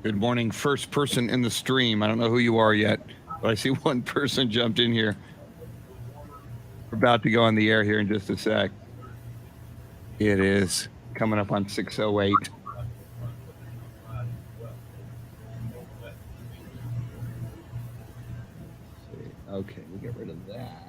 Good morning, first person in the stream. I don't know who you are yet, but I see one person jumped in here. We're about to go on the air here in just a sec. It is coming up on 6:08. Okay, we'll get rid of that.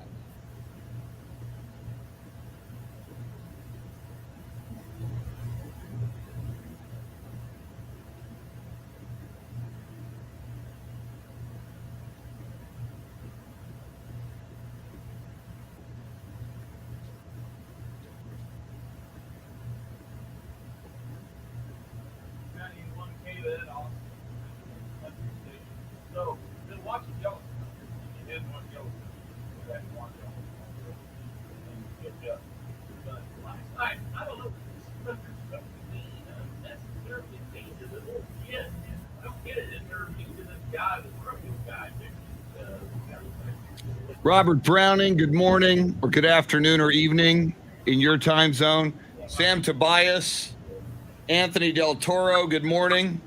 Robert Browning, good morning or good afternoon or evening in your time zone. Sam Tobias, Anthony Del Toro, good morning.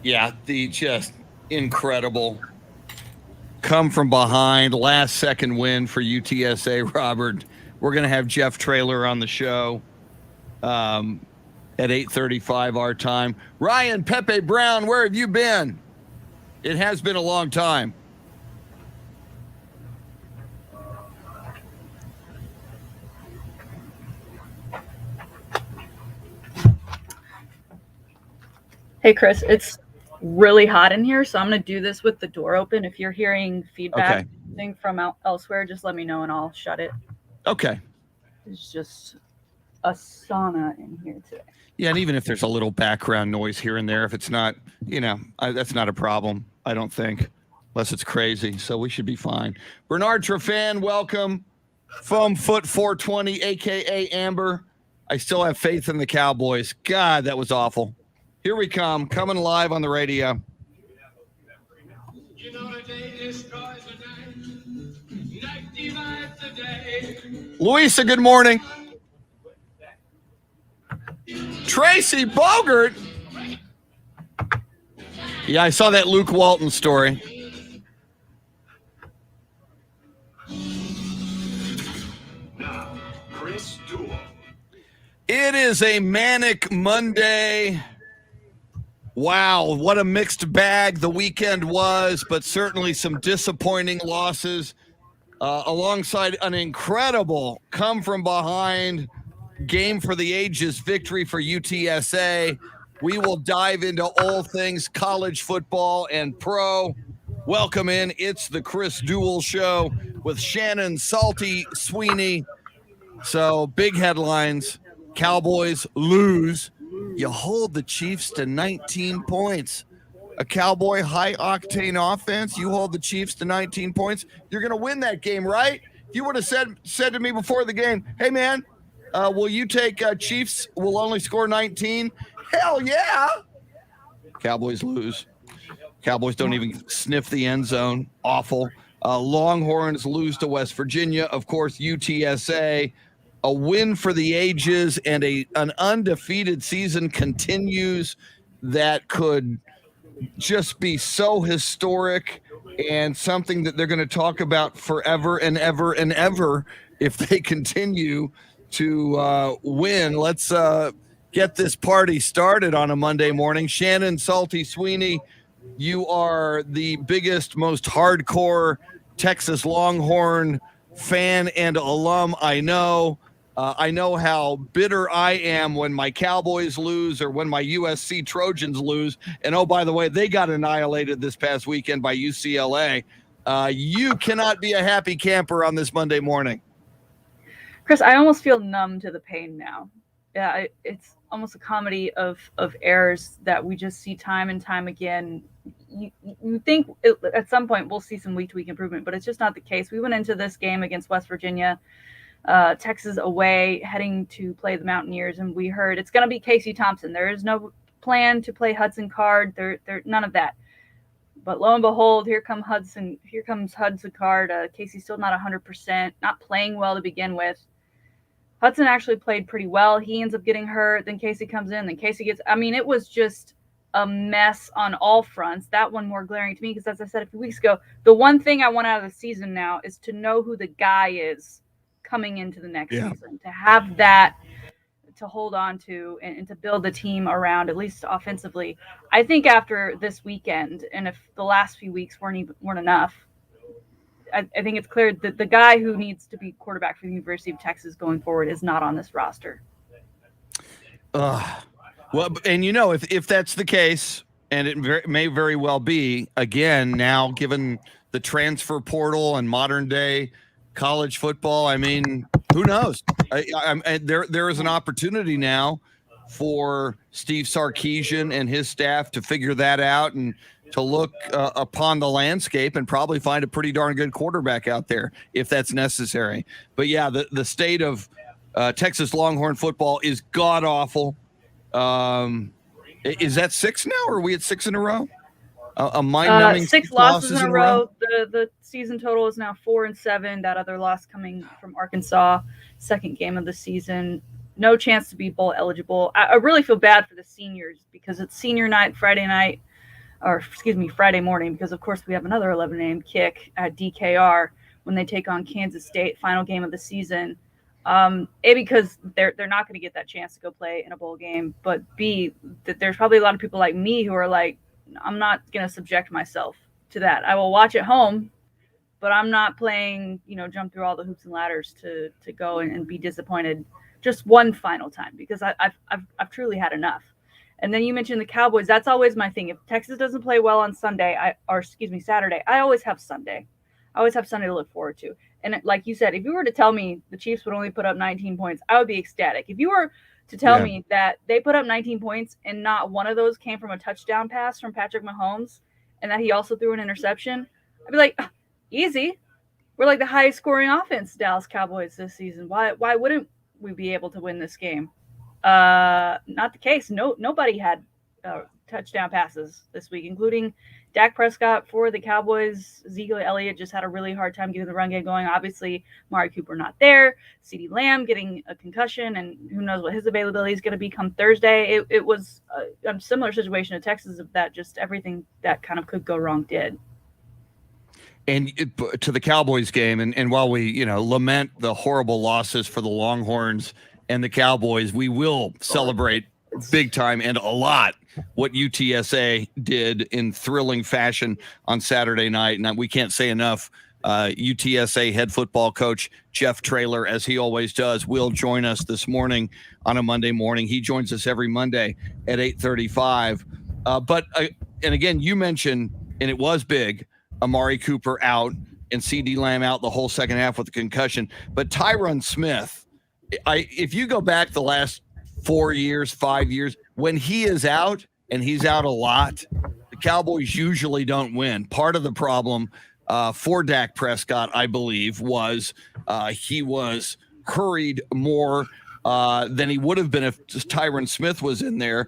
Yeah, the just incredible come from behind, last second win for UTSA, Robert. We're going to have Jeff Traylor on the show at 8:35 our time. Ryan Pepe Brown, where have you been? It has been a long time. Hey, Chris, it's really hot in here, so I'm going to do this with the door open. If you're hearing feedback from elsewhere, just let me know and I'll shut it. Okay. It's just a sauna in here today. Yeah, and even if there's a little background noise here and there, if it's not, that's not a problem, I don't think, unless it's crazy. So we should be fine. Bernard Trefan, welcome. Foam Foot 420, a.k.a. Amber. I still have faith in the Cowboys. God, that was awful. Here we come, coming live on the radio. You know the day destroys the night divides the day. Louisa, good morning. Tracy Bogart. Yeah, I saw that Luke Walton story. Now, Chris Duel. It is a Manic Monday. Wow, what a mixed bag the weekend was, but certainly some disappointing losses alongside an incredible come-from-behind game for the ages victory for UTSA. We will dive into all things college football and pro. Welcome in. It's the Chris Duel Show with Shannon, Salty, Sweeney. So big headlines. Cowboys lose. You hold the Chiefs to 19 points. A Cowboy high-octane offense, you hold the Chiefs to 19 points. You're going to win that game, right? If you would have said to me before the game, hey, man, will you take Chiefs will only score 19? Hell yeah. Cowboys lose. Cowboys don't even sniff the end zone. Awful. Longhorns lose to West Virginia. Of course, UTSA. A win for the ages and an undefeated season continues that could just be so historic and something that they're going to talk about forever and ever and ever if they continue to win. Let's get this party started on a Monday morning. Shannon, Salty, Sweeney, you are the biggest, most hardcore Texas Longhorn fan and alum I know. I know how bitter I am when my Cowboys lose or when my USC Trojans lose. And, oh, by the way, they got annihilated this past weekend by UCLA. You cannot be a happy camper on this Monday morning. Chris, I almost feel numb to the pain now. Yeah, it's almost a comedy of errors that we just see time and time again. You think at some point we'll see some week-to-week improvement, but it's just not the case. We went into this game against West Virginia, Texas away, heading to play the Mountaineers, and we heard it's going to be Casey Thompson. There is no plan to play Hudson Card. There none of that. But lo and behold, here comes Hudson Card. Casey's still not 100%, not playing well to begin with. Hudson actually played pretty well. He ends up getting hurt. Then Casey comes in. Then Casey gets – I mean, it was just a mess on all fronts. That one more glaring to me because, as I said a few weeks ago, the one thing I want out of the season now is to know who the guy is coming into the next season, to have that to hold on to and to build the team around, at least offensively. I think after this weekend, and if the last few weeks weren't enough, I think it's clear that the guy who needs to be quarterback for the University of Texas going forward is not on this roster. Well, and if that's the case, and it may very well be, again, now given the transfer portal and modern day college football, I mean, who knows? There is an opportunity now for Steve Sarkisian and his staff to figure that out and to look upon the landscape and probably find a pretty darn good quarterback out there if that's necessary. But yeah, the state of Texas Longhorn football is god awful. Is that 6 now, or are we at 6 in a row? A mind-numbing 6 losses in a row. The season total is now 4-7. That other loss coming from Arkansas, second game of the season. No chance to be bowl eligible. I really feel bad for the seniors because it's senior night, Friday morning, because of course we have another 11 a.m. kick at DKR when they take on Kansas State, final game of the season. A, because they're not going to get that chance to go play in a bowl game, but B, that there's probably a lot of people like me who are like, I'm not going to subject myself to that. I will watch at home, but I'm not playing, jump through all the hoops and ladders to go and be disappointed just one final time, because I've truly had enough. And then you mentioned the Cowboys. That's always my thing. If Texas doesn't play well on Saturday, I always have Sunday. I always have Sunday to look forward to. And like you said, if you were to tell me the Chiefs would only put up 19 points, I would be ecstatic. If you were to tell me that they put up 19 points and not one of those came from a touchdown pass from Patrick Mahomes and that he also threw an interception, I'd be like, easy. We're like the highest scoring offense, Dallas Cowboys, this season. Why wouldn't we be able to win this game? Not the case. Nobody had touchdown passes this week, including Dak Prescott for the Cowboys. Ezekiel Elliott just had a really hard time getting the run game going. Obviously, Amari Cooper not there. CeeDee Lamb getting a concussion, and who knows what his availability is going to be come Thursday. It was a similar situation to Texas, of that just everything that kind of could go wrong did. And to the Cowboys game, and while we lament the horrible losses for the Longhorns and the Cowboys, we will celebrate big time and a lot what UTSA did in thrilling fashion on Saturday night. And we can't say enough. UTSA head football coach Jeff Traylor, as he always does, will join us this morning on a Monday morning. He joins us every Monday at 8:35. And again, you mentioned, and it was big, Amari Cooper out and CeeDee Lamb out the whole second half with a concussion. But Tyron Smith, if you go back the last 4 years, 5 years, when he is out, and he's out a lot, the Cowboys usually don't win. Part of the problem for Dak Prescott, I believe, was he was hurried more than he would have been if Tyron Smith was in there.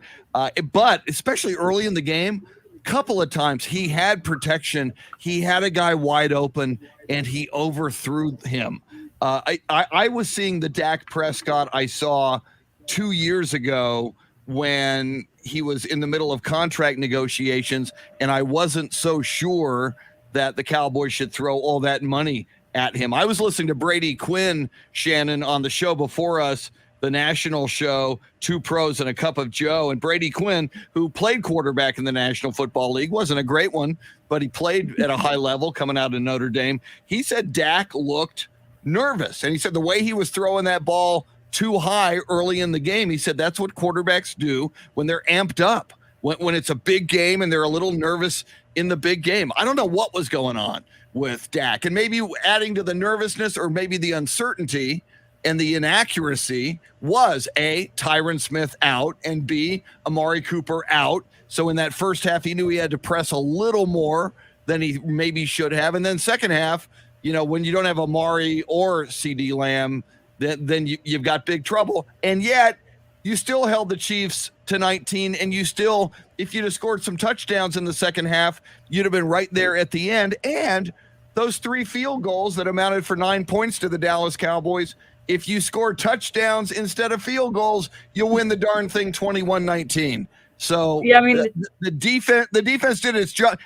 But especially early in the game, couple of times he had protection. He had a guy wide open, and he overthrew him. I was seeing the Dak Prescott I saw 2 years ago when he was in the middle of contract negotiations, and I wasn't so sure that the Cowboys should throw all that money at him. I was listening to Brady Quinn, Shannon, on the show before us, the national show, Two Pros and a Cup of Joe. And Brady Quinn, who played quarterback in the National Football League, wasn't a great one, but he played at a high level coming out of Notre Dame. He said Dak looked nervous. And he said the way he was throwing that ball too high early in the game, he said that's what quarterbacks do when they're amped up, when it's a big game and they're a little nervous in the big game. I don't know what was going on with Dak, and maybe adding to the nervousness or maybe the uncertainty and the inaccuracy was A, Tyron Smith out, and B, Amari Cooper out. So in that first half, he knew he had to press a little more than he maybe should have. And then second half, when you don't have Amari or CeeDee Lamb, then you've got big trouble. And yet you still held the Chiefs to 19, and you still, if you'd have scored some touchdowns in the second half, you'd have been right there at the end. And those 3 field goals that amounted for 9 points to the Dallas Cowboys, if you score touchdowns instead of field goals, you'll win the darn thing 21-19. So yeah, I mean, the defense did its job.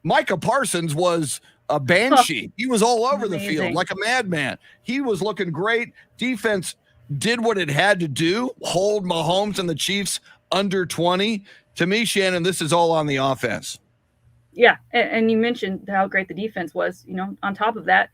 Micah Parsons was a banshee. He was all over the field like a madman. He was looking great. Defense did what it had to do, hold Mahomes and the Chiefs under 20. To me, Shannon, this is all on the offense. Yeah, and you mentioned how great the defense was. You know, on top of that,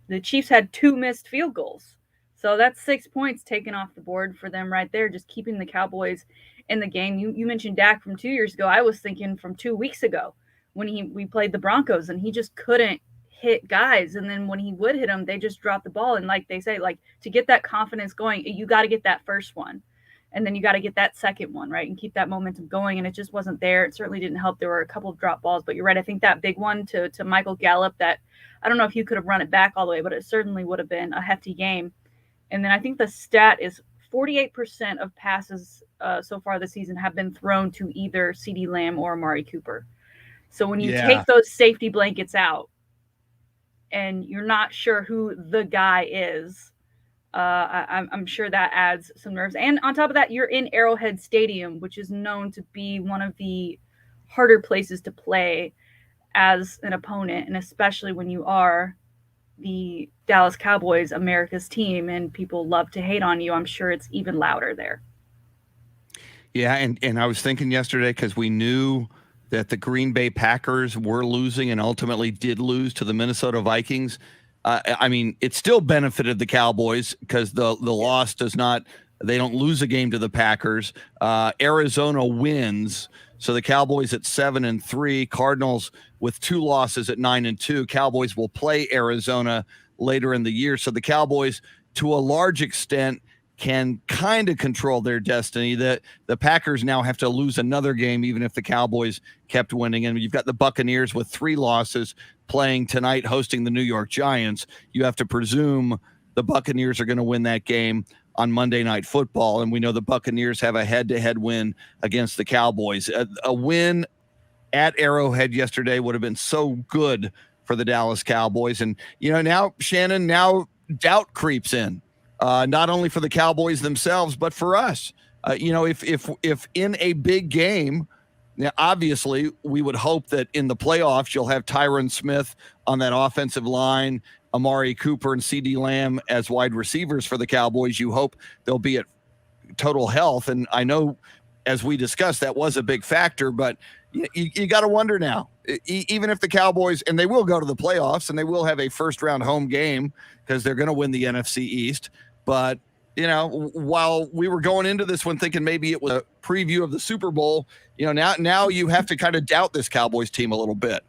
the Chiefs had 2 missed field goals. So that's 6 points taken off the board for them right there, just keeping the Cowboys in the game. You mentioned Dak from 2 years ago. I was thinking from 2 weeks ago when we played the Broncos, and he just couldn't hit guys. And then when he would hit them, they just dropped the ball. And like they say, like, to get that confidence going, you got to get that first one. And then you got to get that second one, right, and keep that momentum going. And it just wasn't there. It certainly didn't help. There were a couple of drop balls. But you're right. I think that big one to Michael Gallup, that I don't know if you could have run it back all the way, but it certainly would have been a hefty game. And then I think the stat is 48% of passes so far this season have been thrown to either CeeDee Lamb or Amari Cooper. So when you take those safety blankets out and you're not sure who the guy is, I'm sure that adds some nerves. And on top of that, you're in Arrowhead Stadium, which is known to be one of the harder places to play as an opponent, and especially when you are the Dallas Cowboys, America's team, and people love to hate on you. I'm sure it's even louder there. Yeah, and I was thinking yesterday, because we knew that the Green Bay Packers were losing and ultimately did lose to the Minnesota Vikings. I mean, it still benefited the Cowboys because the loss does not, they don't lose a game to the Packers. Arizona wins. So the Cowboys at 7-3, Cardinals with 2 losses at 9-2. Cowboys will play Arizona later in the year. So the Cowboys, to a large extent, can kind of control their destiny. The Packers now have to lose another game, even if the Cowboys kept winning. And you've got the Buccaneers with 3 losses playing tonight, hosting the New York Giants. You have to presume the Buccaneers are going to win that game on Monday Night Football. And we know the Buccaneers have a head-to-head win against the Cowboys. A win at Arrowhead yesterday would have been so good for the Dallas Cowboys. And, you know, now, Shannon, now doubt creeps in. Not only for the Cowboys themselves, but for us. You know, if in a big game, now obviously we would hope that in the playoffs you'll have Tyron Smith on that offensive line, Amari Cooper and CeeDee Lamb as wide receivers for the Cowboys. You hope they'll be at total health. And I know, as we discussed, that was a big factor, but you got to wonder now, even if the Cowboys, and they will go to the playoffs and they will have a first-round home game because they're going to win the NFC East. But, you know, while we were going into this one thinking maybe it was a preview of the Super Bowl, you know, now you have to kind of doubt this Cowboys team a little bit.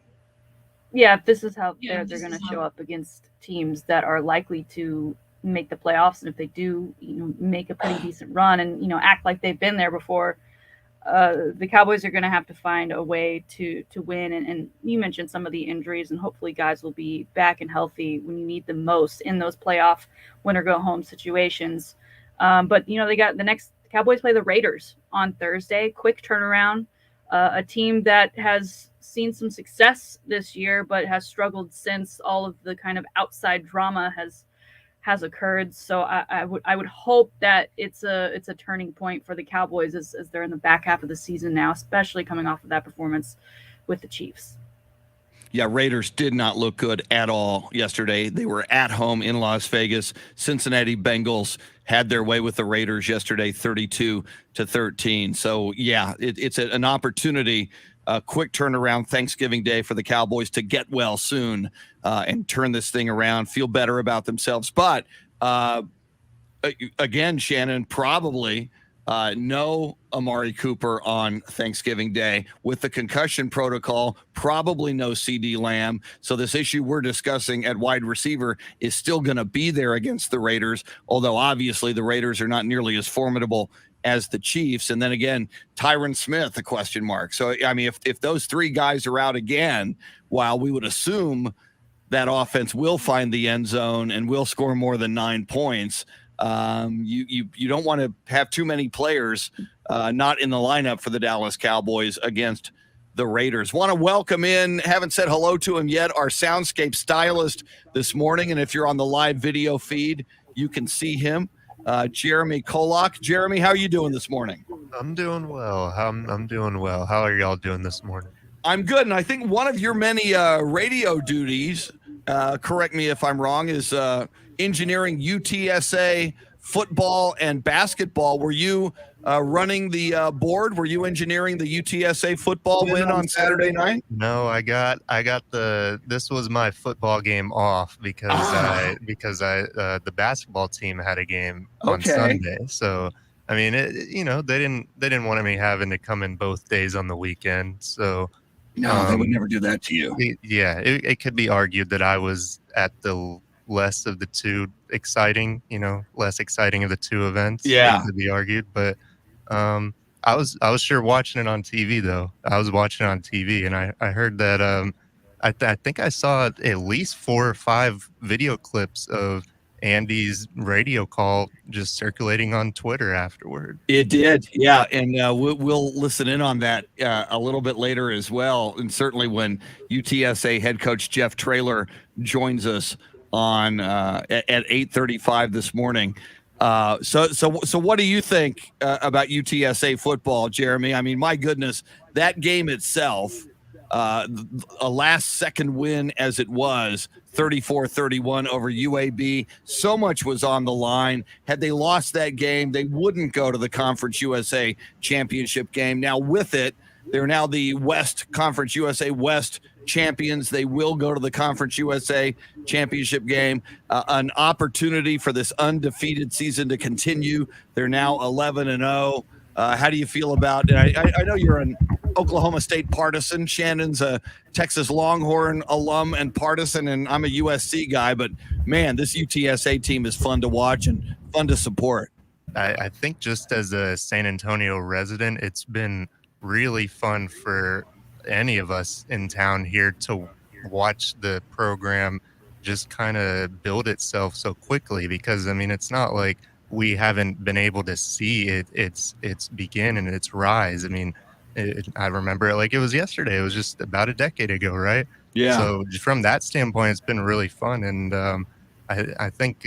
Yeah, if this is how they're going to show up against teams that are likely to make the playoffs, and if they do, you know, make a pretty decent run and, you know, act like they've been there before, the Cowboys are going to have to find a way to win. And you mentioned some of the injuries, and hopefully guys will be back and healthy when you need them most in those playoff win or go home situations. But, you know, the Cowboys play the Raiders on Thursday. Quick turnaround, a team that has seen some success this year, but has struggled since all of the kind of outside drama has occurred. So I would hope that it's a turning point for the Cowboys as they're in the back half of the season now, especially coming off of that performance with the Chiefs. Yeah, Raiders did not look good at all yesterday. They were at home in Las Vegas. Cincinnati Bengals had their way with the Raiders yesterday, 32-13. So, yeah, it's an opportunity, a quick turnaround Thanksgiving Day for the Cowboys to get well soon and turn this thing around, feel better about themselves. But, again, Shannon, probably no Amari Cooper on Thanksgiving Day with the concussion protocol, probably no CeeDee Lamb. So this issue we're discussing at wide receiver is still going to be there against the Raiders, although obviously the Raiders are not nearly as formidable as the Chiefs. And then again, Tyron Smith, a question mark. So, I mean, if those 3 guys are out again, while we would assume that offense will find the end zone and will score more than 9 points, you don't want to have too many players not in the lineup for the Dallas Cowboys against the Raiders. Want to welcome in, haven't said hello to him yet, our Soundscape Stylist this morning. And if you're on the live video feed, you can see him. Jeremy KOLAK. Jeremy, how are you doing this morning? I'm doing well. I'm doing well. How are y'all doing this morning? I'm good, and I think one of your many radio duties, correct me if I'm wrong, is engineering UTSA football and basketball. Were you running the board? Were you engineering the UTSA football win on Saturday night? No, I got this was my football game off because the basketball team had a game on Sunday. So I mean, they didn't want me having to come in both days on the weekend. So no, they would never do that to you. It could be argued that I was at the less of the two exciting, less exciting of the two events. Yeah, it could be argued, but I was sure watching it on TV though. I was watching it on TV, and I heard that I think I saw at least 4 or 5 video clips of Andy's radio call just circulating on Twitter afterward. It did, yeah, and we'll listen in on that a little bit later as well, and certainly when UTSA head coach Jeff Traylor joins us on at 8:35 this morning. So what do you think about UTSA football, Jeremy? I mean, my goodness, that game itself, a last-second win as it was, 34-31 over UAB. So much was on the line. Had they lost that game, they wouldn't go to the Conference USA championship game. Now with it, they're now the West Conference USA West champions. They will go to the Conference USA championship game. An opportunity for this undefeated season to continue. They're now 11-0. How do you feel about it? I know you're an Oklahoma State partisan. Shannon's a Texas Longhorn alum and partisan, and I'm a USC guy. But, man, this UTSA team is fun to watch and fun to support. I think just as a San Antonio resident, it's been really fun for any of us in town here to watch the program just kind of build itself so quickly, because, I mean, it's not like we haven't been able to see its begin and its rise. I mean, I remember it like it was yesterday. It was just about a decade ago, right? Yeah. So from that standpoint, it's been really fun. And I think,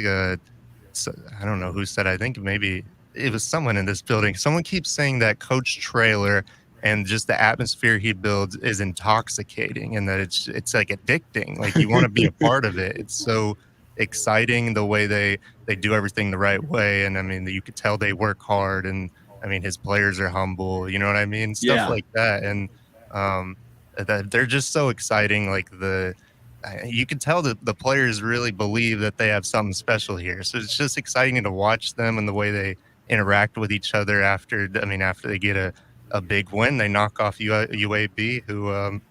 so, I don't know who said, I think maybe it was someone in this building. Someone keeps saying that Coach Traylor and just the atmosphere he builds is intoxicating, and that it's like addicting. Like you want to be a part of it. It's so exciting the way they do everything the right way. And I mean, you could tell they work hard, and I mean, his players are humble, you know what I mean? Stuff like that. And that they're just so exciting. Like you can tell that the players really believe that they have something special here. So it's just exciting to watch them and the way they interact with each other after they get a big win. They knock off UAB, who,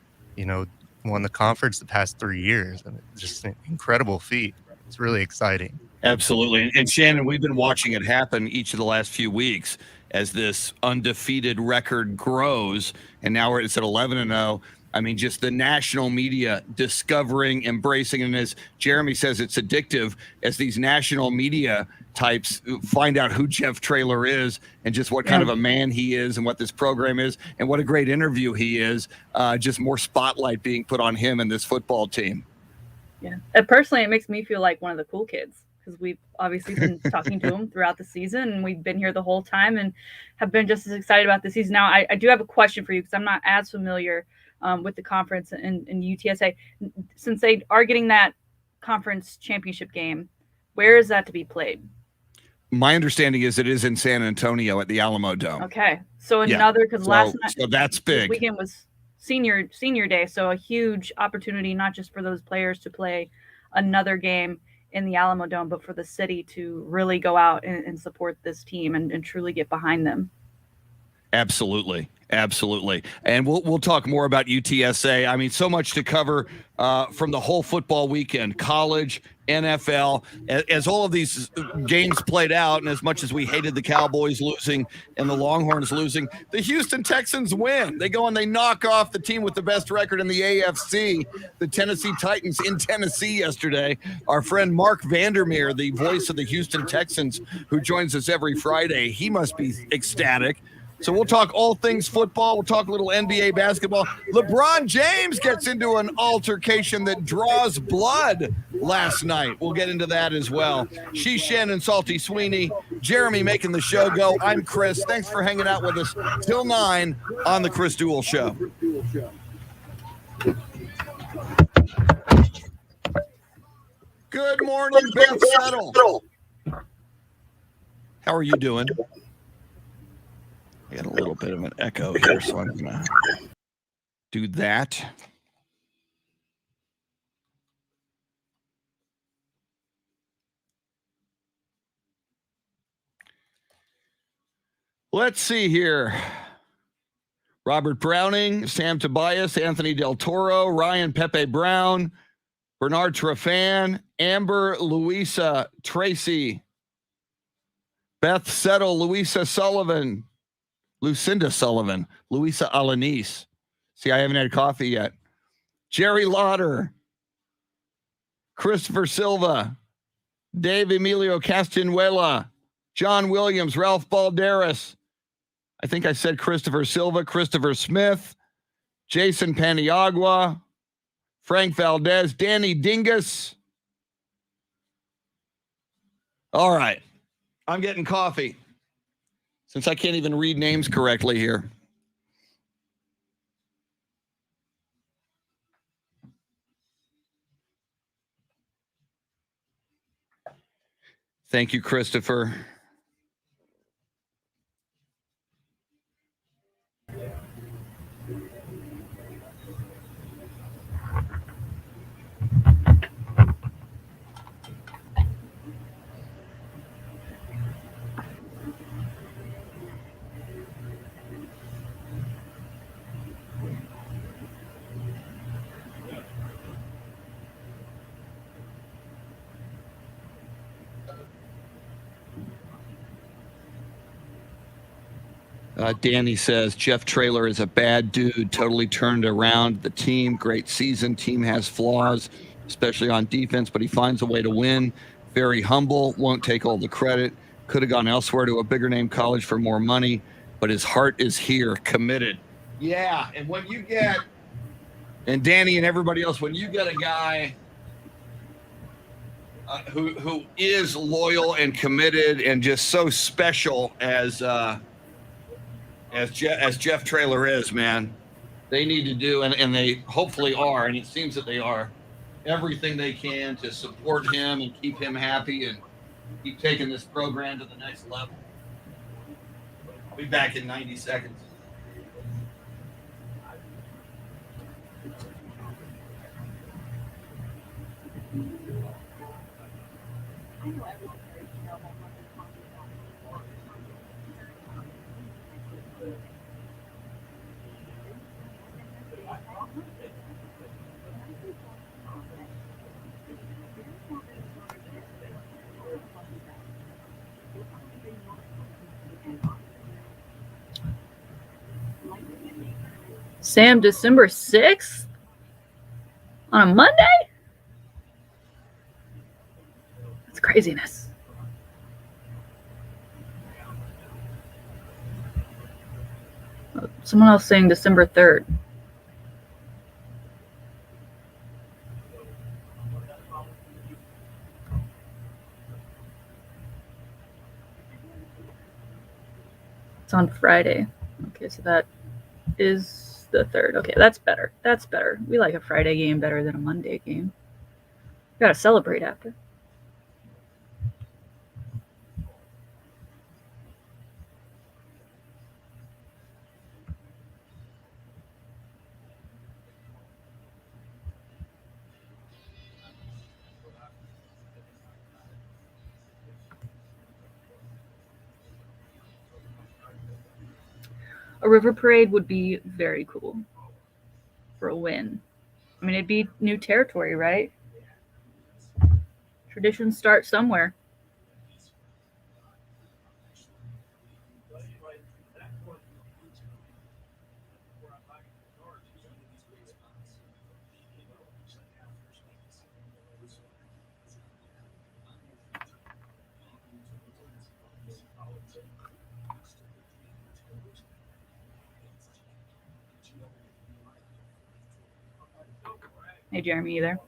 won the conference the past 3 years. And it's just an incredible feat. It's really exciting. Absolutely. And Shannon, we've been watching it happen each of the last few weeks as this undefeated record grows. And now it's at 11-0. I mean, just the national media discovering, embracing, and as Jeremy says, it's addictive as these national media types find out who Jeff Traylor is and just what kind of a man he is and what this program is and what a great interview he is. Just more spotlight being put on him and this football team. Yeah. And personally, it makes me feel like one of the cool kids, because we've obviously been talking to him throughout the season, and we've been here the whole time and have been just as excited about the season. Now, I do have a question for you, because I'm not as familiar with the conference and UTSA. Since they are getting that conference championship game, where is that to be played? My understanding is it is in San Antonio at the Alamo Dome. Okay. So another, because last night, so that's big. Weekend was senior day. So a huge opportunity, not just for those players to play another game in the Alamo Dome, but for the city to really go out and support this team and truly get behind them. Absolutely. And we'll talk more about UTSA. I mean, so much to cover from the whole football weekend, college, NFL, as all of these games played out. And as much as we hated the Cowboys losing and the Longhorns losing, the Houston Texans win. They go and they knock off the team with the best record in the AFC, the Tennessee Titans, in Tennessee yesterday. Our friend Mark Vandermeer, the voice of the Houston Texans, who joins us every Friday, he must be ecstatic. So we'll talk all things football. We'll talk a little NBA basketball. LeBron James gets into an altercation that draws blood last night. We'll get into that as well. She's Shannon, Salty Sweeney, Jeremy making the show go. I'm Chris. Thanks for hanging out with us till 9 on the Chris Duel Show. Good morning, Beth Settle. How are you doing? I got a little bit of an echo here, so I'm going to do that. Let's see here. Robert Browning, Sam Tobias, Anthony Del Toro, Ryan Pepe Brown, Bernard Trefan, Amber Louisa Tracy, Beth Settle, Louisa Sullivan, Lucinda Sullivan, Luisa Alanis. See, I haven't had coffee yet. Jerry Lauder, Christopher Silva, Dave Emilio Castanuela, John Williams, Ralph Balderas. I think I said Christopher Silva, Christopher Smith, Jason Paniagua, Frank Valdez, Danny Dingus. All right. I'm getting coffee since I can't even read names correctly here. Thank you, Christopher. Danny says, Jeff Traylor is a bad dude, totally turned around the team. Great season. Team has flaws, especially on defense, but he finds a way to win. Very humble, won't take all the credit. Could have gone elsewhere to a bigger name college for more money, but his heart is here, committed. Yeah, and when you get, and Danny and everybody else, when you get a guy who is loyal and committed and just so special as Jeff Traylor is, man, they need to do, and they hopefully are, and it seems that they are, everything they can to support him and keep him happy and keep taking this program to the next level. I'll be back in 90 seconds. Sam, December 6th? On a Monday? That's craziness. Someone else saying December 3rd. It's on Friday. Okay, so that is the 3rd. Okay, that's better. That's better. We like a Friday game better than a Monday game. We gotta celebrate after. A river parade would be very cool for a win. I mean, it'd be new territory, right? Traditions start somewhere. Hey, Jeremy, you there?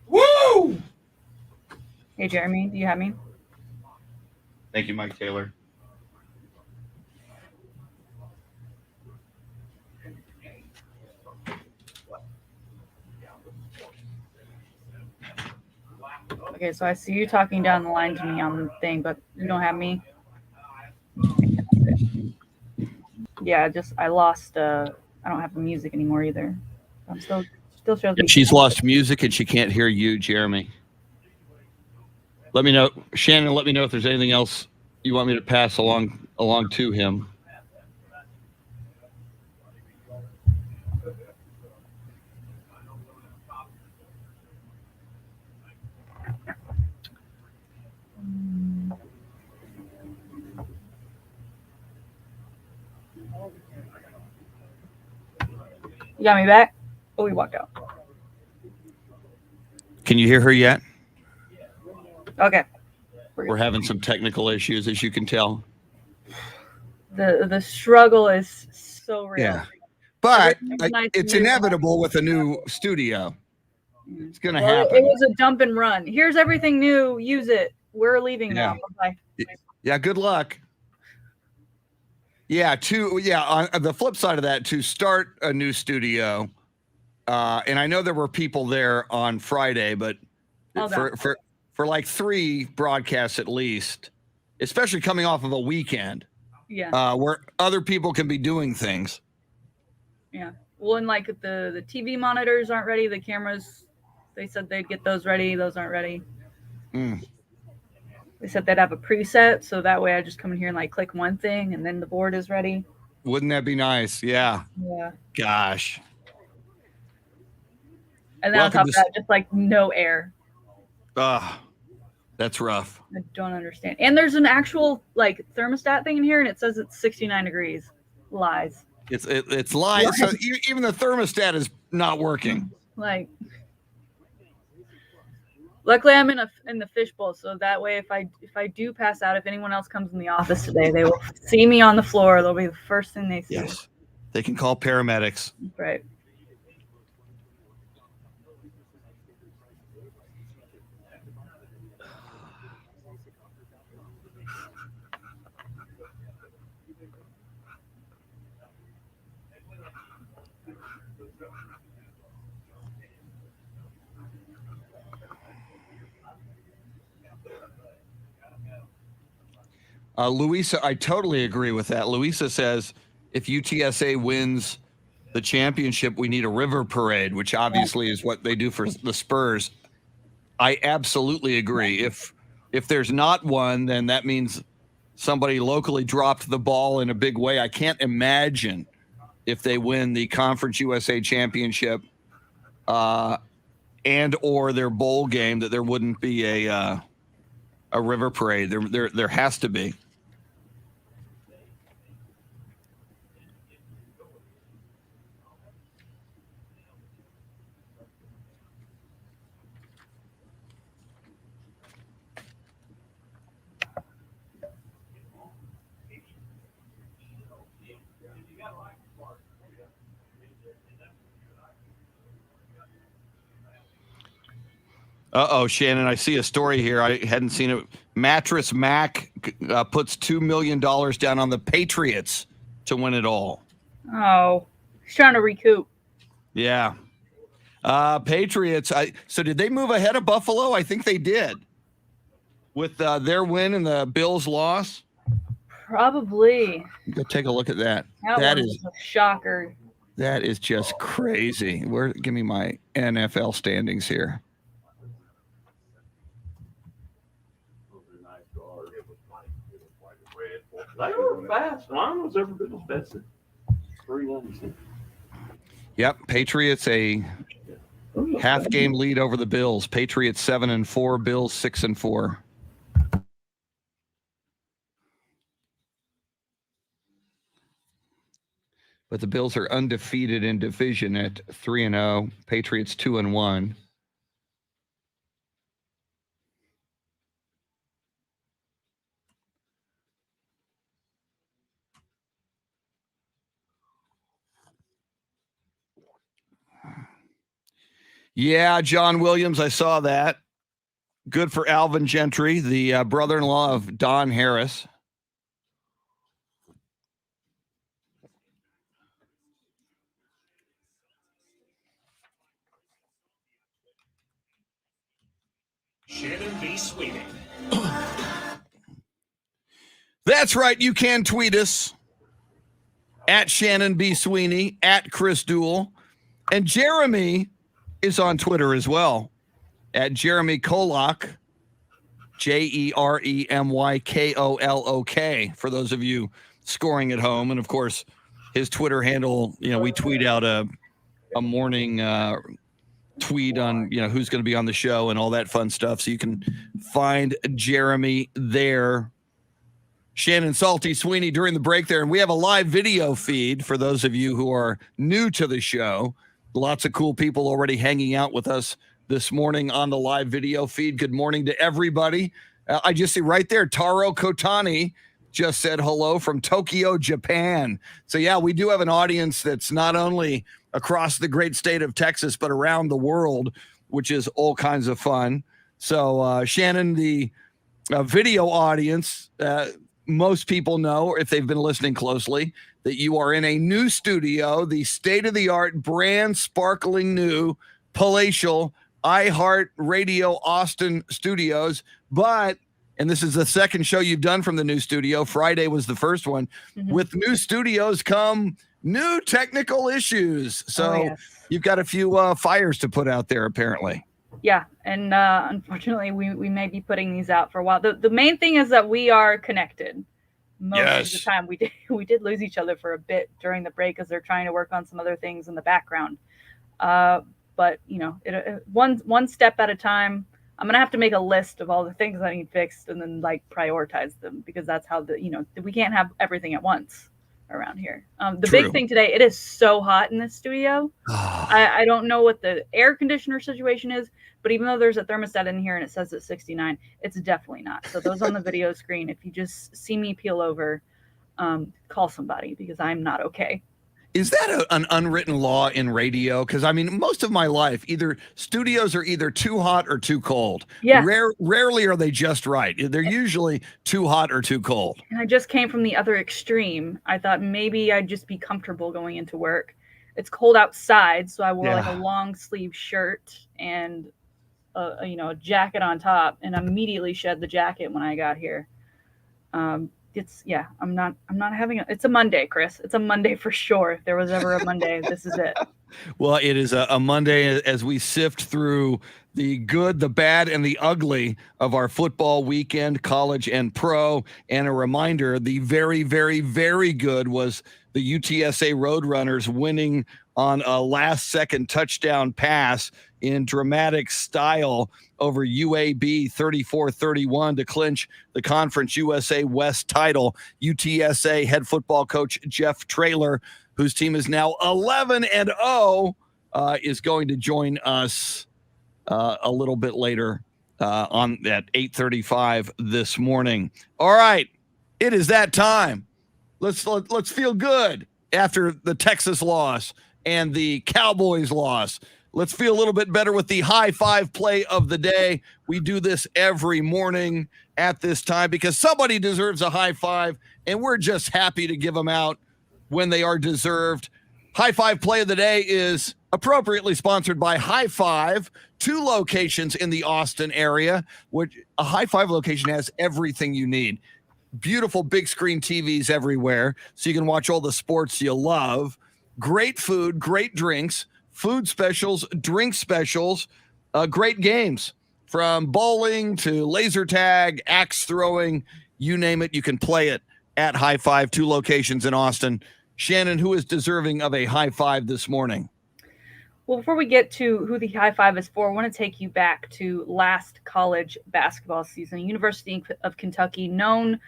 Woo! Hey, Jeremy, do you have me? Thank you, Mike Taylor. Okay, so I see you talking down the line to me on the thing, but you don't have me. Yeah, I lost. I don't have the music anymore either. I'm still shows me. She's lost music and she can't hear you, Jeremy. Let me know, Shannon. Let me know if there's anything else you want me to pass along to him. You got me back? Oh, we walked out. Can you hear her yet? Okay. We're having some technical issues, as you can tell. The struggle is so real. Yeah, but Nice it's news. inevitable with a new studio. It's gonna Well, happen. It was a dump and run. Here's everything new. Use it. We're leaving now. Bye. Yeah. Good luck. Yeah. On the flip side of that, to start a new studio, and I know there were people there on Friday, but for like 3 broadcasts at least, especially coming off of a weekend, where other people can be doing things. Yeah. Well, and like the TV monitors aren't ready. The cameras, they said they'd get those ready. Those aren't ready. They said they'd have a preset, so that way I just come in here and like click one thing, and then the board is ready. Wouldn't that be nice? Yeah. Yeah. Gosh. And then on top of that, just like no air. That's rough. I don't understand. And there's an actual like thermostat thing in here, and it says it's 69 degrees. Lies. It's lies. So even the thermostat is not working. Like, luckily I'm in the fishbowl, so that way if I do pass out, if anyone else comes in the office today, they will see me on the floor. They'll be the first thing they see. Yes, they can call paramedics. Right. Louisa, I totally agree with that. Louisa says if UTSA wins the championship, we need a river parade, which obviously is what they do for the Spurs. I absolutely agree. If there's not one, then that means somebody locally dropped the ball in a big way. I can't imagine if they win the Conference USA championship and or their bowl game that there wouldn't be a river parade. There has to be. Shannon, I see a story here. I hadn't seen it. Mattress Mac puts $2 million down on the Patriots to win it all. Oh, he's trying to recoup. Yeah. Patriots. So did they move ahead of Buffalo? I think they did. With their win and the Bills' loss? Probably. Go take a look at that. That is a shocker. That is just crazy. Give me my NFL standings here. They were fast. Mine was every bit as fast as 390. Yep, Patriots a half game lead over the Bills. Patriots 7-4, Bills 6-4. But the Bills are undefeated in division at 3-0. Patriots 2-1. Yeah, John Williams, I saw that. Good for Alvin Gentry, the brother-in-law of Don Harris. Shannon B. Sweeney. That's right. You can tweet us at Shannon B. Sweeney, at Chris Duel. And Jeremy is on Twitter as well, at Jeremy KOLAK, JEREMYKOLOK, for those of you scoring at home. And, of course, his Twitter handle, we tweet out a morning tweet on, who's going to be on the show and all that fun stuff. So you can find Jeremy there. Shannon Salty Sweeney during the break there. And we have a live video feed for those of you who are new to the show. Lots of cool people already hanging out with us this morning on the live video feed. Good morning to everybody. I just see right there, Taro Kotani just said hello from Tokyo, Japan. So, yeah, we do have an audience that's not only across the great state of Texas, but around the world, which is all kinds of fun. So, Shannon, the video audience, most people know, if they've been listening closely, that you are in a new studio, the state-of-the-art, brand sparkling new, palatial, iHeart Radio Austin studios. But, and this is the second show you've done from the new studio, Friday was the first one, with new studios come new technical issues. So you've got a few fires to put out there, apparently. Yeah, and unfortunately, we may be putting these out for a while. The main thing is that we are connected. Most of the time, we did lose each other for a bit during the break as they're trying to work on some other things in the background. But one step at a time. I'm gonna have to make a list of all the things I need fixed and then prioritize them, because that's how we can't have everything at once around here. The True. big thing today, it is so hot in this studio. I don't know what the air conditioner situation is, but even though there's a thermostat in here and it says it's 69, it's definitely not. So those on the video screen, if you just see me peel over, call somebody, because I'm not okay. Is that an unwritten law in radio? Because, I mean, most of my life, either studios are either too hot or too cold. Yeah. Rarely are they just right. They're usually too hot or too cold. And I just came from the other extreme. I thought maybe I'd just be comfortable going into work. It's cold outside, so I wore a long sleeve shirt and a jacket on top, and immediately shed the jacket when I got here. I'm not having it's a Monday, Chris. It's a Monday for sure. If there was ever a Monday, this is it. Well, it is a Monday as we sift through the good, the bad, and the ugly of our football weekend, college and pro. And a reminder, the very, very, very good was the UTSA Roadrunners winning on a last-second touchdown pass in dramatic style over UAB 34-31 to clinch the Conference USA West title. UTSA head football coach Jeff Traylor, whose team is now 11-0, is going to join us a little bit later on at 8:35 this morning. All right, it is that time. Let's feel good after the Texas loss and the Cowboys loss. Let's feel a little bit better with the high five play of the day. We do this every morning at this time because somebody deserves a high five, and we're just happy to give them out when they are deserved. High five play of the day is appropriately sponsored by High Five, 2 locations in the Austin area, which a High Five location has everything you need. Beautiful big screen TVs everywhere, so you can watch all the sports you love. Great food, great drinks, food specials, drink specials, great games, from bowling to laser tag, axe throwing, you name it, you can play it at High Five, 2 locations in Austin. Shannon, who is deserving of a high five this morning? Well, before we get to who the high five is for, I want to take you back to last college basketball season. University of Kentucky, known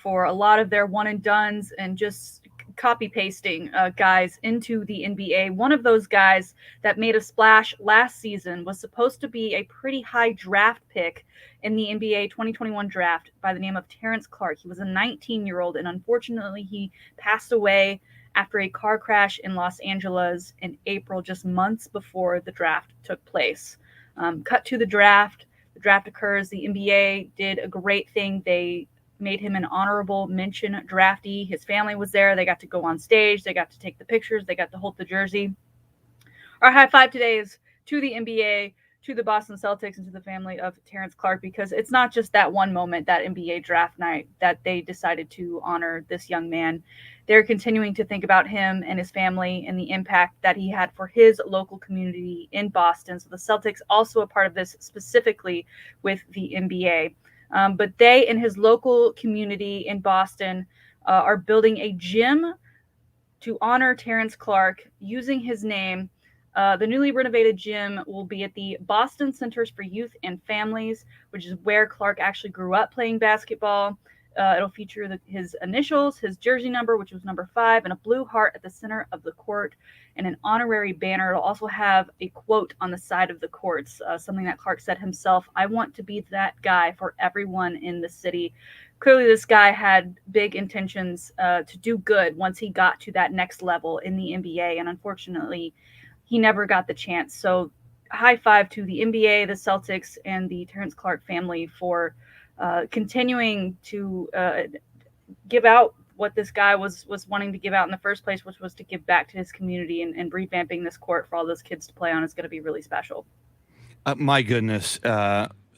for a lot of their one and dones and just copy pasting guys into the NBA. One of those guys that made a splash last season was supposed to be a pretty high draft pick in the NBA 2021 draft by the name of Terrence Clark. He was a 19-year-old, and unfortunately he passed away after a car crash in Los Angeles in April, just months before the draft took place. Cut to the draft. The draft occurs. The NBA did a great thing. They made him an honorable mention draftee. His family was there. They got to go on stage. They got to take the pictures. They got to hold the jersey. Our high five today is to the NBA, to the Boston Celtics, and to the family of Terrence Clark, because it's not just that one moment, that NBA draft night, that they decided to honor this young man. They're continuing to think about him and his family and the impact that he had for his local community in Boston. So the Celtics also a part of this, specifically with the NBA. But they and his local community in Boston are building a gym to honor Terrence Clark using his name. The newly renovated gym will be at the Boston Centers for Youth and Families, which is where Clark actually grew up playing basketball. It'll feature his initials, his jersey number, which was number 5, and a blue heart at the center of the court, and an honorary banner. It'll also have a quote on the side of the courts, something that Clark said himself: "I want to be that guy for everyone in the city." Clearly, this guy had big intentions to do good once he got to that next level in the NBA, and unfortunately, he never got the chance. So high five to the NBA, the Celtics, and the Terrence Clark family for continuing to give out what this guy was wanting to give out in the first place, which was to give back to his community, and revamping this court for all those kids to play on is going to be really special. My goodness,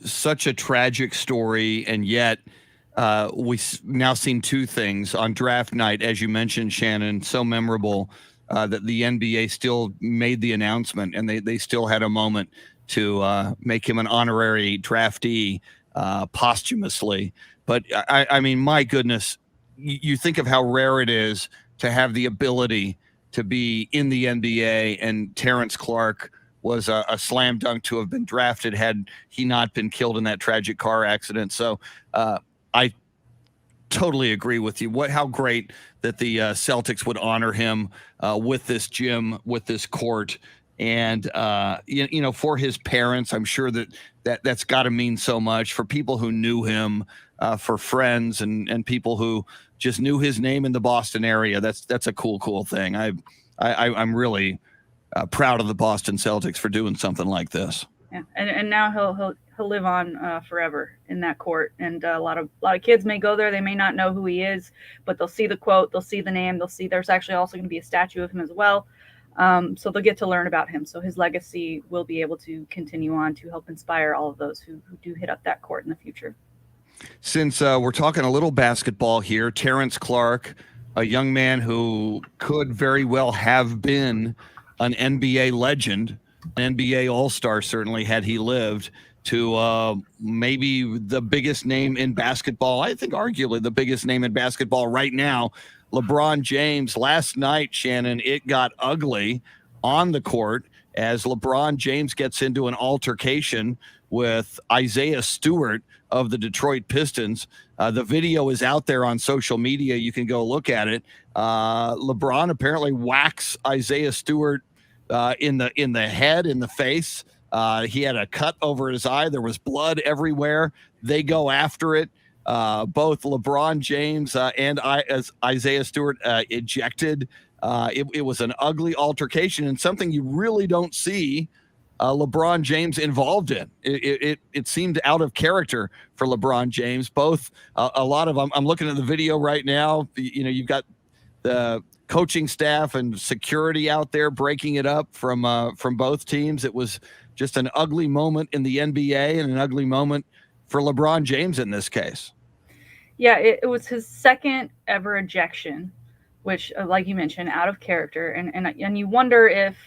such a tragic story, and yet we now seen two things on draft night, as you mentioned, Shannon, so memorable that the NBA still made the announcement, and they still had a moment to make him an honorary draftee posthumously. But I mean, my goodness, you think of how rare it is to have the ability to be in the NBA, and Terrence Clark was a slam dunk to have been drafted had he not been killed in that tragic car accident. So I totally agree with you. How great that the Celtics would honor him with this gym, with this court. And, you know, for his parents, I'm sure that's got to mean so much. For people who knew him, for friends and people who just knew his name in the Boston area, that's a cool thing. I'm really proud of the Boston Celtics for doing something like this. Yeah, and now he'll live on forever in that court. And a lot of kids may go there. They may not know who he is, but they'll see the quote, they'll see the name, they'll see there's actually also going to be a statue of him as well. So they'll get to learn about him. So his legacy will be able to continue on to help inspire all of those who do hit up that court in the future. Since we're talking a little basketball here, Terrence Clark, a young man who could very well have been an NBA legend, an NBA All-Star, certainly, had he lived, to maybe the biggest name in basketball. I think arguably the biggest name in basketball right now, LeBron James. Last night, Shannon, it got ugly on the court as LeBron James gets into an altercation with Isaiah Stewart of the Detroit Pistons. The video is out there on social media. You can go look at it. LeBron apparently whacks Isaiah Stewart in the head, in the face. He had a cut over his eye. There was blood everywhere. They go after it. Both LeBron James and Isaiah Stewart ejected. It was an ugly altercation, and something you really don't see LeBron James involved in. It seemed out of character for LeBron James. Both a lot of I'm looking at the video right now. You know, you've got the coaching staff and security out there breaking it up from both teams. It was just an ugly moment in the NBA and an ugly moment for LeBron James in this case. Yeah, it was his second ever ejection, which, like you mentioned, out of character. And you wonder if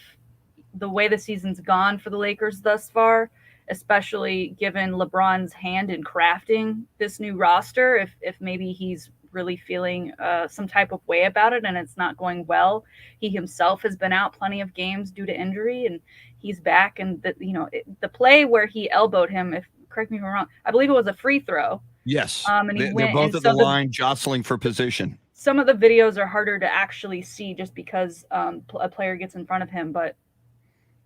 the way the season's gone for the Lakers thus far, especially given LeBron's hand in crafting this new roster, if maybe he's really feeling some type of way about it and it's not going well. He himself has been out plenty of games due to injury, and he's back. And the play where he elbowed him, correct me if I'm wrong, I believe it was a free throw. Yes, and they're both at the line jostling for position. some of the videos are harder to actually see just because a player gets in front of him. But,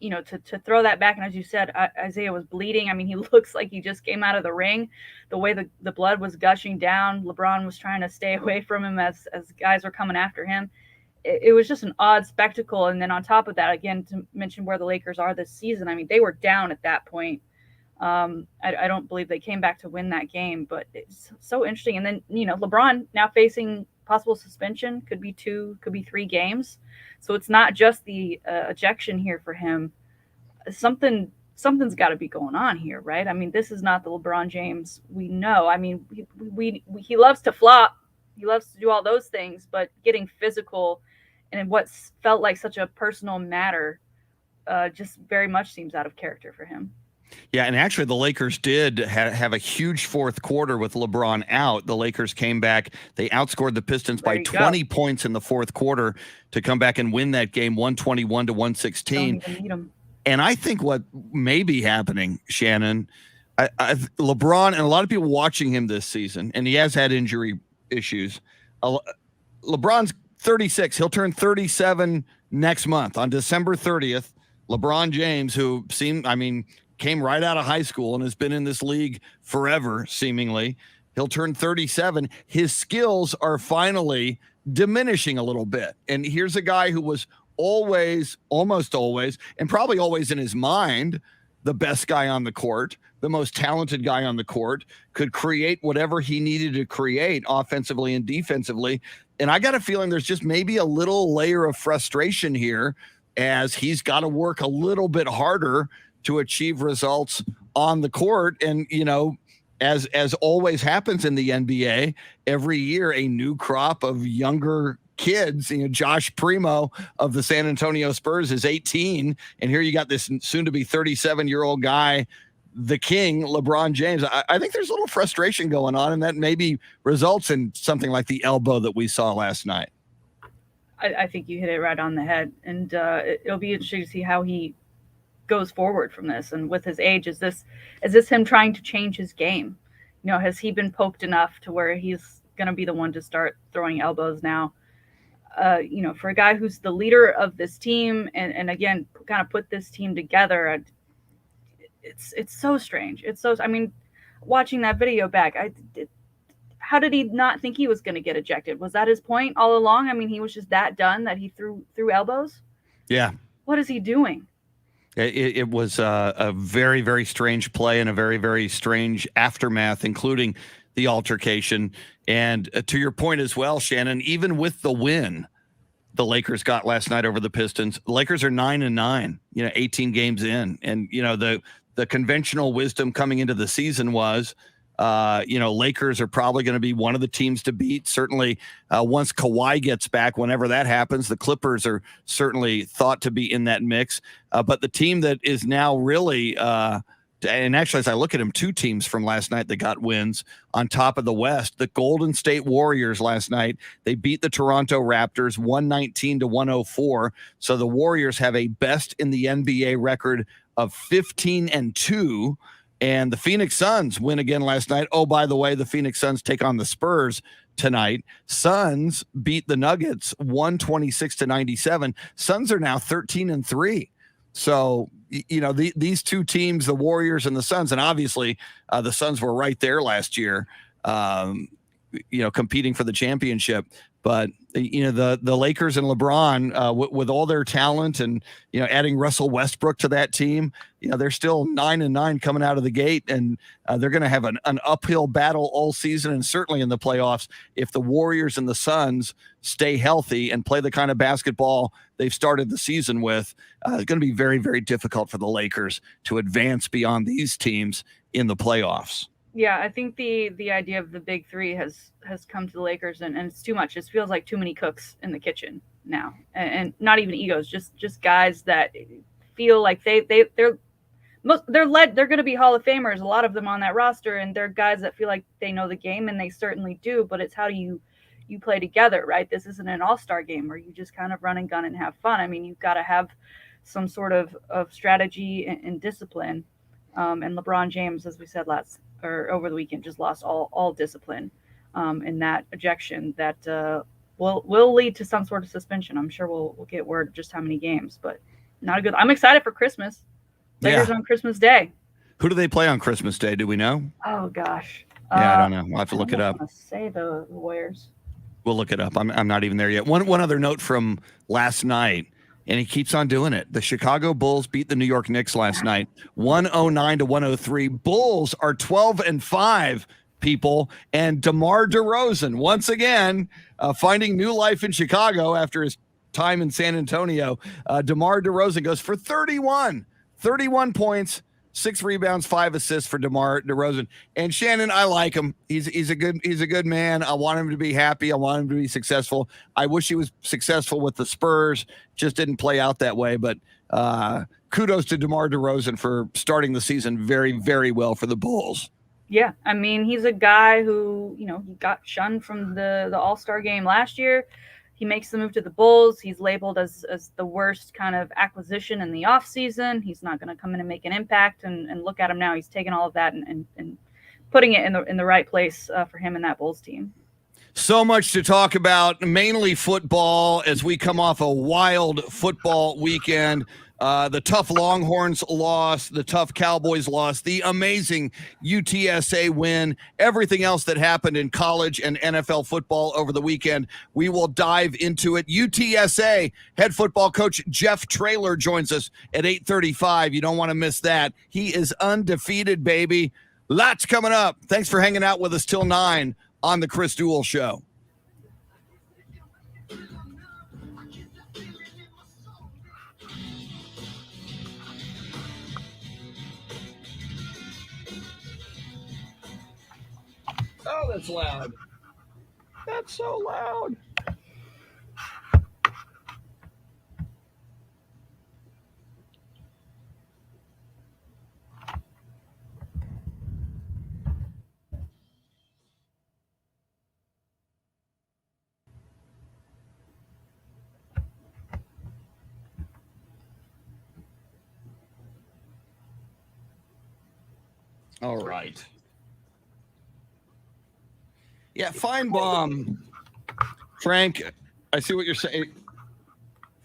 you know, to throw that back, and as you said, Isaiah was bleeding. I mean, he looks like he just came out of the ring. The way the blood was gushing down, LeBron was trying to stay away from him as guys were coming after him. It was just an odd spectacle. And then on top of that, again, to mention where the Lakers are this season, I mean, they were down at that point. I don't believe they came back to win that game, but it's so interesting. And then, you know, LeBron now facing possible suspension, could be 2, could be 3 games. So it's not just the ejection here for him. Something's got to be going on here, right? I mean, this is not the LeBron James we know. I mean, he loves to flop. He loves to do all those things, but getting physical and what felt like such a personal matter just very much seems out of character for him. Yeah, and actually the Lakers did have a huge fourth quarter with LeBron out. The Lakers came back. They outscored the Pistons by 20 points in the fourth quarter to come back and win that game 121 to 116. Don't even need him. And I think what may be happening, Shannon, LeBron and a lot of people watching him this season, and he has had injury issues. LeBron's 36. He'll turn 37 next month on December 30th. LeBron James, who came right out of high school and has been in this league forever, seemingly. He'll turn 37. His skills are finally diminishing a little bit. And here's a guy who was almost always, and probably always in his mind, the best guy on the court, the most talented guy on the court, could create whatever he needed to create offensively and defensively. And I got a feeling there's just maybe a little layer of frustration here as he's got to work a little bit harder to achieve results on the court. And, you know, as always happens in the NBA, every year a new crop of younger kids, you know, Josh Primo of the San Antonio Spurs is 18. And here you got this soon to be 37-year-old guy, the king, LeBron James. I think there's a little frustration going on, and that maybe results in something like the elbow that we saw last night. I think you hit it right on the head. And it'll be interesting to see how he goes forward from this. And with his age, is this him trying to change his game? You know, has he been poked enough to where he's going to be the one to start throwing elbows now? You know, for a guy who's the leader of this team and again, kind of put this team together, it's so strange. I mean, watching that video back, how did he not think he was going to get ejected? Was that his point all along? I mean, he was just that done that he threw elbows? Yeah. What is he doing? It was a very, very strange play and a very, very strange aftermath, including the altercation. And to your point as well, Shannon, even with the win the Lakers got last night over the Pistons, the Lakers are 9-9, 18 games in. And, the conventional wisdom coming into the season was, Lakers are probably going to be one of the teams to beat. Certainly once Kawhi gets back, whenever that happens, the Clippers are certainly thought to be in that mix. But the team that is now really, and actually as I look at them, 2 teams from last night that got wins on top of the West, the Golden State Warriors last night, they beat the Toronto Raptors 119 to 104. So the Warriors have a best in the NBA record of 15-2. And the Phoenix Suns win again last night. Oh, by the way, the Phoenix Suns take on the Spurs tonight. Suns beat the Nuggets 126 to 97. Suns are now 13-3. So, these 2 teams, the Warriors and the Suns, and obviously the Suns were right there last year, competing for the championship. But, the Lakers and LeBron, with all their talent and, adding Russell Westbrook to that team, they're still 9-9 coming out of the gate. And they're going to have an uphill battle all season and certainly in the playoffs if the Warriors and the Suns stay healthy and play the kind of basketball they've started the season with. It's going to be very, very difficult for the Lakers to advance beyond these teams in the playoffs. Yeah, I think the idea of the big 3 has come to the Lakers, and it's too much. It feels like too many cooks in the kitchen now, and not even egos, just guys that feel like they're going to be Hall of Famers. A lot of them on that roster, and they're guys that feel like they know the game, and they certainly do. But it's how do you play together, right? This isn't an all-star game where you just kind of run and gun and have fun. I mean, you've got to have some sort of strategy and discipline. And LeBron James, as we said over the weekend, just lost all discipline in that ejection that will lead to some sort of suspension. I'm sure we'll get word of just how many games, but not a good. I'm excited for Christmas. Lakers on Christmas Day. Who do they play on Christmas Day? Do we know? Oh gosh. Yeah, I don't know. I'll have to look it up. I want to say the Warriors. We'll look it up. I'm not even there yet. One other note from last night, and he keeps on doing it. The Chicago Bulls beat the New York Knicks last night, 109-103. Bulls are 12-5, people, and DeMar DeRozan once again finding new life in Chicago after his time in San Antonio. DeMar DeRozan goes for 31 points. 6 rebounds, 5 assists for DeMar DeRozan. And Shannon, I like him. He's a good man. I want him to be happy. I want him to be successful. I wish he was successful with the Spurs. Just didn't play out that way. But kudos to DeMar DeRozan for starting the season very, very well for the Bulls. Yeah, I mean, he's a guy who, he got shunned from the All-Star game last year. He makes the move to the Bulls. He's labeled as the worst kind of acquisition in the offseason. He's not going to come in and make an impact. And look at him now. He's taking all of that and putting it in the right place for him and that Bulls team. So much to talk about, mainly football, as we come off a wild football weekend. The tough Longhorns loss, the tough Cowboys loss, the amazing UTSA win, everything else that happened in college and NFL football over the weekend. We will dive into it. UTSA head football coach Jeff Traylor joins us at 8:35. You don't want to miss that. He is undefeated, baby. Lots coming up. Thanks for hanging out with us till 9 on the Chris Duel Show. Oh, that's loud. That's so loud. All right. Yeah, Feinbaum, Frank, I see what you're saying.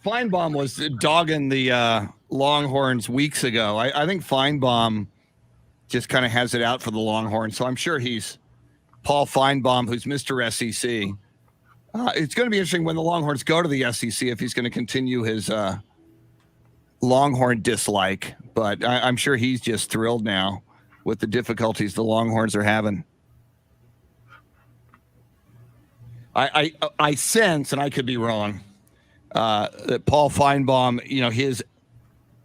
Feinbaum was dogging the Longhorns weeks ago. I think Feinbaum just kind of has it out for the Longhorns. So I'm sure he's Paul Feinbaum, who's Mr. SEC. It's going to be interesting when the Longhorns go to the SEC if he's going to continue his Longhorn dislike. But I'm sure he's just thrilled now with the difficulties the Longhorns are having. I sense, and I could be wrong, that Paul Feinbaum, his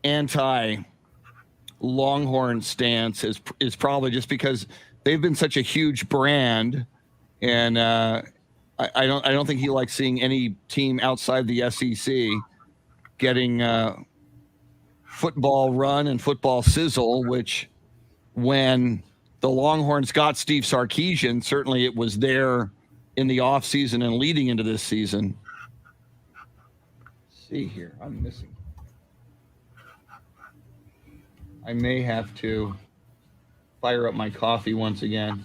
anti-Longhorn stance is probably just because they've been such a huge brand, and I don't think he likes seeing any team outside the SEC getting football run and football sizzle. Which, when the Longhorns got Steve Sarkisian, certainly it was there in the offseason and leading into this season. Let's see here, I'm missing. I may have to fire up my coffee once again.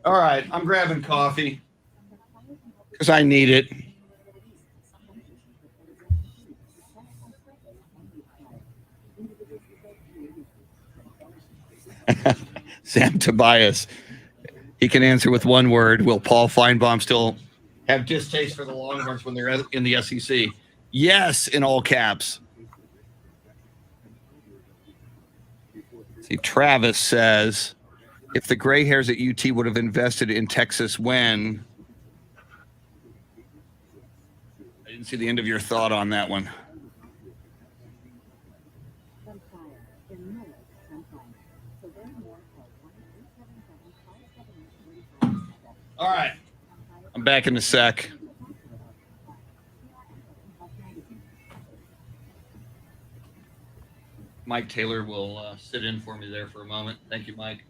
All right, I'm grabbing coffee because I need it. Sam Tobias, he can answer with one word. Will Paul Feinbaum still have distaste for the Longhorns when they're in the SEC? Yes, in all caps. See, Travis says, if the gray hairs at UT would have invested in Texas when. I didn't see the end of your thought on that one. All right. I'm back in a sec. Mike Taylor will sit in for me there for a moment. Thank you, Mike.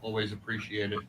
Always appreciate it.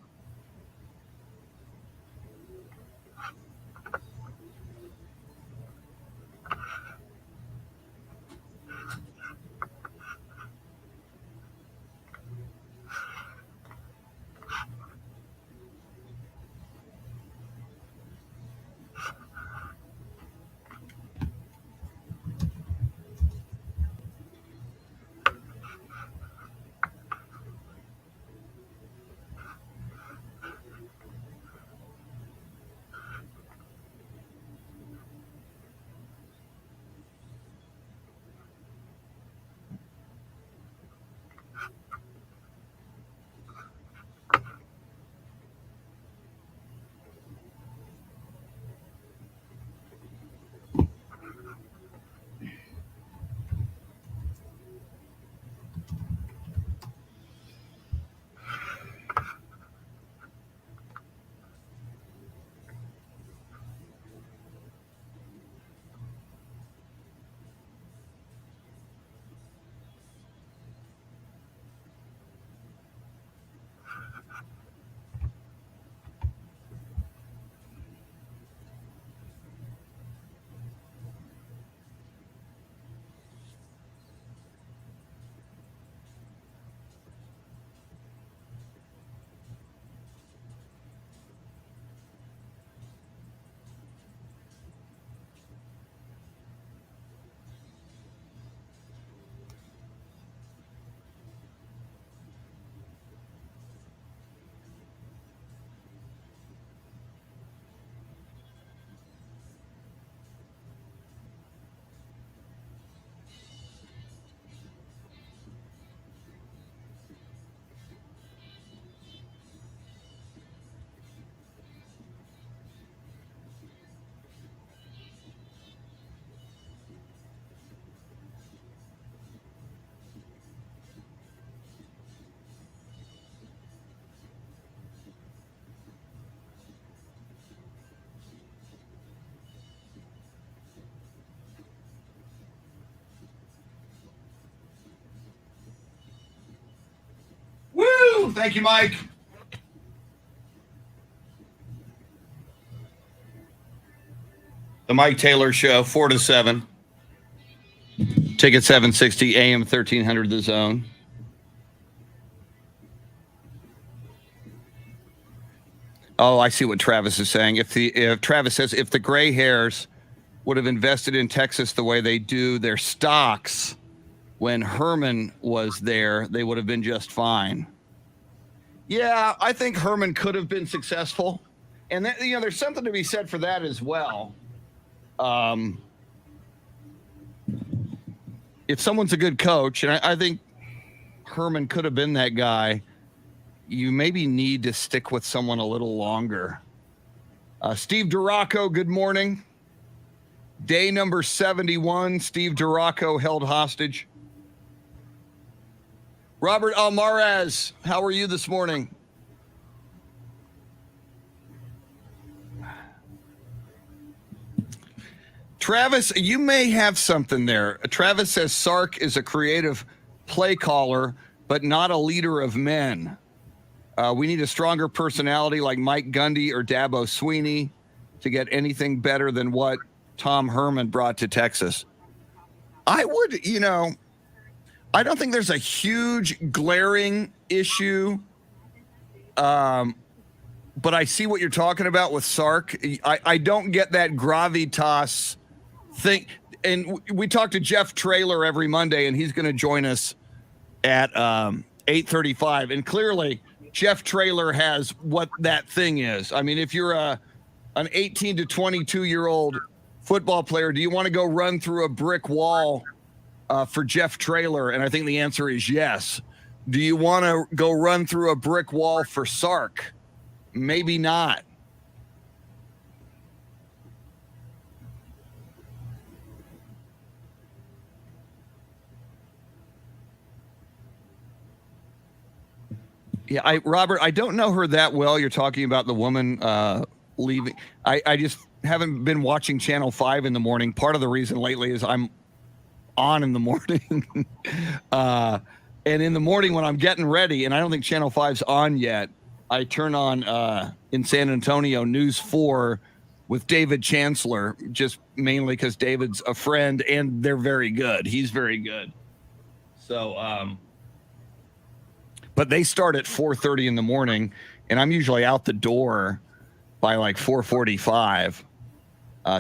Woo! Thank you, Mike. The Mike Taylor Show, 4 to 7. Ticket 760, AM 1300, The Zone. Oh, I see what Travis is saying. If Travis says if the gray hairs would have invested in Texas the way they do their stocks when Herman was there, they would have been just fine. Yeah, I think Herman could have been successful. And that, you know, there's something to be said for that as well. If someone's a good coach, and I think Herman could have been that guy, you maybe need to stick with someone a little longer. Steve Duraco, good morning. Day number 71, Steve Duraco held hostage. Robert Almaraz, how are you this morning? Travis, you may have something there. Travis says Sark is a creative play caller, but not a leader of men. We need a stronger personality like Mike Gundy or Dabo Sweeney to get anything better than what Tom Herman brought to Texas. I would, you know, I don't think there's a huge glaring issue. But I see what you're talking about with Sark. I don't get that gravitas thing. And we talk to Jeff Traylor every Monday, and he's going to join us at 8:35. And clearly, Jeff Traylor has what that thing is. I mean, if you're an 18 to 22-year-old football player, do you want to go run through a brick wall for Jeff Traylor? And I think the answer is yes. Do you want to go run through a brick wall for Sark? Maybe not. Yeah, Robert, I don't know her that well. You're talking about the woman leaving. I just haven't been watching Channel 5 in the morning. Part of the reason lately is I'm on in the morning. And in the morning when I'm getting ready, and I don't think Channel 5's on yet, I turn on in San Antonio News 4 with David Chancellor, just mainly because David's a friend and they're very good. He's very good. So, but they start at 4:30 in the morning, and I'm usually out the door by like 4:45.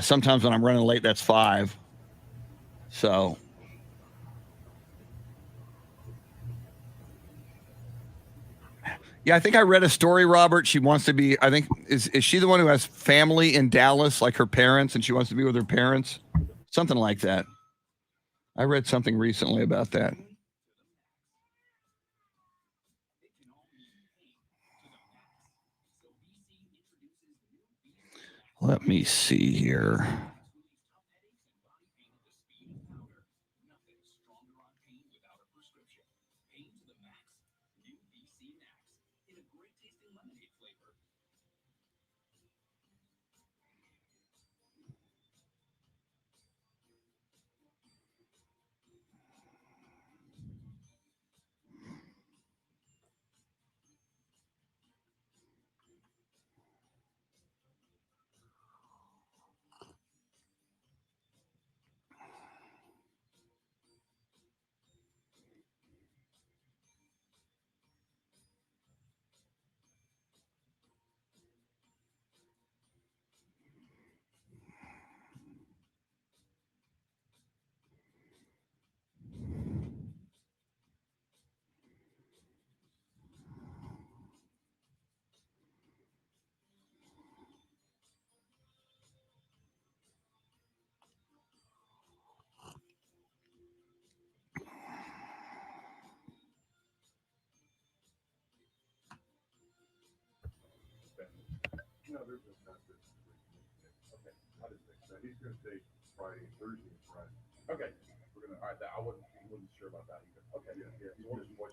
Sometimes when I'm running late, that's 5. So. Yeah, I think I read a story, Robert. She wants to be, I think, is she the one who has family in Dallas, like her parents, and she wants to be with her parents? Something like that. I read something recently about that. Let me see here.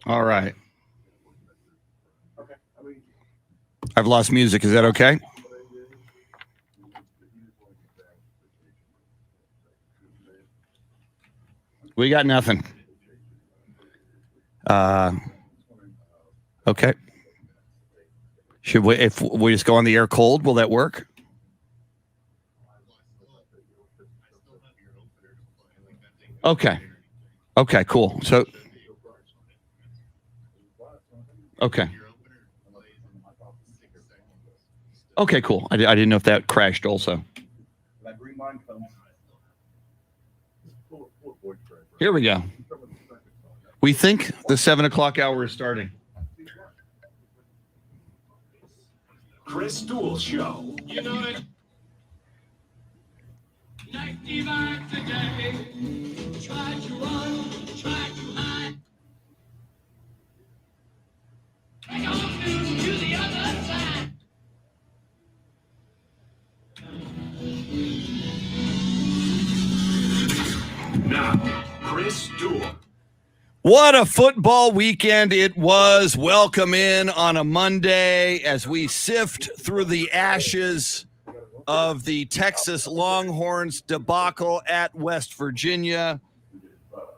All right. I've lost music. Is that okay? We got nothing. Okay. Should we, if we just go on the air cold, will that work? Okay. Okay, cool. So, okay. Okay, cool. I didn't know if that crashed also. Here we go. We think the 7 o'clock hour is starting. Chris Duel Show. You know it. Night divide today. Try to run, try to hide. Hang on to the other side. Now, Chris Duel. What a football weekend it was. Welcome in on a Monday as we sift through the ashes of the Texas Longhorns debacle at West Virginia.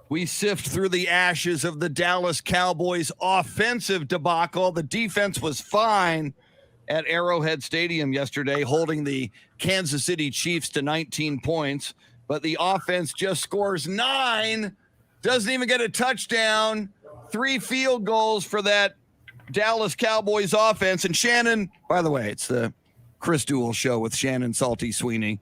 We sift through the ashes of the Dallas Cowboys offensive debacle. The defense was fine at Arrowhead Stadium yesterday, holding the Kansas City Chiefs to 19 points, but the offense just scores 9. Doesn't even get a touchdown. 3 field goals for that Dallas Cowboys offense. And Shannon, by the way, it's the Chris Duel Show with Shannon Salty Sweeney.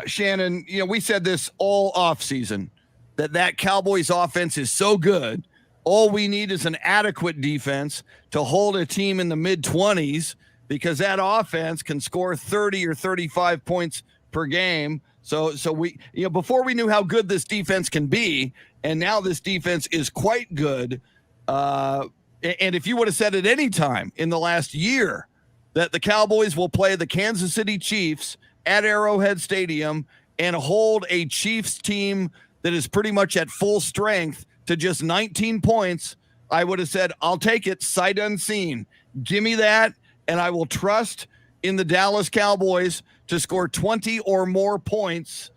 Shannon, you know, we said this all offseason, that Cowboys offense is so good. All we need is an adequate defense to hold a team in the mid-20s because that offense can score 30 or 35 points per game. So we, you know, before we knew how good this defense can be, and now this defense is quite good. And if you would have said at any time in the last year that the Cowboys will play the Kansas City Chiefs at Arrowhead Stadium and hold a Chiefs team that is pretty much at full strength to just 19 points, I would have said, I'll take it sight unseen. Give me that, and I will trust in the Dallas Cowboys to score 20 or more points.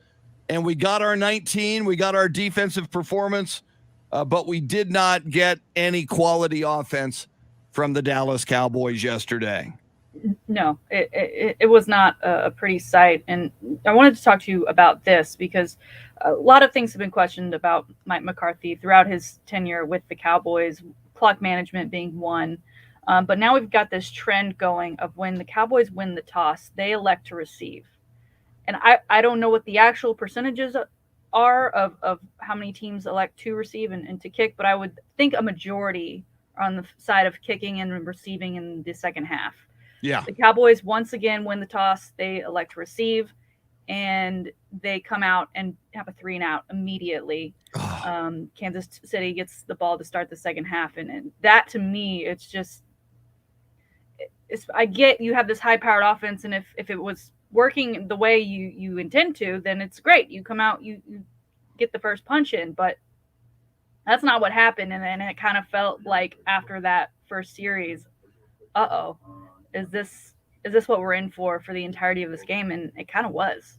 And we got our 19. We got our defensive performance, but we did not get any quality offense from the Dallas Cowboys yesterday. No, it was not a pretty sight. And I wanted to talk to you about this because a lot of things have been questioned about Mike McCarthy throughout his tenure with the Cowboys, clock management being one. But now we've got this trend going of when the Cowboys win the toss, they elect to receive. And I don't know what the actual percentages are of how many teams elect to receive and to kick, but I would think a majority are on the side of kicking and receiving in the second half. Yeah. The Cowboys once again win the toss, they elect to receive, and they come out and have a 3-and-out immediately. Kansas City gets the ball to start the second half, and that to me, it's just I get you have this high-powered offense, and if it was working the way you intend to, then it's great. You come out, you get the first punch in, but that's not what happened. And then it kind of felt like after that first series, is this what we're in for the entirety of this game? And it kind of was.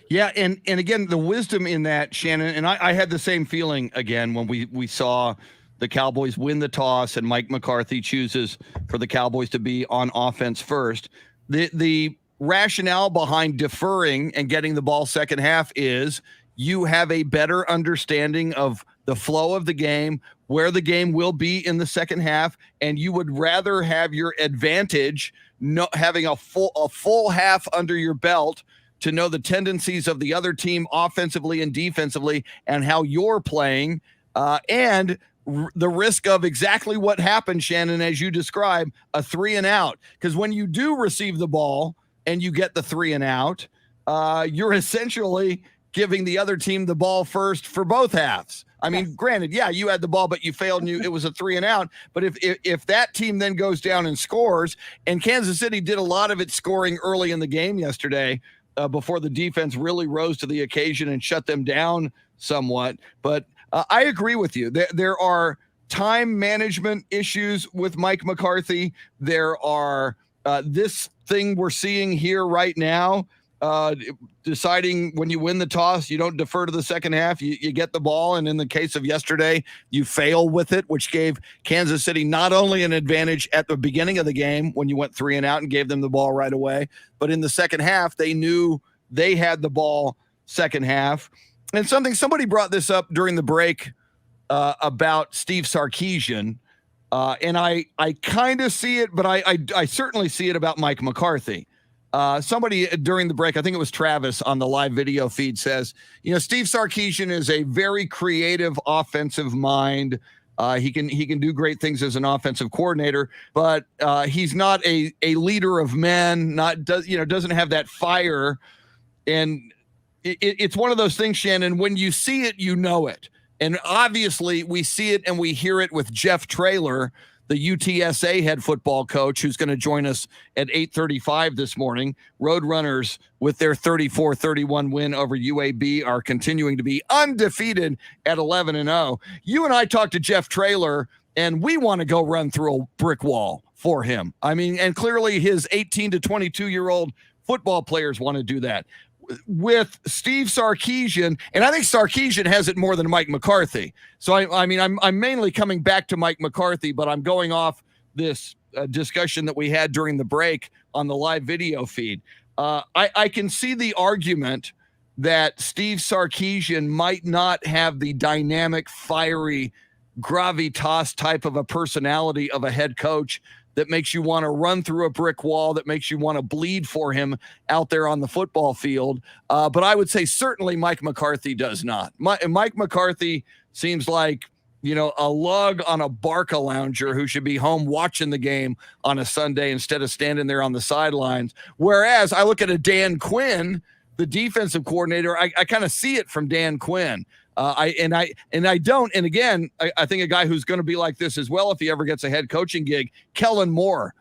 Yeah, and again, the wisdom in that, Shannon, and I had the same feeling again when we saw the Cowboys win the toss and Mike McCarthy chooses for the Cowboys to be on offense first. The rationale behind deferring and getting the ball second half is you have a better understanding of the flow of the game, where the game will be in the second half, and you would rather have your advantage having a full half under your belt to know the tendencies of the other team offensively and defensively and how you're playing, and the risk of exactly what happened, Shannon, as you described, a 3-and-out. Because when you do receive the ball and you get the 3-and-out, you're essentially giving the other team the ball first for both halves. I mean, granted, yeah, you had the ball, but you failed and it was a 3-and-out. But if that team then goes down and scores, and Kansas City did a lot of its scoring early in the game yesterday, before the defense really rose to the occasion and shut them down somewhat. But I agree with you. There are time management issues with Mike McCarthy. There are this thing we're seeing here right now, deciding when you win the toss, you don't defer to the second half, you get the ball. And in the case of yesterday, you fail with it, which gave Kansas City not only an advantage at the beginning of the game when you went 3-and-out and gave them the ball right away, but in the second half, they knew they had the ball second half. And somebody brought this up during the break about Steve Sarkisian. And I kind of see it, but I certainly see it about Mike McCarthy. Somebody during the break, I think it was Travis on the live video feed, says, Steve Sarkisian is a very creative offensive mind. He can do great things as an offensive coordinator, but he's not a leader of men. Doesn't have that fire. And it's one of those things, Shannon, when you see it, you know it. And obviously we see it and we hear it with Jeff Traylor, the UTSA head football coach, who's going to join us at 8:35 this morning. Roadrunners, with their 34-31 win over UAB, are continuing to be undefeated at 11-0. You and I talked to Jeff Traylor, and we want to go run through a brick wall for him. I mean, and clearly his 18 to 22-year-old football players want to do that. With Steve Sarkisian, and I think Sarkisian has it more than Mike McCarthy. So I'm mainly coming back to Mike McCarthy, but I'm going off this discussion that we had during the break on the live video feed. I can see the argument that Steve Sarkisian might not have the dynamic, fiery, gravitas type of a personality of a head coach that makes you want to run through a brick wall, that makes you want to bleed for him out there on the football field. But I would say certainly Mike McCarthy does not. Mike McCarthy seems like, a lug on a Barca lounger who should be home watching the game on a Sunday instead of standing there on the sidelines. Whereas I look at a Dan Quinn, the defensive coordinator, I kind of see it from Dan Quinn. I don't. And again, I think a guy who's going to be like this as well if he ever gets a head coaching gig, Kellen Moore.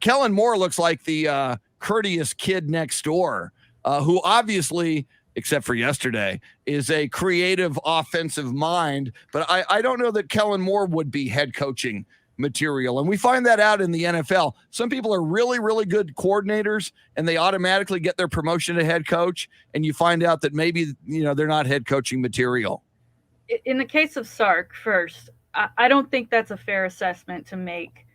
Kellen Moore looks like the courteous kid next door, who obviously, except for yesterday, is a creative offensive mind. But I don't know that Kellen Moore would be head coaching material. And we find that out in the NFL. Some people are really, really good coordinators and they automatically get their promotion to head coach. And you find out that maybe, they're not head coaching material. In the case of Sark first, I don't think that's a fair assessment to make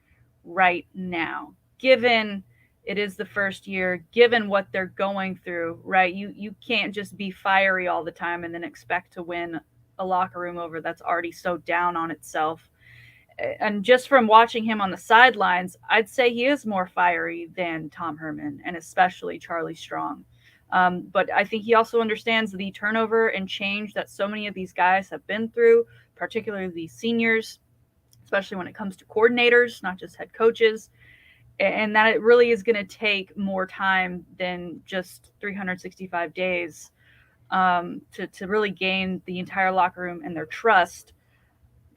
right now, given it is the first year, given what they're going through, right? You can't just be fiery all the time and then expect to win a locker room over that's already so down on itself. And just from watching him on the sidelines, I'd say he is more fiery than Tom Herman and especially Charlie Strong. But I think he also understands the turnover and change that so many of these guys have been through, particularly these seniors, especially when it comes to coordinators, not just head coaches, and that it really is going to take more time than just 365 days to really gain the entire locker room and their trust.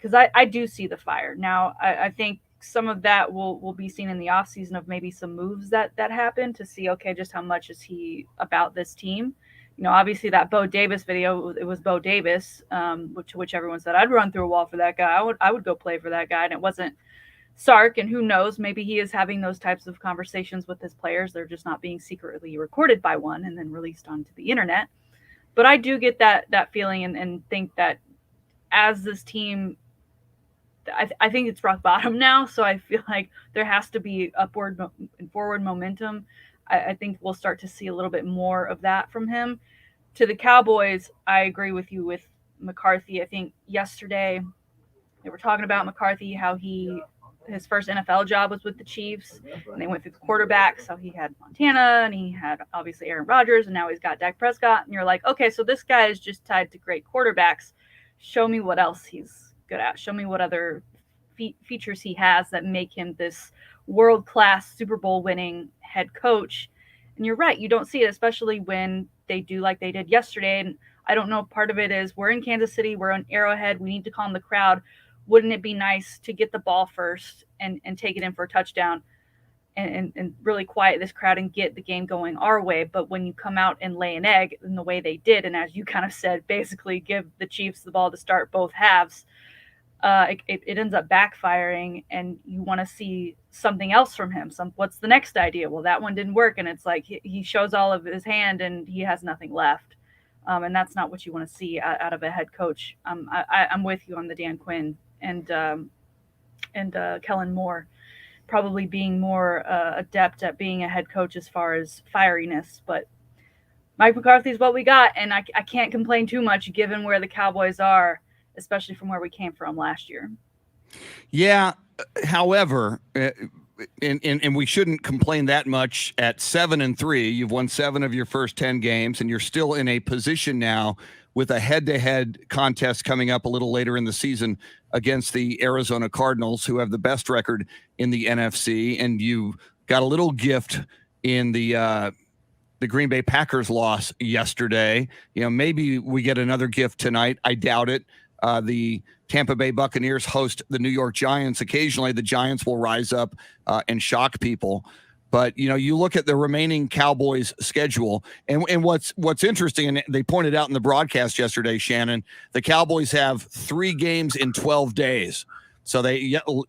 Because I do see the fire. Now, I think some of that will be seen in the offseason of maybe some moves that happen to see, okay, just how much is he about this team? Obviously that Bo Davis video, it was Bo Davis, which everyone said, I'd run through a wall for that guy. I would go play for that guy. And it wasn't Sark. And who knows, maybe he is having those types of conversations with his players. They're just not being secretly recorded by one and then released onto the internet. But I do get that feeling and think that as this team, I think it's rock bottom now, so I feel like there has to be upward and forward momentum. I think we'll start to see a little bit more of that from him. To the Cowboys, I agree with you with McCarthy. I think yesterday they were talking about McCarthy, how his first NFL job was with the Chiefs, and they went through the quarterbacks. So he had Montana, and he had obviously Aaron Rodgers, and now he's got Dak Prescott. And you're like, okay, so this guy is just tied to great quarterbacks. Show me what else he's good at. Show me what other features he has that make him this world-class Super Bowl winning head coach. And you're right, you don't see it, especially when they do like they did yesterday. And I don't know, part of it is we're in Kansas City, we're on Arrowhead, we need to calm the crowd. Wouldn't it be nice to get the ball first and take it in for a touchdown and really quiet this crowd and get the game going our way? But when you come out and lay an egg in the way they did, and as you kind of said, basically give the Chiefs the ball to start both halves, it ends up backfiring, and you want to see something else from him. What's the next idea? Well, that one didn't work, and it's like he shows all of his hand and he has nothing left, and that's not what you want to see out of a head coach. I'm with you on the Dan Quinn and Kellen Moore probably being more adept at being a head coach as far as fieriness, but Mike McCarthy is what we got, and I can't complain too much given where the Cowboys are, especially from where we came from last year. Yeah. However, and we shouldn't complain that much at 7-3. You've won 7 of your first 10 games, and you're still in a position now with a head-to-head contest coming up a little later in the season against the Arizona Cardinals, who have the best record in the NFC. And you got a little gift in the Green Bay Packers loss yesterday. Maybe we get another gift tonight. I doubt it. The Tampa Bay Buccaneers host the New York Giants. Occasionally the Giants will rise up and shock people. But, you look at the remaining Cowboys schedule, and what's interesting, and they pointed out in the broadcast yesterday, Shannon, the Cowboys have 3 games in 12 days. So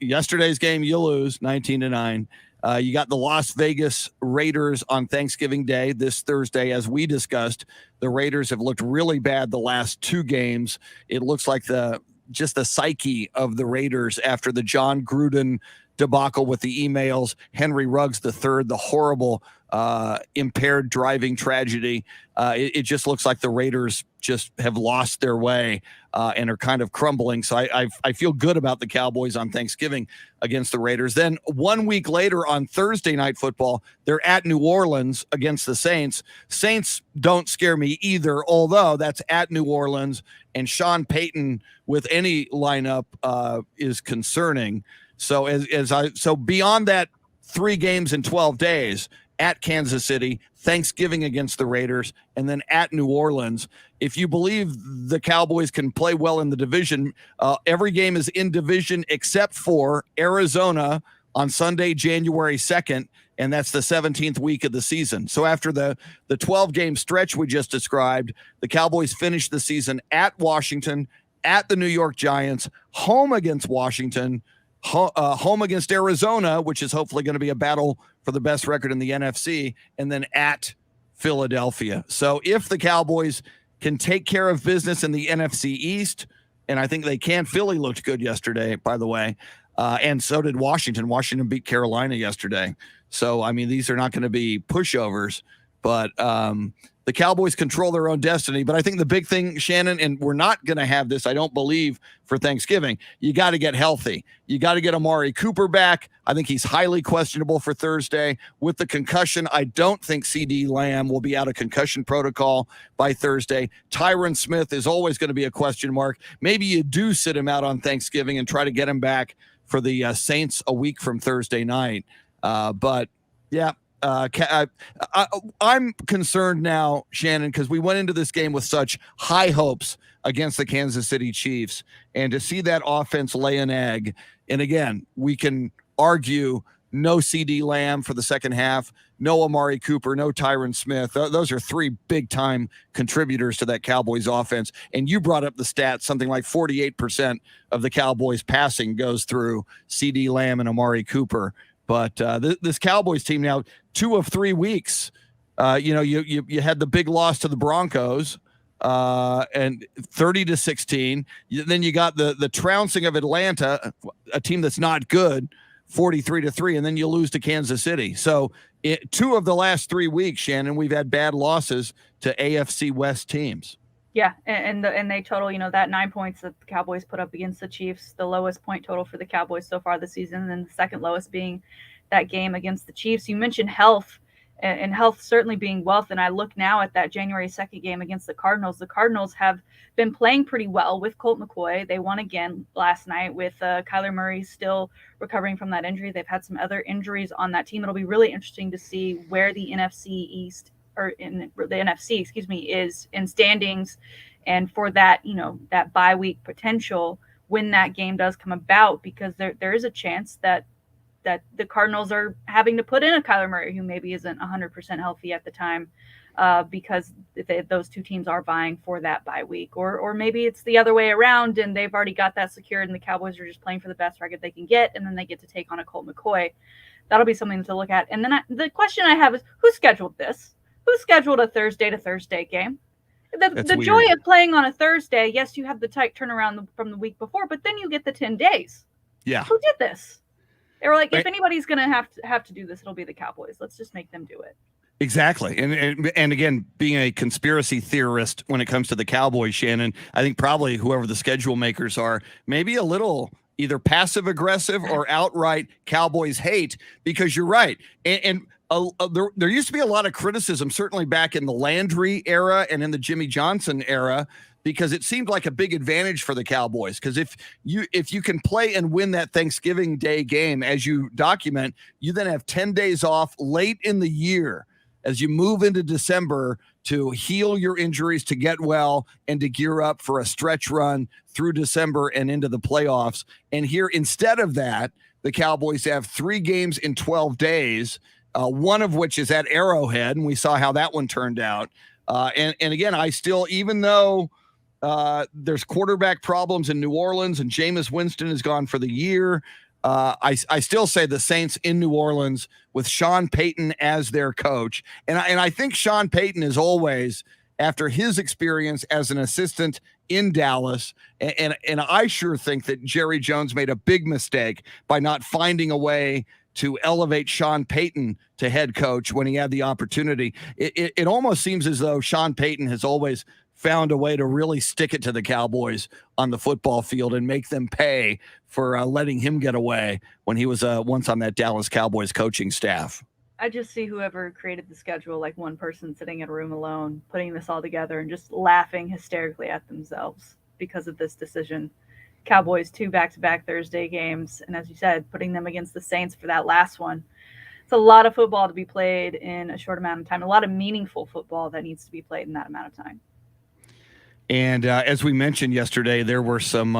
yesterday's game, you lose 19-9. You got the Las Vegas Raiders on Thanksgiving Day this Thursday. As we discussed, the Raiders have looked really bad the last 2 games. It looks like the psyche of the Raiders after the John Gruden debacle with the emails, Henry Ruggs III, the horrible impaired driving tragedy. It just looks like the Raiders just have lost their way and are kind of crumbling. So I feel good about the Cowboys on Thanksgiving against the Raiders. Then 1 week later on Thursday Night Football, they're at New Orleans against the Saints. Saints don't scare me either, although that's at New Orleans, and Sean Payton with any lineup is concerning. So so beyond that 3 games in 12 days, at Kansas City, Thanksgiving against the Raiders, and then at New Orleans, if you believe the Cowboys can play well in the division, every game is in division except for Arizona on Sunday, January 2nd, and that's the 17th week of the season. So after the 12-game stretch we just described, the Cowboys finished the season at Washington, at the New York Giants, home against Washington, home against Arizona, which is hopefully going to be a battle for the best record in the NFC, and then at Philadelphia. So if the Cowboys can take care of business in the NFC East, and I think they can. Philly looked good yesterday, by the way, and so did Washington. Washington beat Carolina yesterday. So, I mean, these are not going to be pushovers, but the Cowboys control their own destiny. But I think the big thing, Shannon, and we're not going to have this, I don't believe, for Thanksgiving, you got to get healthy. You got to get Amari Cooper back. I think he's highly questionable for Thursday. With the concussion, I don't think CD Lamb will be out of concussion protocol by Thursday. Tyron Smith is always going to be a question mark. Maybe you do sit him out on Thanksgiving and try to get him back for the Saints a week from Thursday night. But, yeah. I'm concerned now, Shannon, because we went into this game with such high hopes against the Kansas City Chiefs, and to see that offense lay an egg. And again, we can argue no CD Lamb for the second half, no Amari Cooper, no Tyron Smith. Those are three big time contributors to that Cowboys offense. And you brought up the stats, something like 48% of the Cowboys passing goes through CD Lamb and Amari Cooper. But this Cowboys team now, 2 of 3 weeks, you had the big loss to the Broncos, and 30-16. Then you got the trouncing of Atlanta, a team that's not good, 43-3, and then you lose to Kansas City. So 2 of the last 3 weeks, Shannon, we've had bad losses to AFC West teams. Yeah, and they total, that 9 points that the Cowboys put up against the Chiefs, the lowest point total for the Cowboys so far this season, and the second lowest being that game against the Chiefs. You mentioned health, and health certainly being wealth, and I look now at that January 2nd game against the Cardinals. The Cardinals have been playing pretty well with Colt McCoy. They won again last night with Kyler Murray still recovering from that injury. They've had some other injuries on that team. It'll be really interesting to see where the NFC, is in standings, and for that, that bye week potential when that game does come about, because there is a chance that the Cardinals are having to put in a Kyler Murray who maybe isn't 100% healthy at the time, because those two teams are vying for that bye week, or maybe it's the other way around and they've already got that secured and the Cowboys are just playing for the best record they can get, and then they get to take on a Colt McCoy. That'll be something to look at. And then the question I have is, who scheduled this? Who scheduled a Thursday to Thursday game? The joy of playing on a Thursday, yes, you have the tight turnaround from the week before, but then you get the 10 days. Yeah. Who did this? They were like, if anybody's going to have to do this, it'll be the Cowboys. Let's just make them do it. Exactly. And again, being a conspiracy theorist when it comes to the Cowboys, Shannon, I think probably whoever the schedule makers are, maybe a little either passive aggressive or outright Cowboys hate, because you're right. And there used to be a lot of criticism, certainly back in the Landry era and in the Jimmy Johnson era, because it seemed like a big advantage for the Cowboys. Because if you can play and win that Thanksgiving Day game, as you document, you then have 10 days off late in the year as you move into December to heal your injuries, to get well, and to gear up for a stretch run through December and into the playoffs. And here, instead of that, the Cowboys have 3 games in 12 days, one of which is at Arrowhead, and we saw how that one turned out. And again, I still, even though there's quarterback problems in New Orleans and Jameis Winston is gone for the year, I still say the Saints in New Orleans with Sean Payton as their coach. And I think Sean Payton is always, after his experience as an assistant in Dallas, and I sure think that Jerry Jones made a big mistake by not finding a way to elevate Sean Payton to head coach when he had the opportunity. It almost seems as though Sean Payton has always found a way to really stick it to the Cowboys on the football field and make them pay for letting him get away when he was once on that Dallas Cowboys coaching staff. I just see whoever created the schedule, like one person sitting in a room alone, putting this all together and just laughing hysterically at themselves because of this decision. Cowboys 2 back-to-back Thursday games, and as you said, putting them against the Saints for that last one. It's a lot of football to be played in a short amount of time, a lot of meaningful football that needs to be played in that amount of time. And as we mentioned yesterday, there were some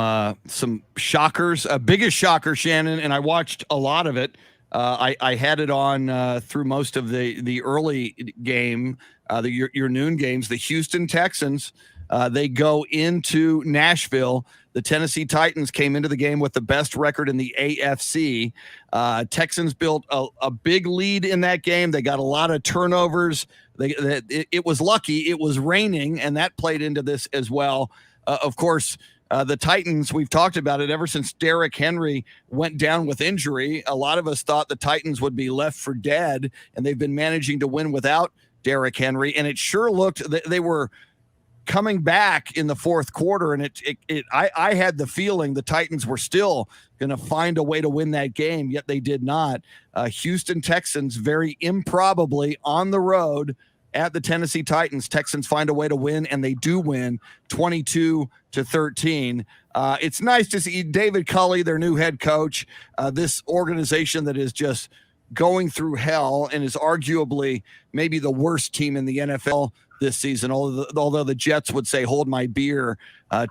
shockers. Biggest shocker, Shannon, and I watched a lot of it. I had it on through most of the early game, your noon games. The Houston Texans, they go into Nashville. The Tennessee Titans came into the game with the best record in the AFC. Texans built a big lead in that game. They got a lot of turnovers. It was lucky. It was raining, and that played into this as well. Of course, the Titans, we've talked about it ever since Derrick Henry went down with injury. A lot of us thought the Titans would be left for dead, and they've been managing to win without Derrick Henry. And it sure looked they were coming back in the fourth quarter, and I had the feeling the Titans were still going to find a way to win that game, yet they did not. Houston Texans, very improbably on the road at the Tennessee Titans. Texans find a way to win, and they do win 22-13. It's nice to see David Culley, their new head coach, this organization that is just going through hell and is arguably maybe the worst team in the NFL this season, although the Jets would say hold my beer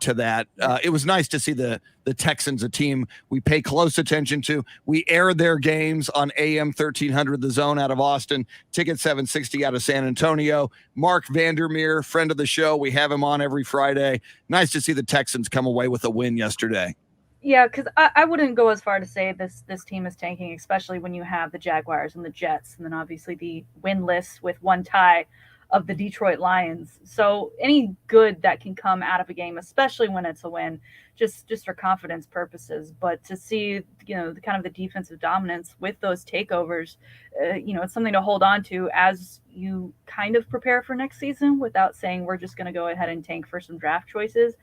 to that. It was nice to see the Texans, a team we pay close attention to. We air their games on AM 1300 The Zone out of Austin, Ticket 760 out of San Antonio. Mark Vandermeer, friend of the show, we have him on every Friday. Nice to see the Texans come away with a win yesterday. Yeah, because I wouldn't go as far to say this team is tanking, especially when you have the Jaguars and the Jets, and then obviously the winless with one tie of the Detroit Lions. So any good that can come out of a game, especially when it's a win, just for confidence purposes. But to see, the kind of the defensive dominance with those takeovers, it's something to hold on to as you kind of prepare for next season without saying we're just going to go ahead and tank for some draft choices.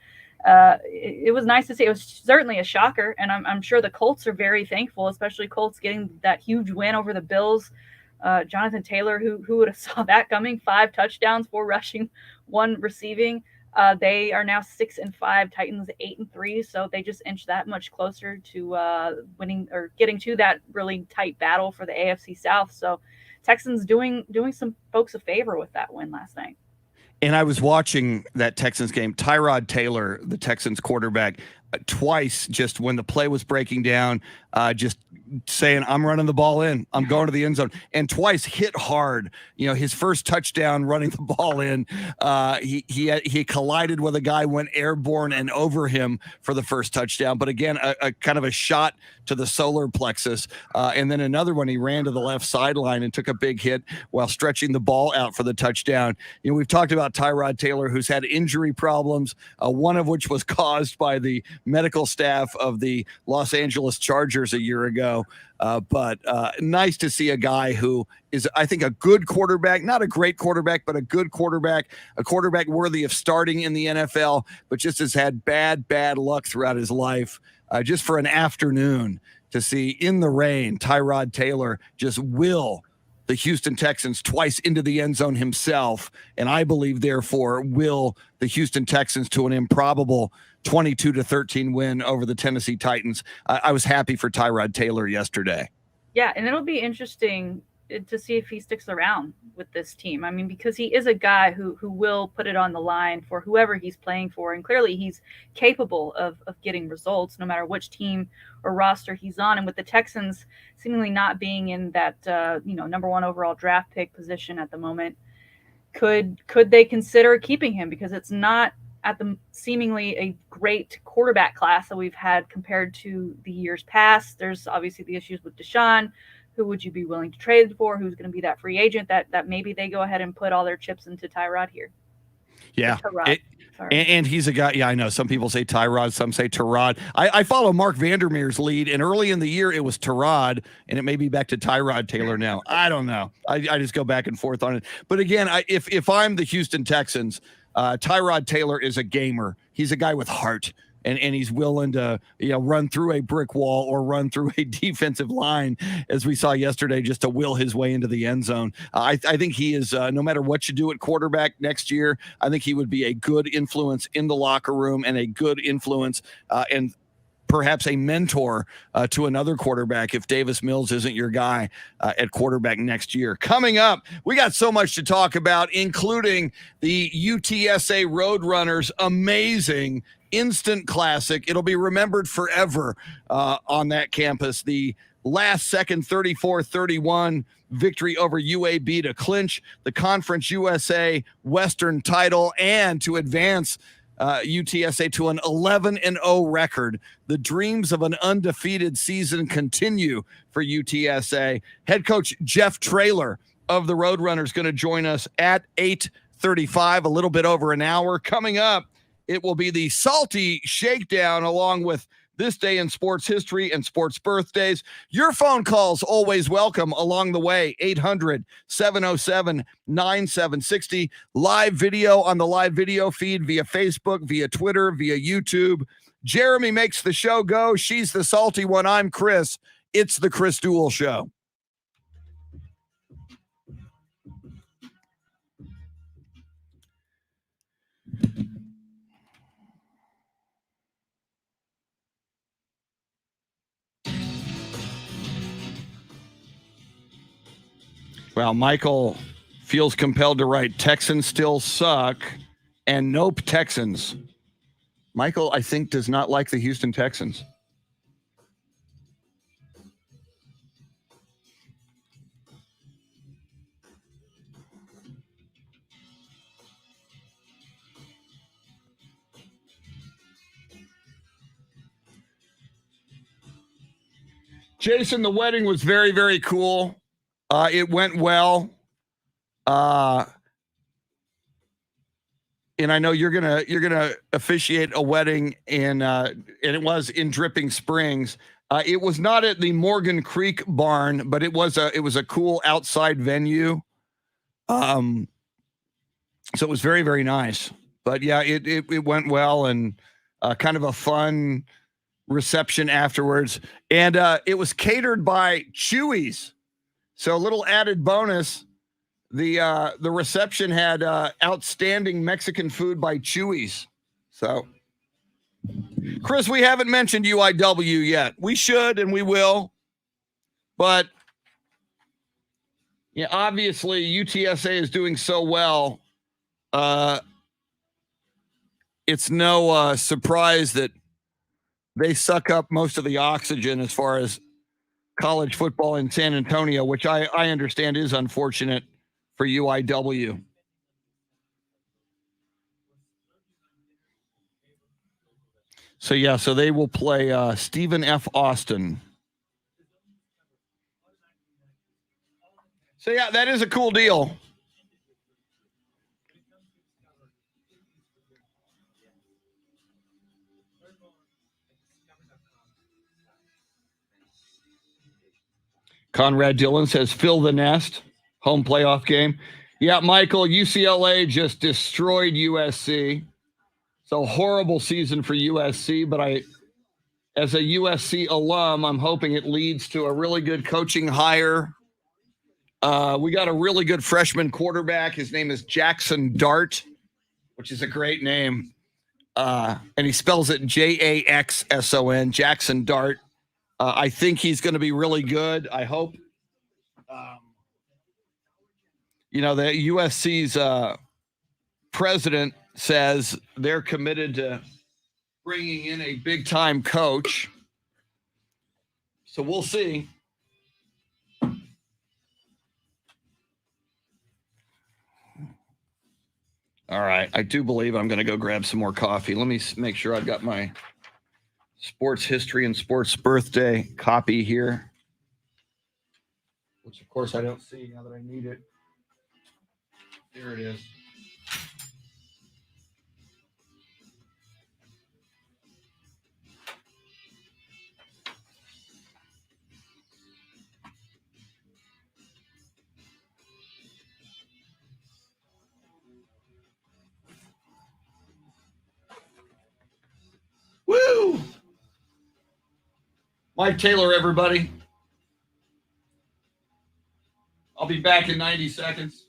It was nice to see. It was certainly a shocker, and I'm sure the Colts are very thankful, especially Colts getting that huge win over the Bills. Jonathan Taylor, who would have saw that coming? 5 touchdowns, 4 rushing, 1 receiving. They are now 6-5, Titans 8-3, so they just inched that much closer to winning or getting to that really tight battle for the AFC South. So Texans doing some folks a favor with that win last night. And I was watching that Texans game. Tyrod Taylor, the Texans quarterback, twice, just when the play was breaking down, just saying, I'm running the ball in, I'm going to the end zone, and twice hit hard. His first touchdown running the ball in, he collided with a guy, went airborne and over him for the first touchdown. But again, a kind of a shot to the solar plexus. And then another one, he ran to the left sideline and took a big hit while stretching the ball out for the touchdown. We've talked about Tyrod Taylor, who's had injury problems, one of which was caused by the medical staff of the Los Angeles Chargers a year ago. But nice to see a guy who is, I think, a good quarterback, not a great quarterback, but a good quarterback, a quarterback worthy of starting in the NFL, but just has had bad luck throughout his life. Just for an afternoon to see in the rain, Tyrod Taylor just will the Houston Texans twice into the end zone himself, and I believe, therefore, will the Houston Texans to an improbable 22-13 win over the Tennessee Titans. I was happy for Tyrod Taylor yesterday. Yeah, and it'll be interesting to see if he sticks around with this team. I mean, because he is a guy who will put it on the line for whoever he's playing for, and clearly he's capable of getting results no matter which team or roster he's on. And with the Texans seemingly not being in that number 1 overall draft pick position at the moment, could they consider keeping him? Because it's not at the seemingly a great quarterback class that we've had compared to the years past. There's obviously the issues with Deshaun. Who would you be willing to trade for? Who's going to be that free agent that maybe they go ahead and put all their chips into Tyrod here? Yeah. And he's a guy. Yeah, I know. Some people say Tyrod, some say Tyrod. I follow Mark Vandermeer's lead, and early in the year it was Tyrod, and it may be back to Tyrod Taylor now. I don't know. I just go back and forth on it. But again, if I'm the Houston Texans, Tyrod Taylor is a gamer. He's a guy with heart. And he's willing to run through a brick wall or run through a defensive line, as we saw yesterday, just to will his way into the end zone. I think he is, no matter what you do at quarterback next year, I think he would be a good influence in the locker room and a good influence and perhaps a mentor to another quarterback if Davis Mills isn't your guy at quarterback next year. Coming up, we got so much to talk about, including the UTSA Roadrunners' amazing instant classic. It'll be remembered forever on that campus. The last second 34-31 victory over UAB to clinch the Conference USA Western title and to advance UTSA to an 11-0 record. The dreams of an undefeated season continue for UTSA. Head coach Jeff Traylor of the Roadrunners going to join us at 8:35, a little bit over an hour. Coming up, it will be the Salty Shakedown along with This Day in Sports History and Sports Birthdays. Your phone calls always welcome along the way. 800-707-9760. Live video on the live video feed via Facebook, via Twitter, via YouTube. Jeremy makes the show go. She's the salty one. I'm Chris. It's the Chris Duel Show. Well, Michael feels compelled to write Texans still suck and nope Texans. Michael, I think, does not like the Houston Texans. Jason, the wedding was very, very cool. It went well. And I know you're gonna officiate a wedding and it was in Dripping Springs. It was not at the Morgan Creek barn, but it was a cool outside venue. So it was very, very nice. But yeah, it went well and kind of a fun reception afterwards. And it was catered by Chewy's. So a little added bonus. The reception had outstanding Mexican food by Chewy's. So, Chris, we haven't mentioned UIW yet. We should and we will. But yeah, obviously UTSA is doing so well. It's no surprise that they suck up most of the oxygen as far as college football in San Antonio, which I understand is unfortunate for UIW. So they will play Stephen F. Austin. So yeah, that is a cool deal. Conrad Dillon says, fill the nest, home playoff game. Yeah, Michael, UCLA just destroyed USC. So horrible season for USC, but as a USC alum, I'm hoping it leads to a really good coaching hire. We got a really good freshman quarterback. His name is Jackson Dart, which is a great name. And he spells it Jaxson, Jackson Dart. I think he's going to be really good. I hope. The USC's president says they're committed to bringing in a big-time coach. So we'll see. All right. I do believe I'm going to go grab some more coffee. Let me make sure I've got my sports history and sports birthday copy here, which of course I don't see now that I need it. There it is. Woo! Mike Taylor, everybody. I'll be back in 90 seconds.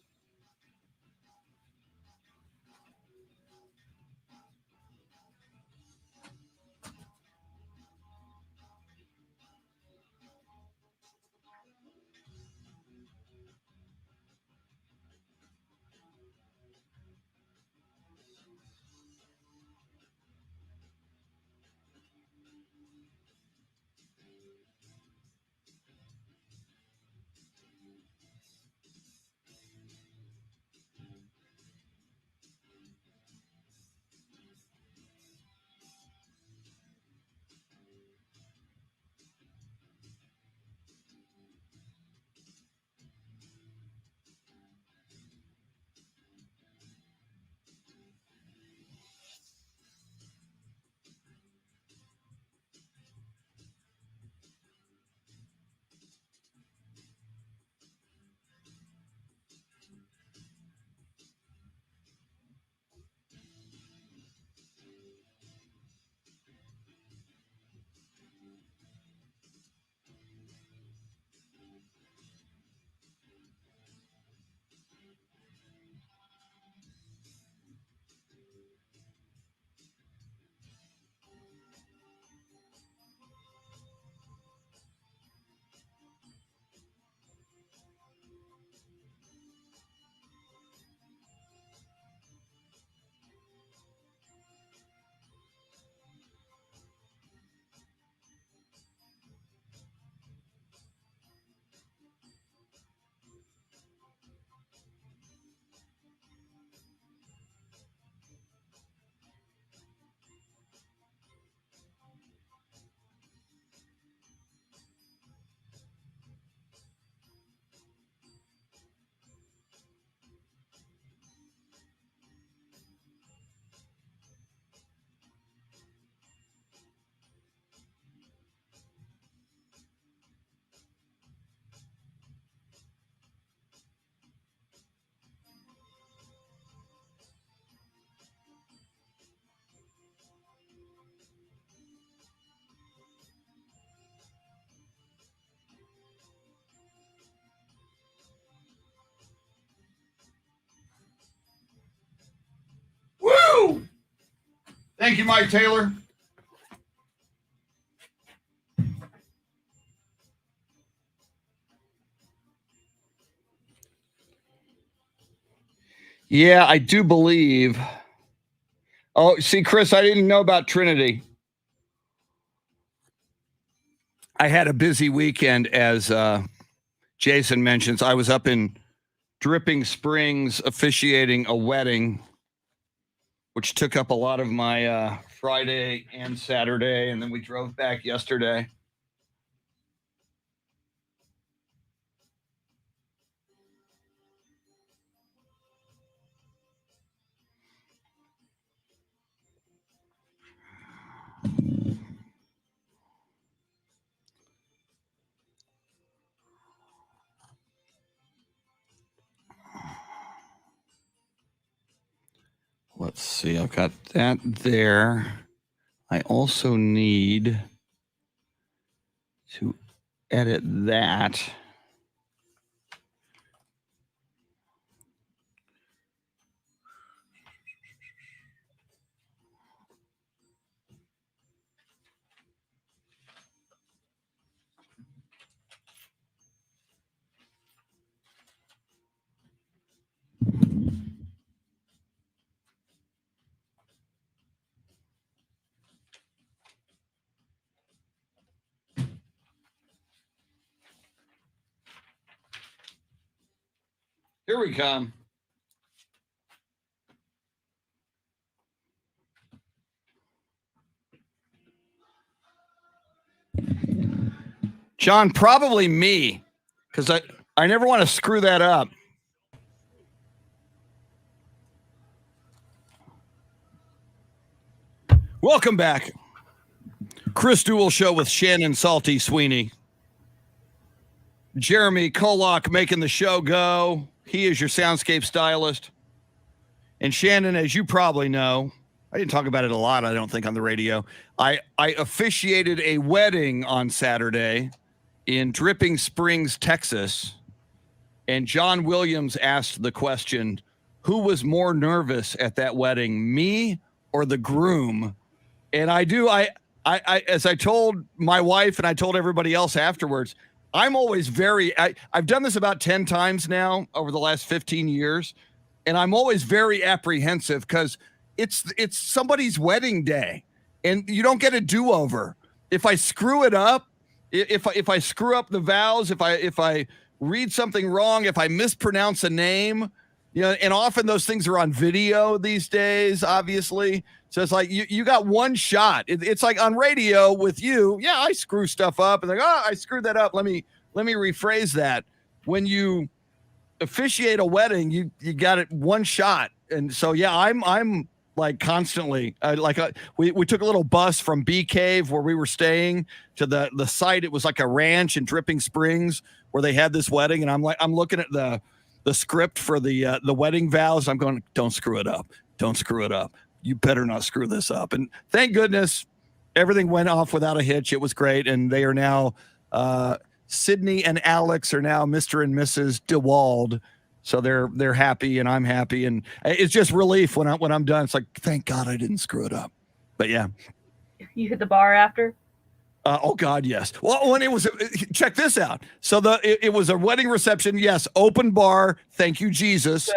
Thank you, Mike Taylor. Yeah, I do believe. Oh, see, Chris, I didn't know about Trinity. I had a busy weekend, as Jason mentions. I was up in Dripping Springs officiating a wedding, which took up a lot of my Friday and Saturday, and then we drove back yesterday. Let's see, I've got that there. I also need to edit that. Here we come. John, probably me, because I never want to screw that up. Welcome back. Chris Duel Show with Shannon, Salty, Sweeney. Jeremy KOLAK making the show go. He is your Soundscape Stylist. And Shannon, as you probably know, I didn't talk about it a lot, I don't think, on the radio. I officiated a wedding on Saturday in Dripping Springs, Texas. And John Williams asked the question, who was more nervous at that wedding, me or the groom? And I as I told my wife and I told everybody else afterwards, I'm always I've done this about 10 times now over the last 15 years. And I'm always very apprehensive because it's somebody's wedding day and you don't get a do-over. If I screw it up, if I screw up the vows, if I read something wrong, if I mispronounce a name, and often those things are on video these days, obviously. So it's like you got one shot. It's like on radio with you. Yeah, I screw stuff up and I screwed that up. Let me rephrase that. When you officiate a wedding, you got it one shot. And so yeah, I'm like constantly we took a little bus from Bee Cave where we were staying to the site. It was like a ranch in Dripping Springs where they had this wedding, and I'm looking at the script for the wedding vows. I'm going, don't screw it up. Don't screw it up. You better not screw this up. And thank goodness everything went off without a hitch. It was great. And they are now Sydney and Alex are now Mr. and Mrs. DeWald. So they're happy and I'm happy. And it's just relief when I'm done. It's like, thank God I didn't screw it up. But yeah. You hit the bar after? Oh God, yes. Well, when it was, check this out. So it was a wedding reception. Yes. Open bar. Thank you, Jesus.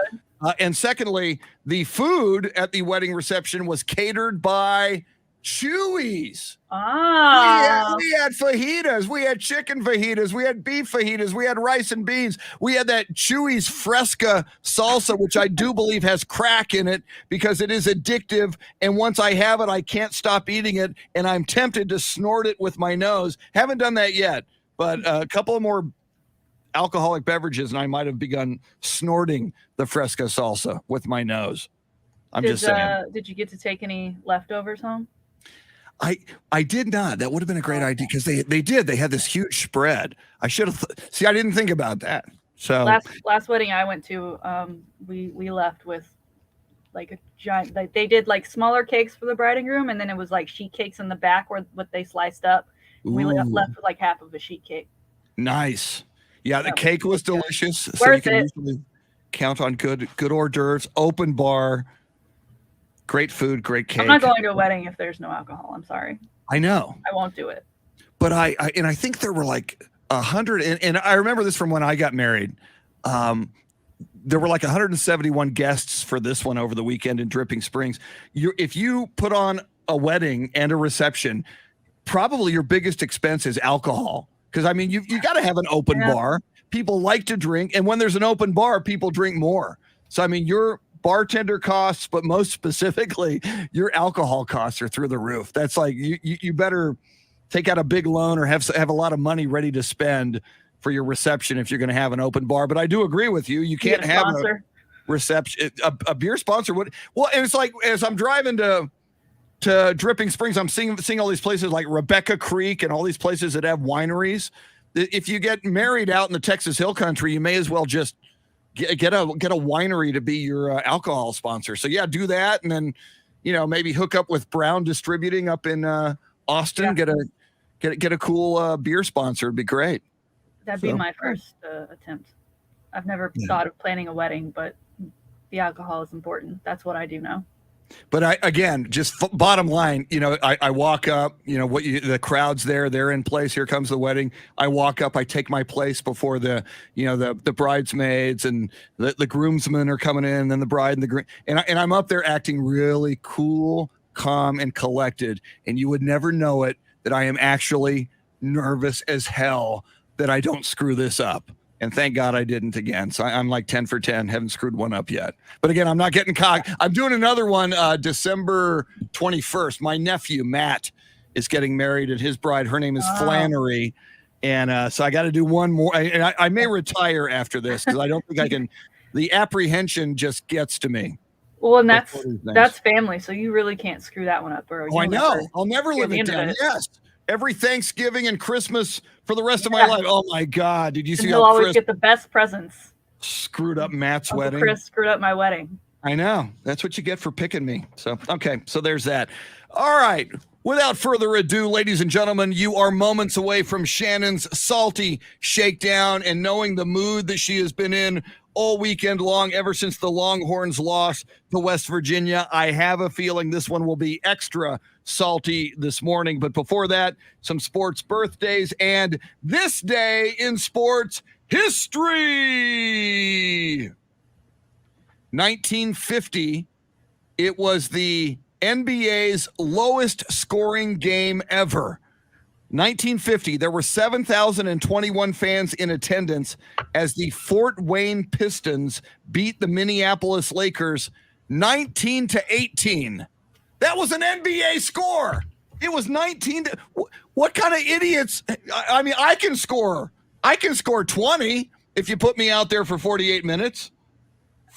And secondly, the food at the wedding reception was catered by Chewy's. Ah. We had fajitas. We had chicken fajitas. We had beef fajitas. We had rice and beans. We had that Chewy's Fresca salsa, which I do believe has crack in it because it is addictive. And once I have it, I can't stop eating it. And I'm tempted to snort it with my nose. Haven't done that yet, but a couple of more alcoholic beverages and I might have begun snorting the Fresca salsa with my nose. I'm just saying. Did you get to take any leftovers home? I did not. That would have been a great idea because they had this huge spread. I should have I didn't think about that. So last wedding I went to, we left with like a giant. They did like smaller cakes for the bride and groom, and then it was like sheet cakes in the back where what they sliced up. We left with like half of a sheet cake. Nice. Yeah, the cake was delicious. So Worth you can it. usually count on good hors d'oeuvres, open bar. Great food, great cake. I'm not going to a wedding if there's no alcohol. I'm sorry. I know. I won't do it. But I think there were like 100, and I remember this from when I got married. There were like 171 guests for this one over the weekend in Dripping Springs. If you put on a wedding and a reception, probably your biggest expense is alcohol. Because I mean, you got to have an open bar. People like to drink, and when there's an open bar, people drink more. So I mean, your bartender costs, but most specifically, your alcohol costs are through the roof. That's like you better take out a big loan or have a lot of money ready to spend for your reception if you're going to have an open bar. But I do agree with you. You can't have a reception, a beer sponsor. And it's like as I'm driving to Dripping Springs, I'm seeing all these places like Rebecca Creek and all these places that have wineries. If you get married out in the Texas Hill Country, you may as well just get a winery to be your alcohol sponsor. So yeah, do that, and then maybe hook up with Brown Distributing up in Austin. Yeah. Get a cool beer sponsor. It'd be great. That'd be my first attempt. I've never thought of planning a wedding, but the alcohol is important. That's what I do now. But just bottom line, I walk up, the crowd's there, they're in place. Here comes the wedding. I walk up, I take my place before the bridesmaids and the groomsmen are coming in, and then the bride and the groom, and I'm up there acting really cool, calm, and collected. And you would never know it that I am actually nervous as hell that I don't screw this up. And thank God I didn't again. So I'm like 10 for 10. Haven't screwed one up yet. But again, I'm not getting cocked. I'm doing another one December 21st. My nephew, Matt, is getting married, and his bride, her name is Flannery. And so I got to do one more. And I may retire after this because I don't think I can. The apprehension just gets to me. Well, and that's family. So you really can't screw that one up. Bro. I know. I'll never live it down. Yes. Every Thanksgiving and Christmas for the rest of my life. Oh my God! Did you see? You'll always get the best presents. Screwed up Matt's Uncle wedding. Chris screwed up my wedding. I know. That's what you get for picking me. So okay. So there's that. All right. Without further ado, ladies and gentlemen, you are moments away from Shannon's salty shakedown and knowing the mood that she has been in all weekend long, ever since the Longhorns lost to West Virginia. I have a feeling this one will be extra salty this morning. But before that, some sports birthdays and this day in sports history. 1950, it was the NBA's lowest scoring game ever. 1950, there were 7,021 fans in attendance as the Fort Wayne Pistons beat the Minneapolis Lakers 19-18. That was an NBA score. It was 19. What kind of idiots? I mean, I can score 20 if you put me out there for 48 minutes.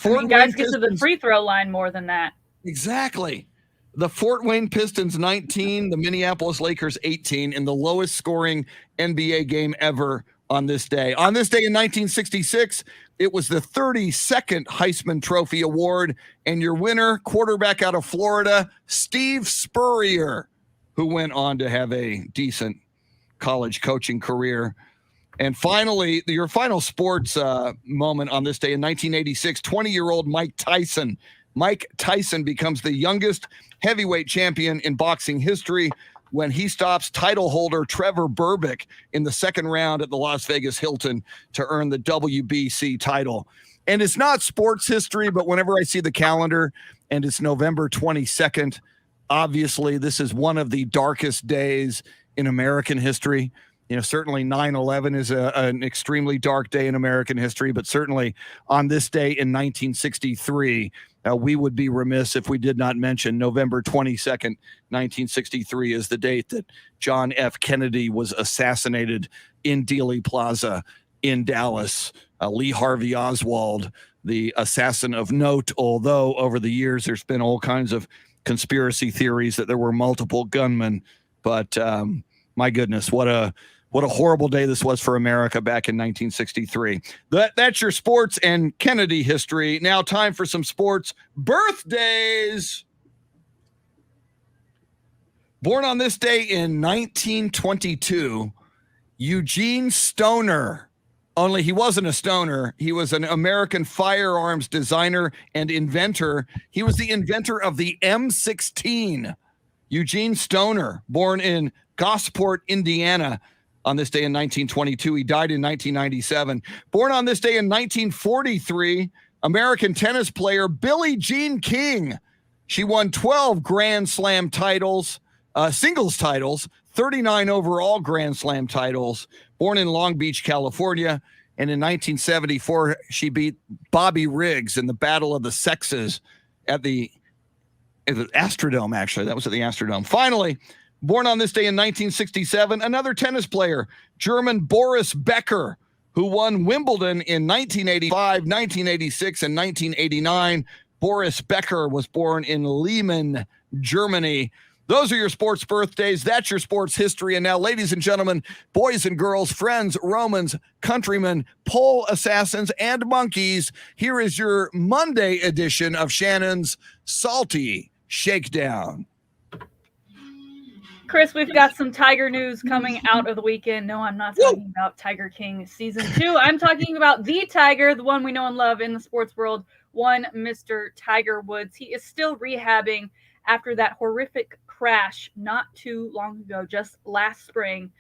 Guys get to the free throw line more than that. Exactly. The Fort Wayne Pistons 19, the Minneapolis Lakers 18 in the lowest scoring NBA game ever on this day. On this day in 1966, it was the 32nd Heisman Trophy Award, and your winner, quarterback out of Florida, Steve Spurrier, who went on to have a decent college coaching career. And finally, your final sports moment on this day in 1986, 20-year-old Mike Tyson. Mike Tyson becomes the youngest heavyweight champion in boxing history when he stops title holder Trevor Berbick in the second round at the Las Vegas Hilton to earn the WBC title. And it's not sports history, but whenever I see the calendar and it's November 22nd, obviously this is one of the darkest days in American history. Certainly 9/11 is an extremely dark day in American history, but certainly on this day in 1963, we would be remiss if we did not mention November 22nd, 1963 is the date that John F. Kennedy was assassinated in Dealey Plaza in Dallas. Lee Harvey Oswald, the assassin of note, although over the years there's been all kinds of conspiracy theories that there were multiple gunmen. But my goodness, what a horrible day this was for America back in 1963. That's your sports and Kennedy history. Now time for some sports birthdays. Born on this day in 1922, Eugene Stoner Only he wasn't a stoner. He was an American firearms designer and inventor. He was the inventor of the M16. Eugene Stoner, born in Gosport, Indiana, on this day in 1922. He died in 1997. Born on this day in 1943, American tennis player Billie Jean King. She won 12 Grand Slam titles, singles titles, 39 overall Grand Slam titles. Born in Long Beach, California. And in 1974, she beat Bobby Riggs in the Battle of the Sexes at the Astrodome, actually. That was at the Astrodome. Finally, born on this day in 1967, another tennis player, German Boris Becker, who won Wimbledon in 1985, 1986, and 1989. Boris Becker was born in Lehmann, Germany. Those are your sports birthdays. That's your sports history. And now, ladies and gentlemen, boys and girls, friends, Romans, countrymen, pole assassins, and monkeys, here is your Monday edition of Shannon's Salty Shakedown. Chris, we've got some Tiger news coming out of the weekend. No, I'm not talking about Tiger King Season 2. I'm talking about the Tiger, the one we know and love in the sports world, one Mr. Tiger Woods. He is still rehabbing after that horrific crash not too long ago, just last spring.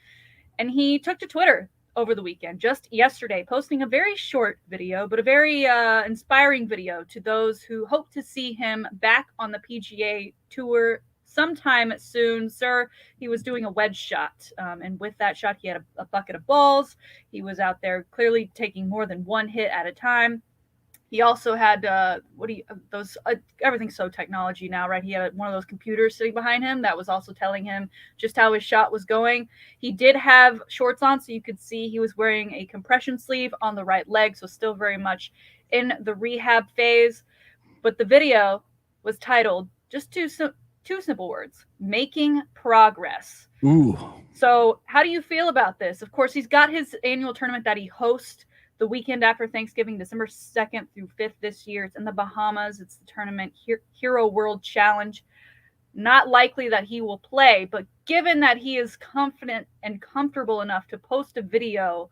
And he took to Twitter over the weekend, just yesterday, posting a very short video, but a very inspiring video to those who hope to see him back on the PGA Tour sometime soon. Sir, he was doing a wedge shot, and with that shot, he had a bucket of balls. He was out there clearly taking more than one hit at a time. He also had everything's so technology now, right? He had one of those computers sitting behind him that was also telling him just how his shot was going. He did have shorts on, so you could see he was wearing a compression sleeve on the right leg, so still very much in the rehab phase. But the video was titled just two simple words: making progress. Ooh. So how do you feel about this? Of course, he's got his annual tournament that he hosts the weekend after Thanksgiving, December 2nd through 5th this year. It's in the Bahamas. It's the tournament Hero World Challenge. Not likely that he will play, but given that he is confident and comfortable enough to post a video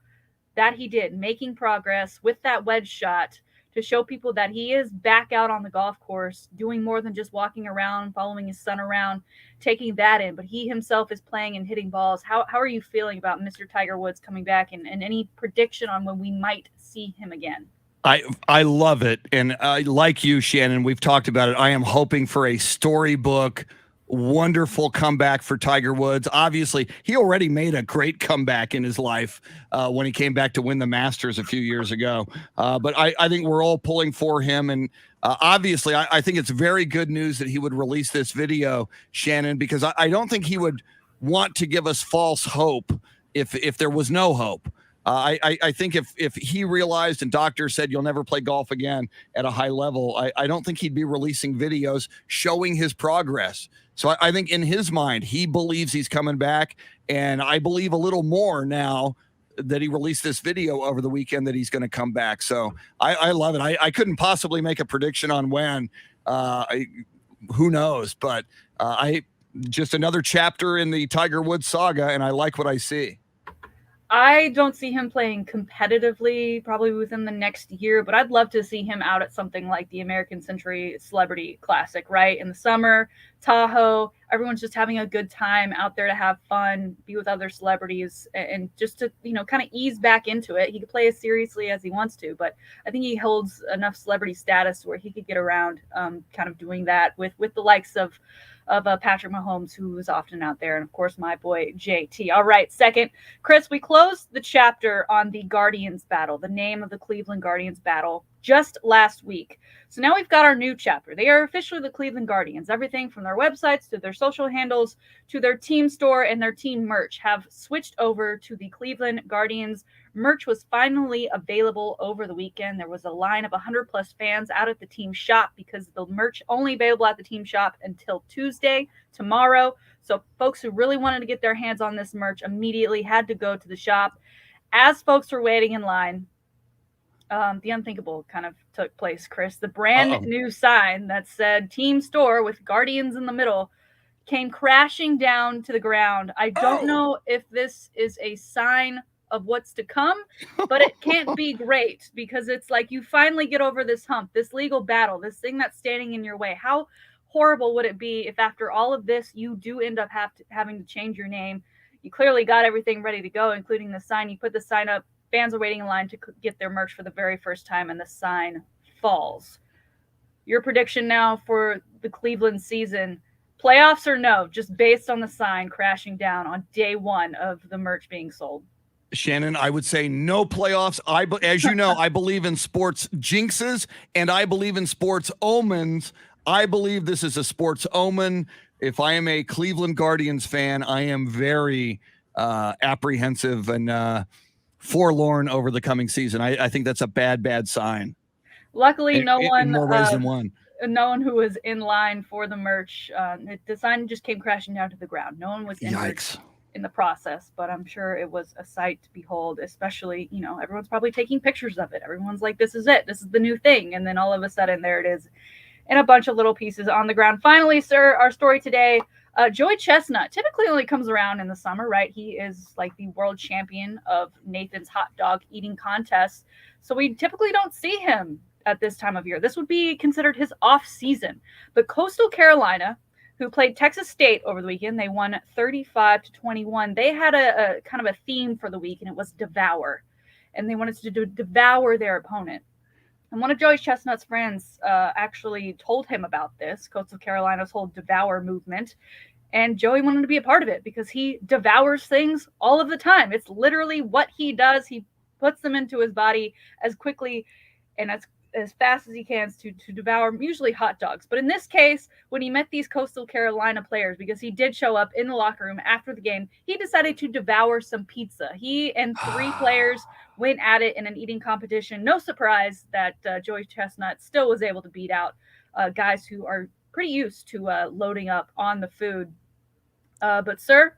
that he did, making progress with that wedge shot, to show people that he is back out on the golf course, doing more than just walking around, following his son around, taking that in. But he himself is playing and hitting balls. How are you feeling about Mr. Tiger Woods coming back, and any prediction on when we might see him again? I love it. And like you, Shannon, we've talked about it. I am hoping for a storybook, wonderful comeback for Tiger Woods. Obviously, he already made a great comeback in his life when he came back to win the Masters a few years ago. But I think we're all pulling for him. And obviously, I think it's very good news that he would release this video, Shannon, because I don't think he would want to give us false hope if there was no hope. I think if he realized and doctors said you'll never play golf again at a high level, I don't think he'd be releasing videos showing his progress. So I think in his mind, he believes he's coming back. And I believe a little more now that he released this video over the weekend that he's going to come back. So I love it. I couldn't possibly make a prediction on when. Who knows? But just another chapter in the Tiger Woods saga, and I like what I see. I don't see him playing competitively probably within the next year, but I'd love to see him out at something like the American Century Celebrity Classic, right? In the summer, Tahoe, everyone's just having a good time out there to have fun, be with other celebrities, and just to, kind of ease back into it. He could play as seriously as he wants to, but I think he holds enough celebrity status where he could get around kind of doing that with the likes of Patrick Mahomes, who is often out there, and of course my boy JT. All right, second, Chris, we closed the chapter on the Guardians battle, the name of the Cleveland Guardians battle, just last week. So now we've got our new chapter. They are officially the Cleveland Guardians. Everything from their websites to their social handles to their team store and their team merch have switched over to the Cleveland Guardians. Merch was finally available over the weekend. There was a line of 100+ fans out at the team shop because the merch only available at the team shop until Tuesday, tomorrow. So folks who really wanted to get their hands on this merch immediately had to go to the shop. As folks were waiting in line, the unthinkable kind of took place, Chris. The brand new sign that said team store with Guardians in the middle came crashing down to the ground. I don't know if this is a sign of what's to come, but it can't be great because it's like you finally get over this hump, this legal battle, this thing that's standing in your way. How horrible would it be if after all of this you do end up having to change your name? You clearly got everything ready to go, including the sign. You put the sign up, fans are waiting in line to get their merch for the very first time, and the sign falls. Your prediction now for the Cleveland season, playoffs or no, just based on the sign crashing down on day one of the merch being sold? Shannon, I would say no playoffs. As you know, I believe in sports jinxes, and I believe in sports omens. I believe this is a sports omen. If I am a Cleveland Guardians fan, I am very apprehensive and forlorn over the coming season. I think that's a bad sign. Luckily, no one in more ways than one. No one who was in line for the merch. The sign just came crashing down to the ground. No one was injured in the process, but I'm sure it was a sight to behold, especially, everyone's probably taking pictures of it. Everyone's like, this is it. This is the new thing. And then all of a sudden, there it is in a bunch of little pieces on the ground. Finally, sir, our story today, Joey Chestnut typically only comes around in the summer, right? He is like the world champion of Nathan's hot dog eating contest. So we typically don't see him at this time of year. This would be considered his off season. But Coastal Carolina, who played Texas State over the weekend, they won 35-21. They had a kind of a theme for the week, and it was devour. And they wanted to devour their opponent. And one of Joey Chestnut's friends actually told him about this, Coastal Carolina's whole devour movement. And Joey wanted to be a part of it because he devours things all of the time. It's literally what he does. He puts them into his body as quickly and as fast as he can to devour usually hot dogs. But in this case, when he met these Coastal Carolina players, because he did show up in the locker room after the game, he decided to devour some pizza. He and 3 players went at it in an eating competition. No surprise that Joey Chestnut still was able to beat out guys who are pretty used to loading up on the food. But sir,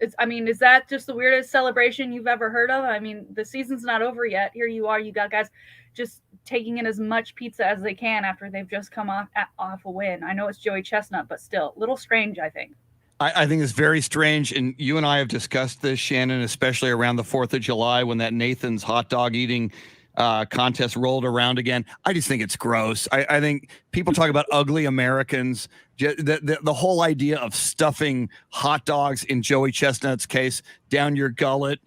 is that just the weirdest celebration you've ever heard of? I mean, the season's not over yet. Here you are, you got guys just taking in as much pizza as they can after they've just come off a win. I know it's Joey Chestnut, but still a little strange, I think. I think it's very strange, and you and I have discussed this, Shannon, especially around the 4th of July when that Nathan's hot dog eating contest rolled around again. I just think it's gross. I think people talk about ugly Americans. The whole idea of stuffing hot dogs, in Joey Chestnut's case, down your gullet,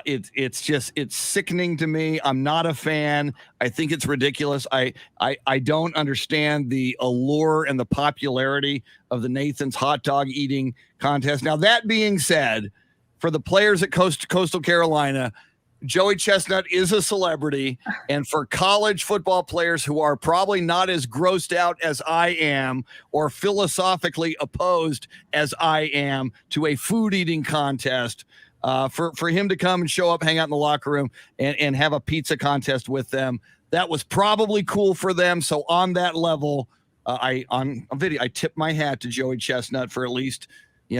it's sickening to me. I'm not a fan. I think it's ridiculous. I don't understand the allure and the popularity of the Nathan's hot dog eating contest. Now, that being said, for the players at Coastal Carolina, Joey Chestnut is a celebrity, and for college football players who are probably not as grossed out as I am or philosophically opposed as I am to a food eating contest, for him to come and show up, hang out in the locker room and have a pizza contest with them, that was probably cool for them. So on that level, on video, I tip my hat to Joey Chestnut for at least,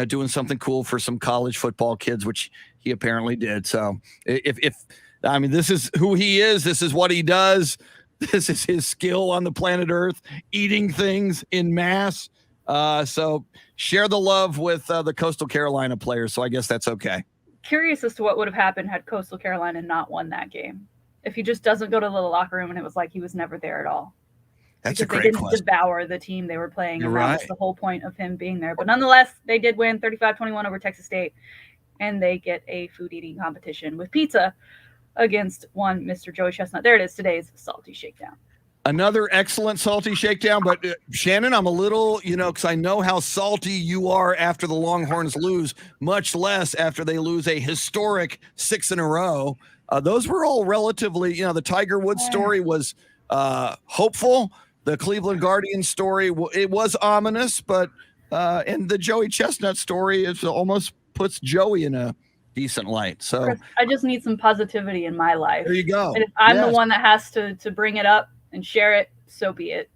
doing something cool for some college football kids, which he apparently did. So this is who he is. This is what he does. This is his skill on the planet Earth, eating things in mass. So share the love with the Coastal Carolina players. So I guess that's okay. Curious as to what would have happened had Coastal Carolina not won that game. If he just doesn't go to the locker room and it was like he was never there at all. That's because a great they didn't question. Devour the team they were playing. You're and that right. was the whole point of him being there. But nonetheless, they did win 35-21 over Texas State, and they get a food eating competition with pizza against one Mr. Joey Chestnut. There it is, today's Salty Shakedown. Another excellent Salty Shakedown. But Shannon, I'm a little, because I know how salty you are after the Longhorns lose, much less after they lose a historic 6 in a row. Those were all relatively, the Tiger Woods story was hopeful. The Cleveland Guardians story, it was ominous, but and the Joey Chestnut story is almost puts Joey in a decent light. So Chris, I just need some positivity in my life. There you go. And if I'm the one that has to bring it up and share it, so be it.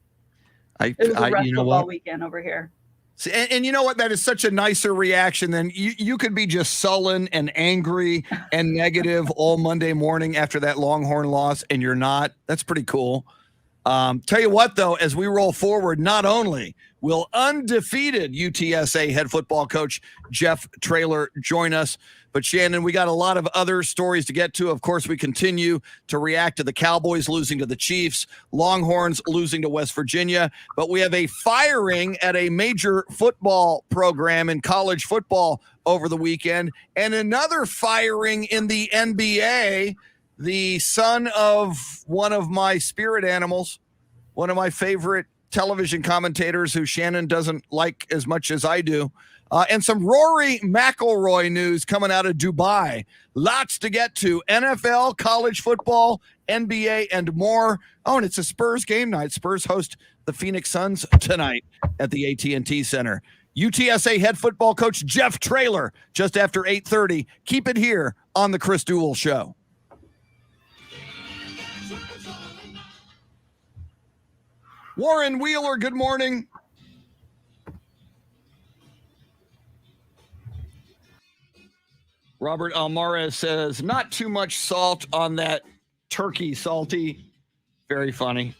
It was a rough football weekend over here. See, and you know what? That is such a nicer reaction than you could be just sullen and angry and negative all Monday morning after that Longhorn loss, and you're not. That's pretty cool. Tell you what, though, as we roll forward, not only will undefeated UTSA head football coach Jeff Traylor join us, but Shannon, we got a lot of other stories to get to. Of course, we continue to react to the Cowboys losing to the Chiefs, Longhorns losing to West Virginia, but we have a firing at a major football program in college football over the weekend, and another firing in the NBA. The son of one of my spirit animals, one of my favorite television commentators who Shannon doesn't like as much as I do, and some Rory McIlroy news coming out of Dubai. Lots to get to. NFL, college football, NBA, and more. Oh, and it's a Spurs game night. Spurs host the Phoenix Suns tonight at the AT&T Center. UTSA head football coach Jeff Traylor just after 8:30. Keep it here on the Chris Duel Show. Warren Wheeler, good morning. Robert Almarez says, not too much salt on that turkey, Salty. Very funny.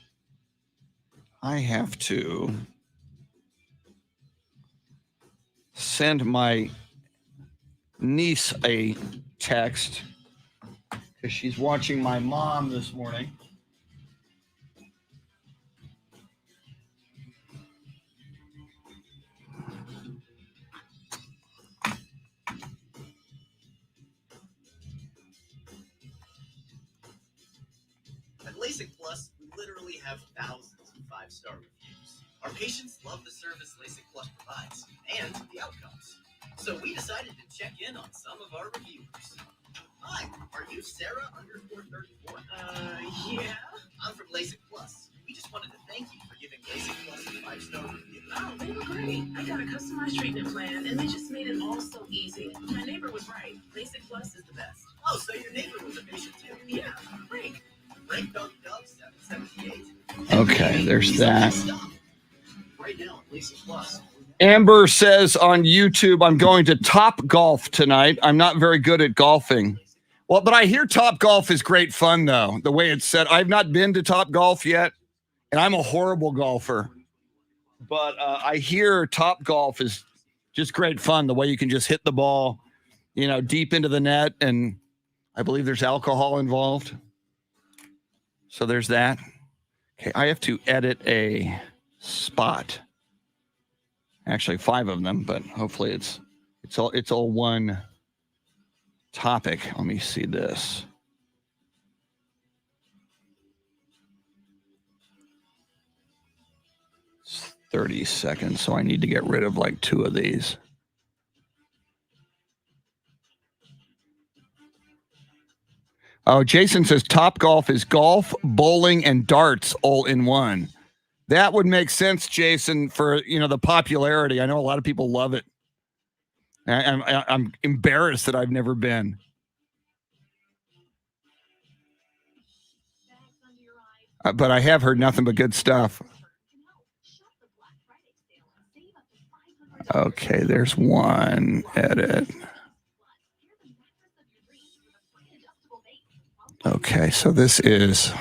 I have to send my niece a text because she's watching my mom this morning. At LASIK Plus, we literally have thousands of 5-star reviews. Our patients love the service LASIK Plus provides and the outcomes. So we decided to check in on some of our reviewers. Hi, are you Sarah _34? Yeah. I'm from LASIK Plus. We just wanted to thank you for giving LASIK Plus a 5-star review. Oh, they were great. I got a customized treatment plan, and they just made it all so easy. My neighbor was right. LASIK Plus is the best. Oh, so your neighbor was a patient too? Yeah, Frank. Frank Dog 778. Okay, there's that. Right now, LASIK Plus. Amber says on YouTube, I'm going to Top Golf tonight. I'm not very good at golfing. Well, but I hear Top Golf is great fun, though, the way it's set. I've not been to Top Golf yet, and I'm a horrible golfer. But I hear Top Golf is just great fun, the way you can just hit the ball, deep into the net, and I believe there's alcohol involved. So there's that. Okay, I have to edit a spot. Actually, 5 of them, but hopefully it's all one topic. Let me see this. It's 30 seconds, so I need to get rid of like 2 of these. Oh, Jason says Top Golf is golf, bowling, and darts all in one. That would make sense, Jason, for the popularity. I know a lot of people love it. I'm embarrassed that I've never been. But I have heard nothing but good stuff. Okay, there's one edit. Okay, so this is...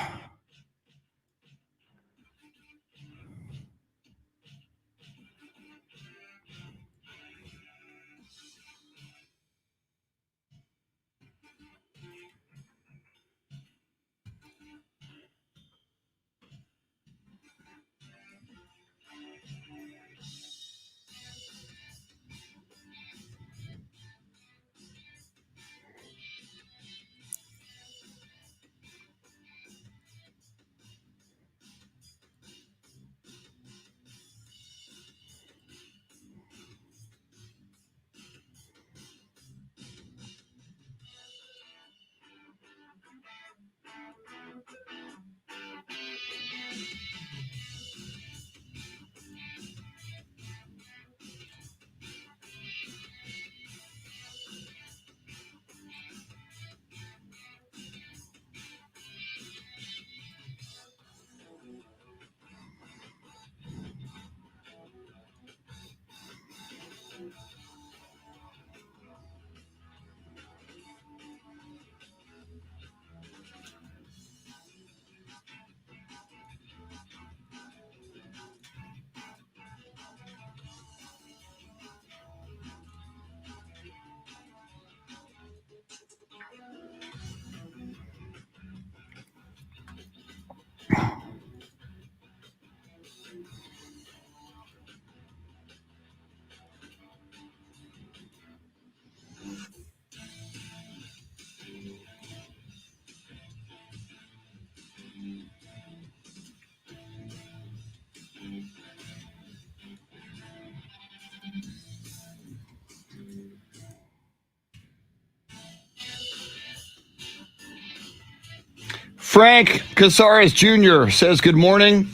Frank Casares Jr. says good morning.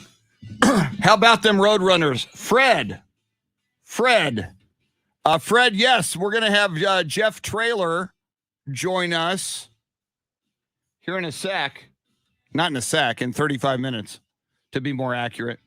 How about them Roadrunners? Fred, yes, we're going to have Jeff Traylor join us here in a sec. Not in a sec, in 35 minutes, to be more accurate.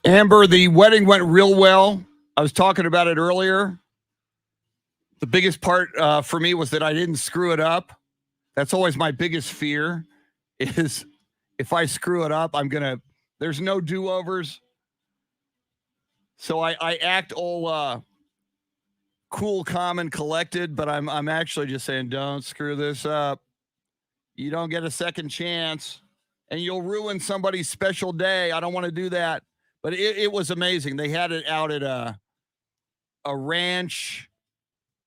Amber, the wedding went real well. I was talking about it earlier. The biggest part for me was that I didn't screw it up. That's always my biggest fear, is if I screw it up, there's no do-overs. So I act all cool, calm, and collected, but I'm actually just saying, don't screw this up. You don't get a second chance, and you'll ruin somebody's special day. I don't want to do that. But it was amazing. They had it out at a ranch.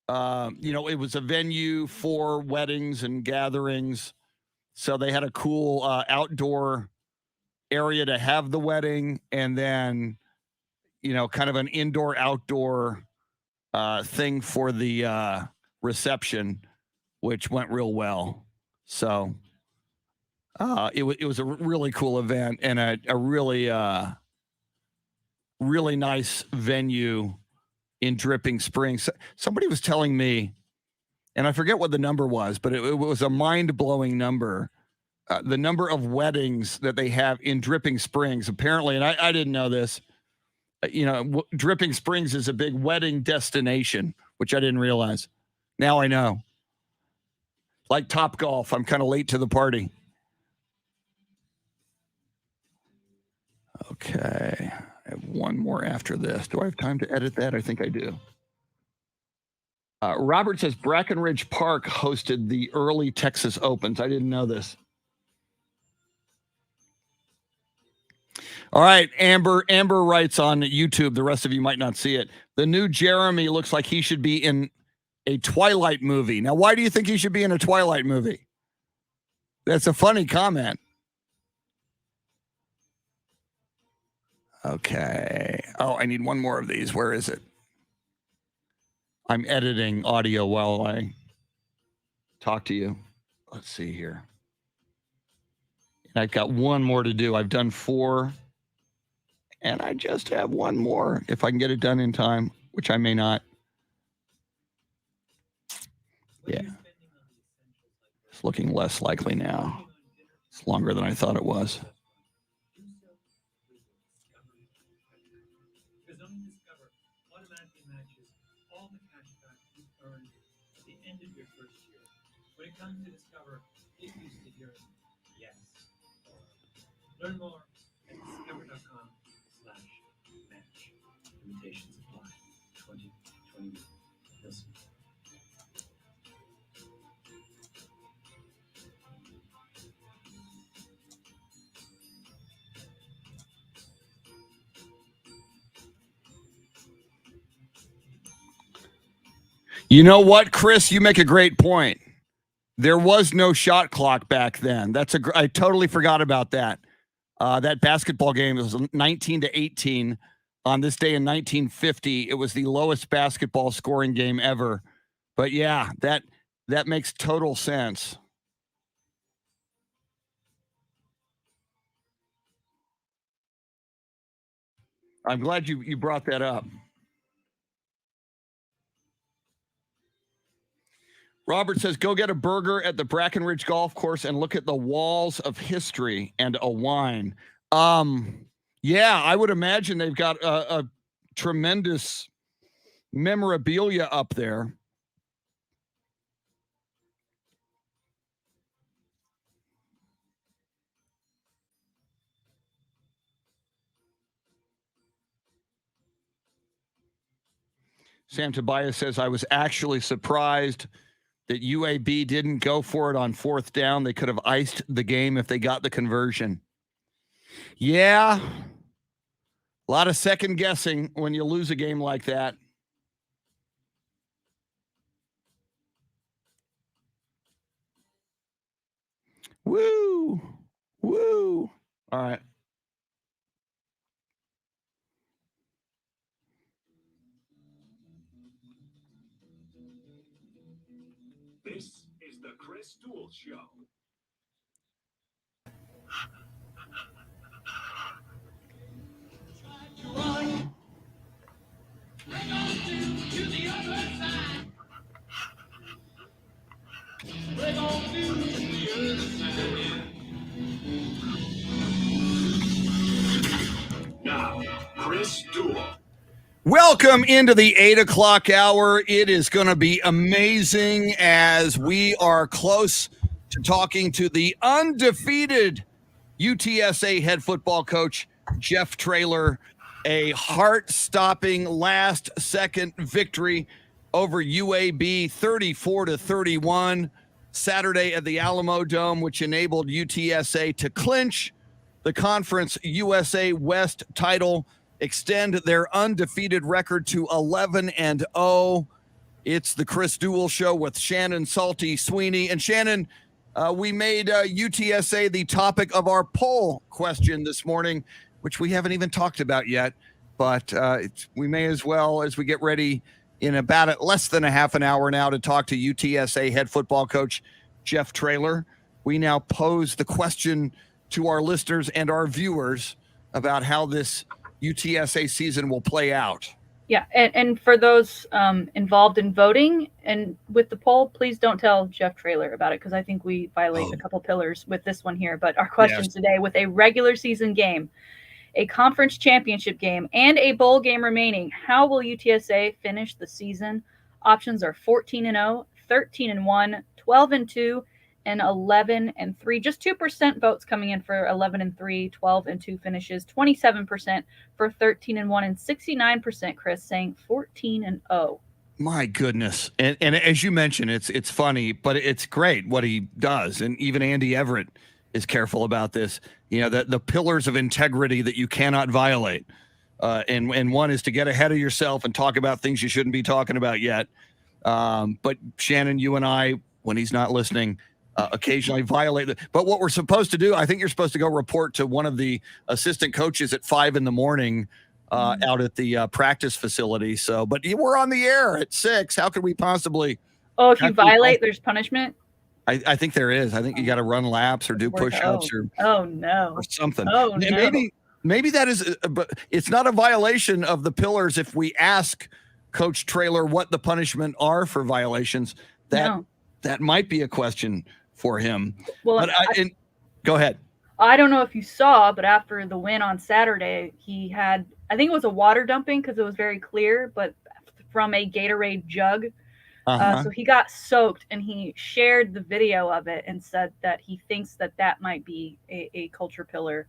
It was a venue for weddings and gatherings. So they had a cool outdoor area to have the wedding, and then, kind of an indoor-outdoor thing for the reception, which went real well. So it was a really cool event and a really really nice venue in Dripping Springs. Somebody was telling me, and I forget what the number was, but it was a mind-blowing number. The number of weddings that they have in Dripping Springs, apparently, and I didn't know this, Dripping Springs is a big wedding destination, which I didn't realize. Now I know. Like Top Golf, I'm kind of late to the party. Okay. I have one more after this. Do I have time to edit that? I think I do. Robert says Brackenridge Park hosted the early Texas Opens. I didn't know this. All right, Amber writes on YouTube. The rest of you might not see it. The new Jeremy looks like he should be in a Twilight movie. Now, why do you think he should be in a Twilight movie? That's a funny comment. Okay. Oh, I need one more of these. Where is it? I'm editing audio while I talk to you. Let's see here. And I've got one more to do. I've done 4. And I just have one more if I can get it done in time, which I may not. Yeah. It's looking less likely now. It's longer than I thought it was. When it comes to Discover, get used to hearing yes. Learn more at discover.com/match. Limitations apply. 2021. Listen. You know what, Chris? You make a great point. There was no shot clock back then. I totally forgot about that. That basketball game was 19-18 on this day in 1950. It was the lowest basketball scoring game ever. But yeah, that makes total sense. I'm glad you brought that up. Robert says, go get a burger at the Brackenridge Golf Course and look at the walls of history and a wine. Yeah, I would imagine they've got a tremendous memorabilia up there. Sam Tobias says, I was actually surprised that UAB didn't go for it on fourth down. They could have iced the game if they got the conversion. Yeah. A lot of second guessing when you lose a game like that. Woo. Woo. All right. This is the Chris Duel Show. Now, Chris Duel. Welcome into the 8 o'clock hour. It is going to be amazing as we are close to talking to the undefeated UTSA head football coach, Jeff Traylor. A heart-stopping last-second victory over UAB, 34-31, Saturday at the Alamo Dome, which enabled UTSA to clinch the Conference USA West title, extend their undefeated record to 11-0. It's the Chris Duel Show with Shannon, Salty, Sweeney. And Shannon, we made UTSA the topic of our poll question this morning, which we haven't even talked about yet. But we may as well, as we get ready in about less than a half an hour now to talk to UTSA head football coach Jeff Traylor. We now pose the question to our listeners and our viewers about how this UTSA season will play out. Yeah, and for those involved in voting and with the poll, please don't tell Jeff Traylor about it because I think we violate a couple pillars with this one here. But our questions today, with a regular season game, a conference championship game, and a bowl game remaining, how will UTSA finish the season? Options are 14-0, 13-1, 12-2, and 11-3. Just 2% votes coming in for 11-3, 12-2 finishes, 27% for 13-1, and 69%, Chris, saying 14-0. My goodness. And as you mentioned, it's funny, but it's great what he does. And even Andy Everett is careful about this. You know, the pillars of integrity that you cannot violate. And one is to get ahead of yourself and talk about things you shouldn't be talking about yet. But Shannon, you and I, when he's not listening, occasionally violate it. But what we're supposed to do, I think you're supposed to go report to one of the assistant coaches at 5 a.m. Out at the practice facility. So, but we're on the air at 6. How could we possibly? Oh, if you violate, there's punishment? I think there is. I think you got to run laps or do push-ups or something. Oh, no. Maybe that is, but it's not a violation of the pillars if we ask Coach Traylor what the punishment are for violations. That might be a question for him. Well, but go ahead. I don't know if you saw, but after the win on Saturday, he had, I think it was a water dumping because it was very clear, but from a Gatorade jug. So he got soaked and he shared the video of it and said that he thinks that might be a culture pillar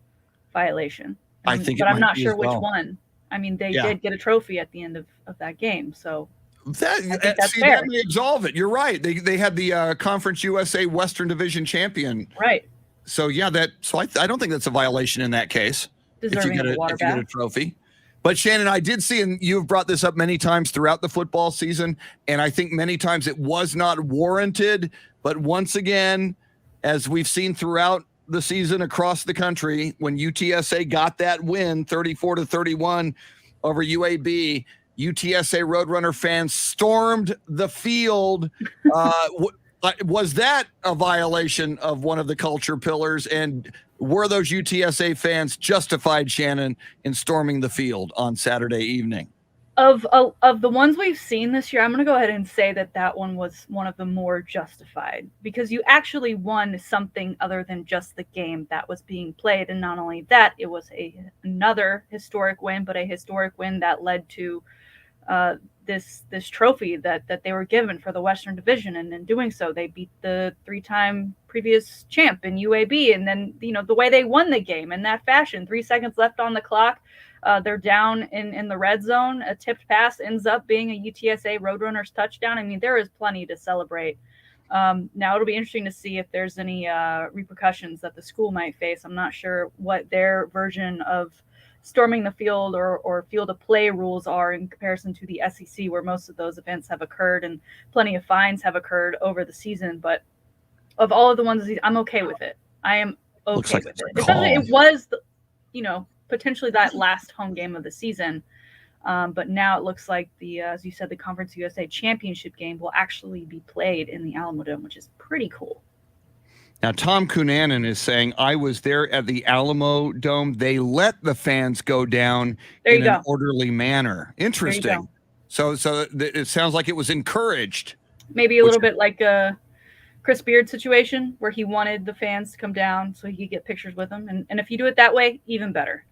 violation. But I'm not sure which one. I mean, they did get a trophy at the end of that game. So I think that's fair. That may absolve it. You're right. They had the Conference USA Western Division champion. Right. So I don't think that's a violation in that case. Deserving of a water bath. If you get a trophy. But Shannon, I did see, and you've brought this up many times throughout the football season, and I think many times it was not warranted. But once again, as we've seen throughout the season across the country, when UTSA got that win, 34-31 over UAB, UTSA Roadrunner fans stormed the field. Was that a violation of one of the culture pillars? And were those UTSA fans justified, Shannon, in storming the field on Saturday evening? Of the ones we've seen this year, I'm going to go ahead and say that one was one of the more justified, because you actually won something other than just the game that was being played. And not only that, it was another historic win, but a historic win that led to this trophy that they were given for the Western Division. And in doing so, they beat the 3-time previous champ in UAB. And then, the way they won the game in that fashion, 3 seconds left on the clock, they're down in the red zone. A tipped pass ends up being a UTSA Roadrunners touchdown. I mean, there is plenty to celebrate. Now it'll be interesting to see if there's any repercussions that the school might face. I'm not sure what their version of storming the field or field of play rules are in comparison to the SEC, where most of those events have occurred and plenty of fines have occurred over the season. But of all of the ones, I'm okay with it. I am okay with it. Especially it was, potentially that last home game of the season. But now it looks like as you said, the Conference USA Championship game will actually be played in the Alamo Dome, which is pretty cool. Now, Tom Cunanan is saying, I was there at the Alamo Dome. They let the fans go down in an orderly manner. Interesting. So it sounds like it was encouraged. Maybe a little bit like a Chris Beard situation where he wanted the fans to come down so he could get pictures with them. And if you do it that way, even better.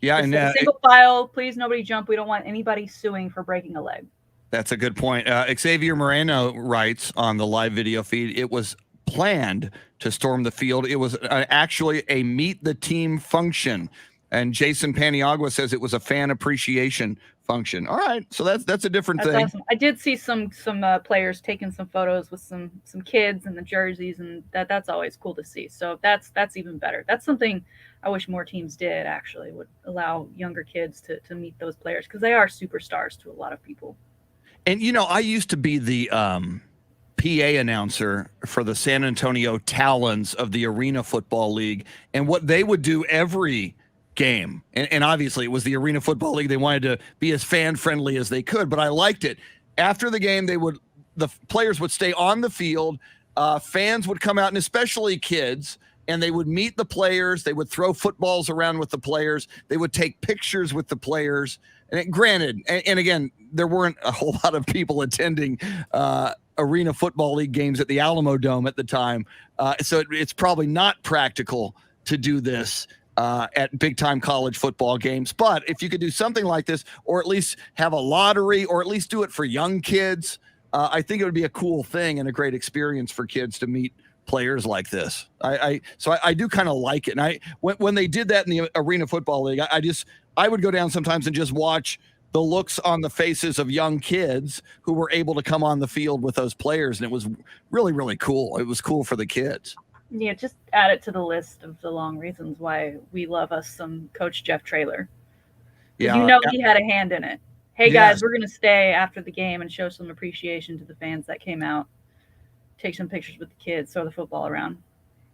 Yeah. Just and single file, please, nobody jump. We don't want anybody suing for breaking a leg. That's a good point. Xavier Moreno writes on the live video feed, it was planned to storm the field. It was actually a meet the team function. And Jason Paniagua says it was a fan appreciation function. All right, so that's a different thing. Awesome. I did see some players taking some photos with some kids and the jerseys, and that's always cool to see. So that's even better. That's something I wish more teams did, actually, would allow younger kids to meet those players, because they are superstars to a lot of people. And I used to be the PA announcer for the San Antonio Talons of the Arena Football League, and what they would do every game, and obviously it was the Arena Football League, they wanted to be as fan friendly as they could, but I liked it. After the game, the players would stay on the field, fans would come out, and especially kids, and they would meet the players, they would throw footballs around with the players, they would take pictures with the players. And granted, and again, there weren't a whole lot of people attending Arena Football League games at the Alamo Dome at the time, so it's probably not practical to do this at big-time college football games. But if you could do something like this, or at least have a lottery, or at least do it for young kids, I think it would be a cool thing and a great experience for kids to meet players like this. So I do kind of like it. And when they did that in the Arena Football League, I would go down sometimes and just watch the looks on the faces of young kids who were able to come on the field with those players. And it was really, really cool. It was cool for the kids. Yeah, just add it to the list of the long reasons why we love us some Coach Jeff Traylor. Yeah, he had a hand in it. Hey, guys, we're going to stay after the game and show some appreciation to the fans that came out. Take some pictures with the kids, throw the football around.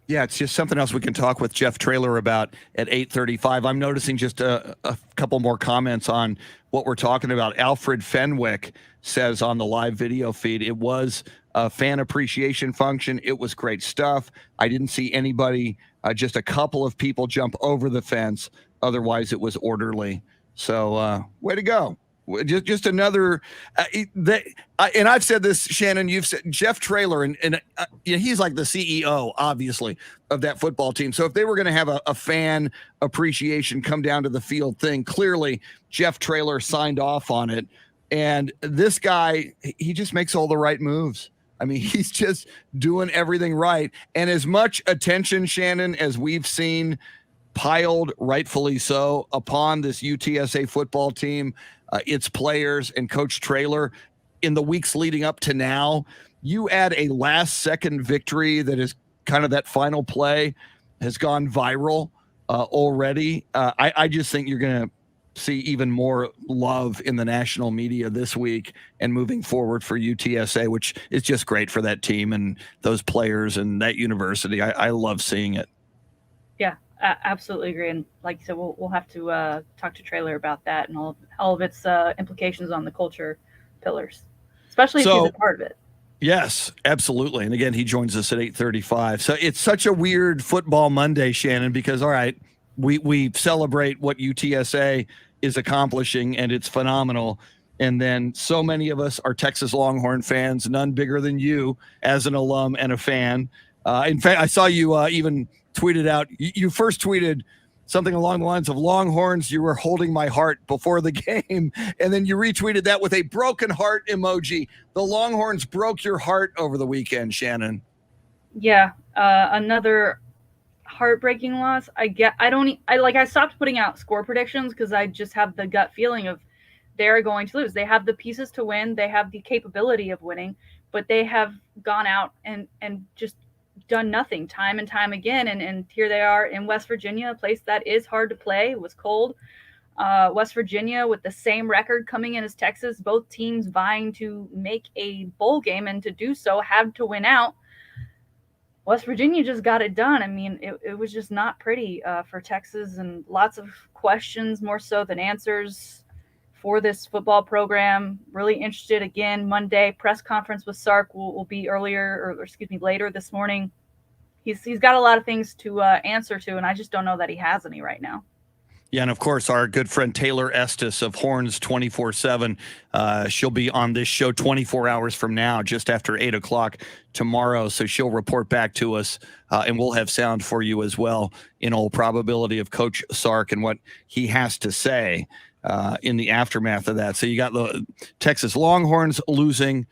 Yeah, it's just something else we can talk with Jeff Traylor about at 8:35. I'm noticing just a couple more comments on what we're talking about. Alfred Fenwick says on the live video feed, it was a fan appreciation function. It was great stuff. I didn't see anybody, just a couple of people jump over the fence. Otherwise, it was orderly. So way to go. Just another, and I've said this, Shannon, you've said Jeff Traylor, and he's like the CEO, obviously, of that football team. So if they were going to have a fan appreciation come down to the field thing, clearly Jeff Traylor signed off on it. And this guy, he just makes all the right moves. I mean, he's just doing everything right. And as much attention, Shannon, as we've seen piled, rightfully so, upon this UTSA football team, its players and Coach Traylor in the weeks leading up to now, you add a last-second victory that is kind of that final play has gone viral already. I just think you're going to see even more love in the national media this week and moving forward for UTSA, which is just great for that team and those players and that university. I love seeing it. Yeah. Absolutely agree, and like you said, we'll have to talk to Traylor about that and all of its implications on the culture pillars, especially if he's a part of it. Yes, absolutely. And again, he joins us at 8:35. So it's such a weird football Monday, Shannon, because all right, we celebrate what UTSA is accomplishing, and it's phenomenal. And then so many of us are Texas Longhorn fans, none bigger than you as an alum and a fan. In fact, I saw you even tweeted out, you first tweeted something along the lines of Longhorns, you were holding my heart before the game. And then you retweeted that with a broken heart emoji. The Longhorns broke your heart over the weekend, Shannon. Yeah. Another heartbreaking loss. I stopped putting out score predictions because I just have the gut feeling of they're going to lose. They have the pieces to win. They have the capability of winning, but they have gone out and just done nothing time and time again. And here they are in West Virginia, a place that is hard to play. It was cold. West Virginia with the same record coming in as Texas, both teams vying to make a bowl game, and to do so had to win out. West Virginia just got it done. I mean, it was just not pretty for Texas, and lots of questions, more so than answers, for this football program. Really interested again. Monday press conference with Sark will be later this morning. He's got a lot of things to answer to, and I just don't know that he has any right now. Yeah, and of course, our good friend Taylor Estes of Horns 24/7, she'll be on this show 24 hours from now, just after 8 o'clock tomorrow. So she'll report back to us, and we'll have sound for you as well, in all probability, of Coach Sark and what he has to say in the aftermath of that. So you got the Texas Longhorns losing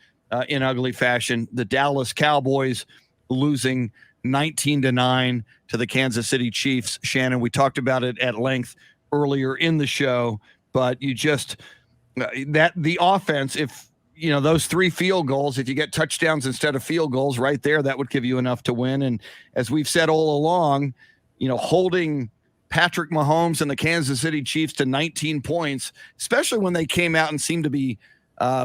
in ugly fashion, the Dallas Cowboys losing 19-9 to the Kansas City Chiefs. Shannon, we talked about it at length earlier in the show, but you just that the offense, if you know those 3 field goals, if you get touchdowns instead of field goals right there, that would give you enough to win. And as we've said all along, holding Patrick Mahomes and the Kansas City Chiefs to 19 points, especially when they came out and seemed to be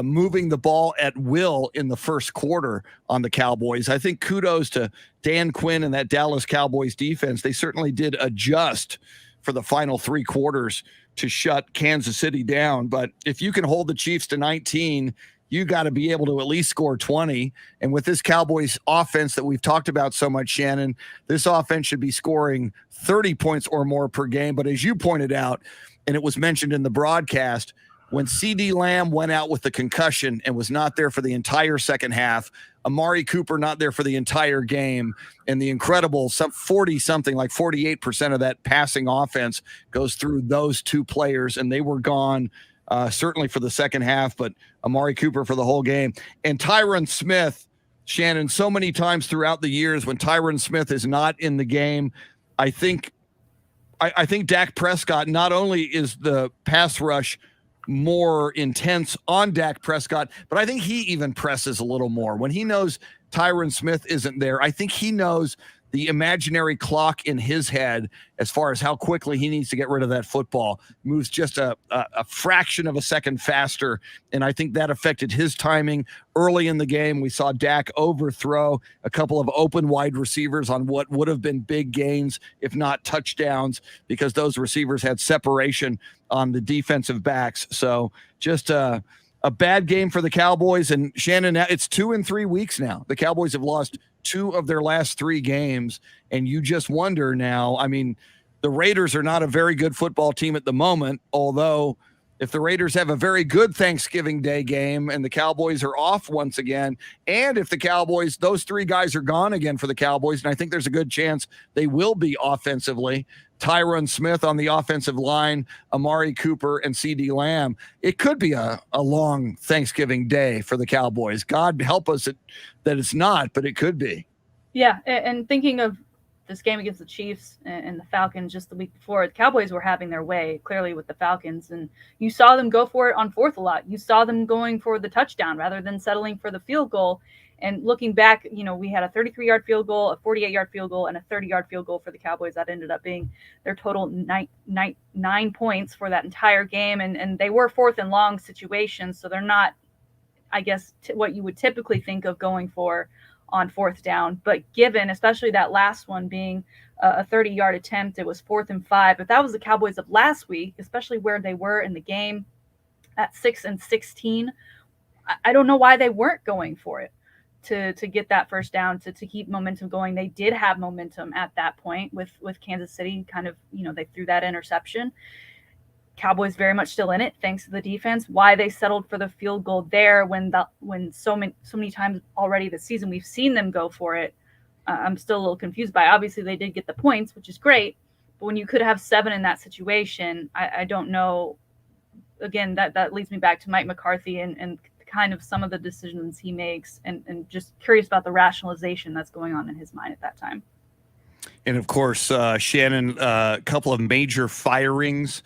moving the ball at will in the first quarter on the Cowboys. I think kudos to Dan Quinn and that Dallas Cowboys defense. They certainly did adjust for the final 3 quarters to shut Kansas City down. But if you can hold the Chiefs to 19, you got to be able to at least score 20. And with this Cowboys offense that we've talked about so much, Shannon, this offense should be scoring 30 points or more per game. But as you pointed out, and it was mentioned in the broadcast, when CD Lamb went out with the concussion and was not there for the entire second half, Amari Cooper not there for the entire game, and the incredible 48% of that passing offense goes through those 2 players, and they were gone certainly for the second half, but Amari Cooper for the whole game. And Tyron Smith, Shannon, so many times throughout the years when Tyron Smith is not in the game, I think Dak Prescott, not only is the pass rush more intense on Dak Prescott, but I think he even presses a little more. When he knows Tyron Smith isn't there, I think he knows the imaginary clock in his head as far as how quickly he needs to get rid of that football moves just a fraction of a second faster. And I think that affected his timing early in the game. We saw Dak overthrow a couple of open wide receivers on what would have been big gains, if not touchdowns, because those receivers had separation on the defensive backs. So just a bad game for the Cowboys. And Shannon, it's 2 in 3 weeks now. The Cowboys have lost 2 of their last 3 games. And you just wonder now, I mean, the Raiders are not a very good football team at the moment, although if the Raiders have a very good Thanksgiving Day game and the Cowboys are off once again, and if the Cowboys, those 3 guys are gone again for the Cowboys, and I think there's a good chance they will be offensively, Tyron Smith on the offensive line, Amari Cooper, and CD Lamb, it could be a long Thanksgiving Day for the Cowboys. God help us that it's not, but it could be. Yeah, and thinking of this game against the Chiefs and the Falcons just the week before, the Cowboys were having their way clearly with the Falcons, and you saw them go for it on 4th a lot. You saw them going for the touchdown rather than settling for the field goal. And looking back, we had a 33-yard field goal, a 48-yard field goal, and a 30-yard field goal for the Cowboys. That ended up being their total 9 points for that entire game. And they were 4th and long situations, so they're not, I guess, what you would typically think of going for on 4th down. But given, especially that last one being a 30-yard attempt, it was 4th and 5. If that was the Cowboys of last week, especially where they were in the game at 6 and 16, I don't know why they weren't going for it to get that first down, to keep momentum going. They did have momentum at that point with Kansas City. Kind of, they threw that interception. Cowboys very much still in it thanks to the defense. Why they settled for the field goal there when so many times already this season we've seen them go for it, I'm still a little confused by. Obviously, they did get the points, which is great. But when you could have 7 in that situation, I don't know. Again, that leads me back to Mike McCarthy and kind of some of the decisions he makes, and just curious about the rationalization that's going on in his mind at that time. And of course, Shannon, a couple of major firings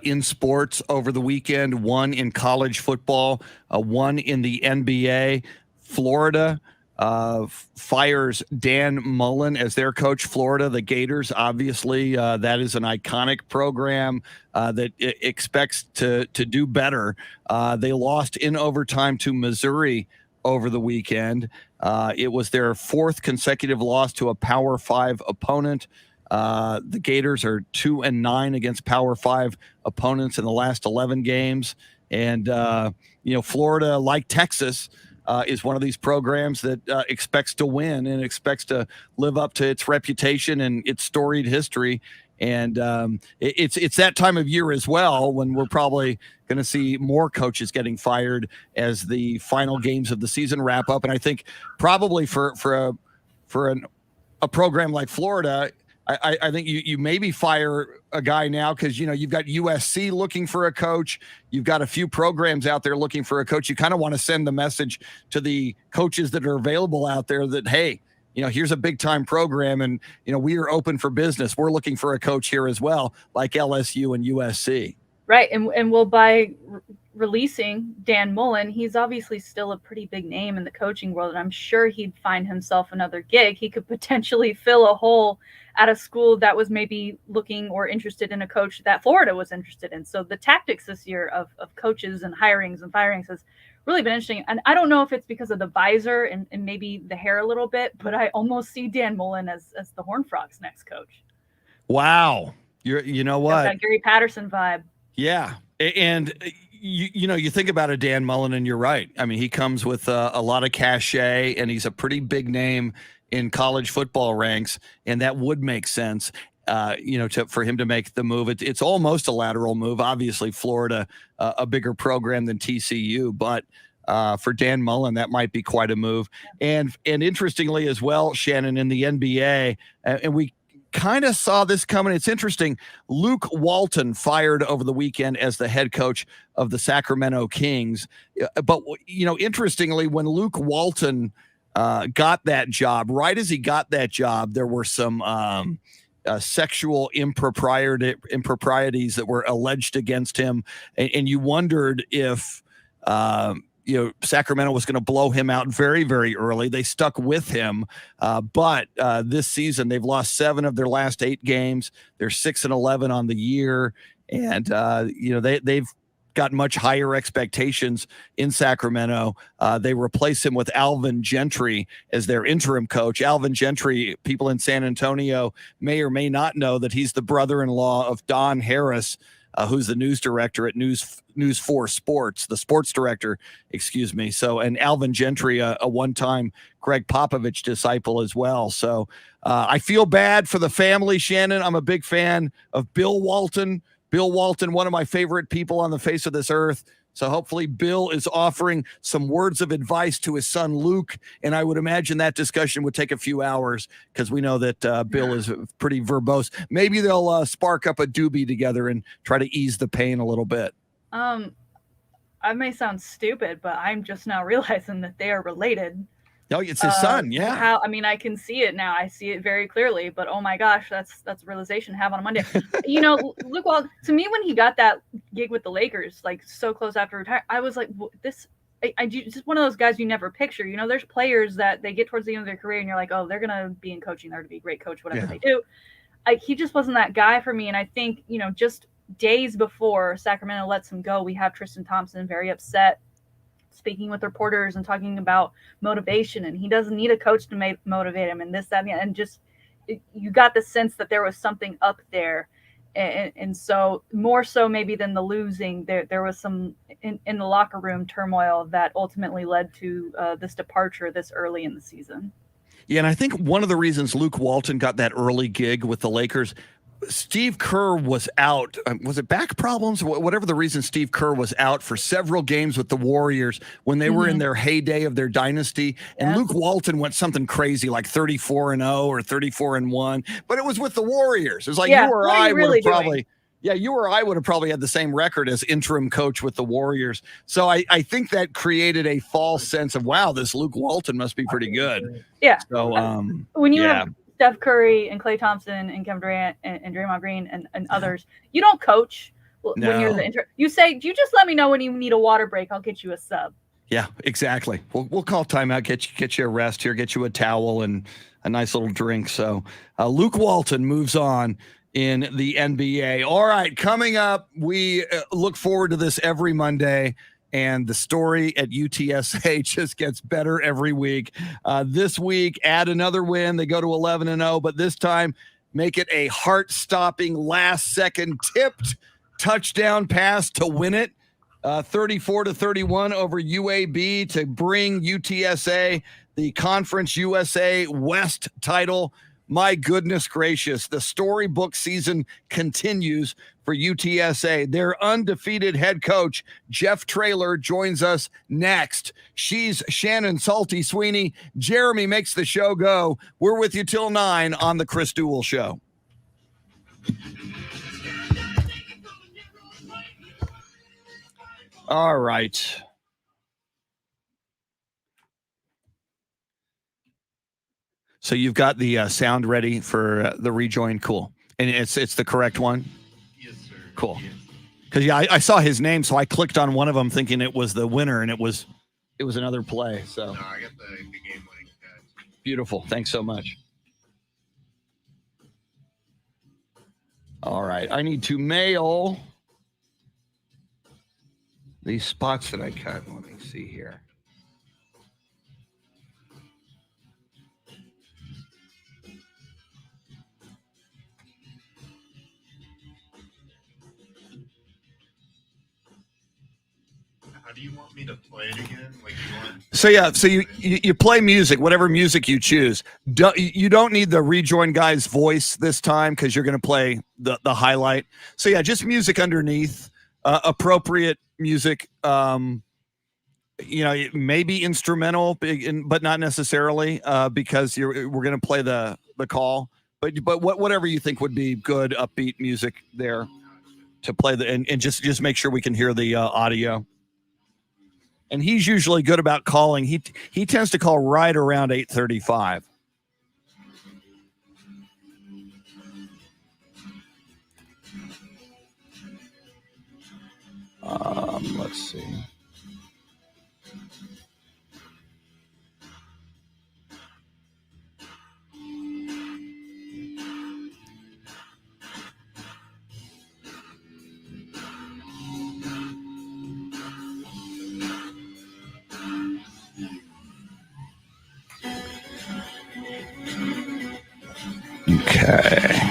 in sports over the weekend, one in college football, one in the NBA. Florida fires Dan Mullen as their coach. Florida, the Gators, obviously, that is an iconic program that expects to do better. They lost in overtime to Missouri over the weekend. It was their 4th consecutive loss to a Power 5 opponent. The Gators are 2-9 against Power 5 opponents in the last 11 games. And, Florida, like Texas, is one of these programs that expects to win and expects to live up to its reputation and its storied history. And it's that time of year as well when we're probably going to see more coaches getting fired as the final games of the season wrap up. And I think probably for a program like Florida, I think you maybe fire a guy now because, you've got USC looking for a coach. You've got a few programs out there looking for a coach. You kind of want to send the message to the coaches that are available out there that, hey, here's a big time program and, we are open for business. We're looking for a coach here as well, like LSU and USC. Right. And well, by releasing Dan Mullen, he's obviously still a pretty big name in the coaching world. And I'm sure he'd find himself another gig. He could potentially fill a hole at a school that was maybe looking or interested in a coach that Florida was interested in. So the tactics this year of coaches and hirings and firings has really been interesting. And I don't know if it's because of the visor and maybe the hair a little bit, but I almost see Dan Mullen as the Horned Frogs' next coach. Wow. You know what? That Gary Patterson vibe. Yeah. And you think about a Dan Mullen and you're right. I mean, he comes with a lot of cachet and he's a pretty big name in college football ranks. And that would make sense, for him to make the move. It's almost a lateral move. Obviously, Florida, a bigger program than TCU, but for Dan Mullen, that might be quite a move. And interestingly as well, Shannon, in the NBA, and we kind of saw this coming. It's interesting. Luke Walton fired over the weekend as the head coach of the Sacramento Kings. But, interestingly, when Luke Walton got that job, right as he got that job, there were some sexual improprieties that were alleged against him. And you wondered if, Sacramento was going to blow him out very, very early. They stuck with him. But this season, they've lost 7 of their last 8 games. They're 6-11 on the year. And, they've got much higher expectations in Sacramento. They replace him with Alvin Gentry as their interim coach. Alvin Gentry, people in San Antonio may or may not know that he's the brother-in-law of Don Harris, who's the news director at News 4 Sports, the sports director, excuse me. So, and Alvin Gentry, a one-time Greg Popovich disciple as well. So I feel bad for the family, Shannon. I'm a big fan of Bill Walton. Bill Walton, one of my favorite people on the face of this earth. So hopefully Bill is offering some words of advice to his son, Luke. And I would imagine that discussion would take a few hours because we know that Bill is pretty verbose. Maybe they'll spark up a doobie together and try to ease the pain a little bit. I may sound stupid, but I'm just now realizing that they are related. Oh, it's his son. Yeah. I can see it now. I see it very clearly, but oh my gosh, that's a realization to have on a Monday. Luke Walton, to me, when he got that gig with the Lakers, like so close after retire, I was like, I just one of those guys you never picture. There's players that they get towards the end of their career and you're like, oh, they're going to be in coaching. They're going to be a great coach, whatever they do. He just wasn't that guy for me. And I think, just days before Sacramento lets him go, we have Tristan Thompson very upset, speaking with reporters and talking about motivation, and he doesn't need a coach to motivate him and this, that, and just you got the sense that there was something up there. And so more so maybe than the losing, there was some in the locker room turmoil that ultimately led to this departure this early in the season. Yeah, and I think one of the reasons Luke Walton got that early gig with the Lakers, Steve Kerr was out. Was it back problems? Whatever the reason, Steve Kerr was out for several games with the Warriors when they were in their heyday of their dynasty. And Luke Walton went something crazy like 34-0 or 34-1, but it was with the Warriors. It was like you or I would have probably. Yeah, you or I would have probably had the same record as interim coach with the Warriors. So I think that created a false sense of, wow, this Luke Walton must be pretty good. Yeah. So when you have Steph Curry and Klay Thompson and Kevin Durant and Draymond Green and others, you don't coach when you're the interim. You say, you just let me know when you need a water break. I'll get you a sub. Yeah, exactly. We'll call timeout, get you a rest here, get you a towel and a nice little drink. So Luke Walton moves on in the NBA. All right, coming up, we look forward to this every Monday, and the story at UTSA just gets better every week. This week, add another win. They go to 11-0, but this time make it a heart-stopping, last-second tipped touchdown pass to win it. 34-31 over UAB to bring UTSA the Conference USA West title. My goodness gracious, the storybook season continues for UTSA. Their undefeated head coach, Jeff Traylor, joins us next. She's Shannon Salty Sweeney. Jeremy makes the show go. We're with you till 9 on the Chris Duel Show. All right. So you've got the sound ready for the rejoin. Cool. And it's the correct one? Yes, sir. Cool. Yes. Because I saw his name, so I clicked on one of them thinking it was the winner, and it was another play. So No, I got the game winning catch. Beautiful. Thanks so much. All right. I need to mail these spots that I cut. Let me see here. How do you want me to play it again? Like So you play music, whatever music you choose. You don't need the rejoin guy's voice this time because you're going to play the highlight. So yeah, just music underneath, appropriate music. Maybe instrumental, but not necessarily because we're going to play the call. But whatever you think would be good, upbeat music there to play and just make sure we can hear the audio. And he's usually good about calling. He tends to call right around 8:35. Let's see. Okay.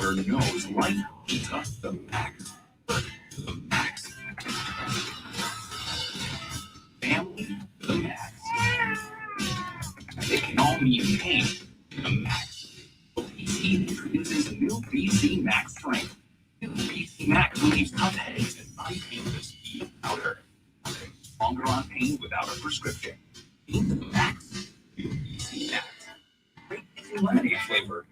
Your nose light to the max. The max. Family, the max. It can all mean pain, the max. BC introduces new BC Max Strength. New BC Max relieves tough headaches and unpainless powder. Longer on pain without a prescription. Pain to the max. New BC Max. Great tasting lemonade flavor.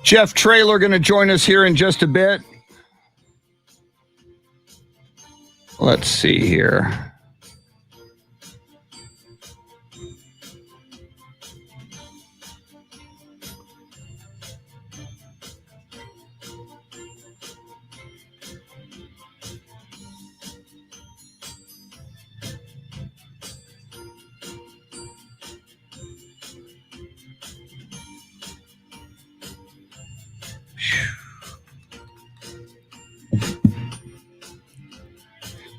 Jeff Traylor going to join us here in just a bit. Let's see here.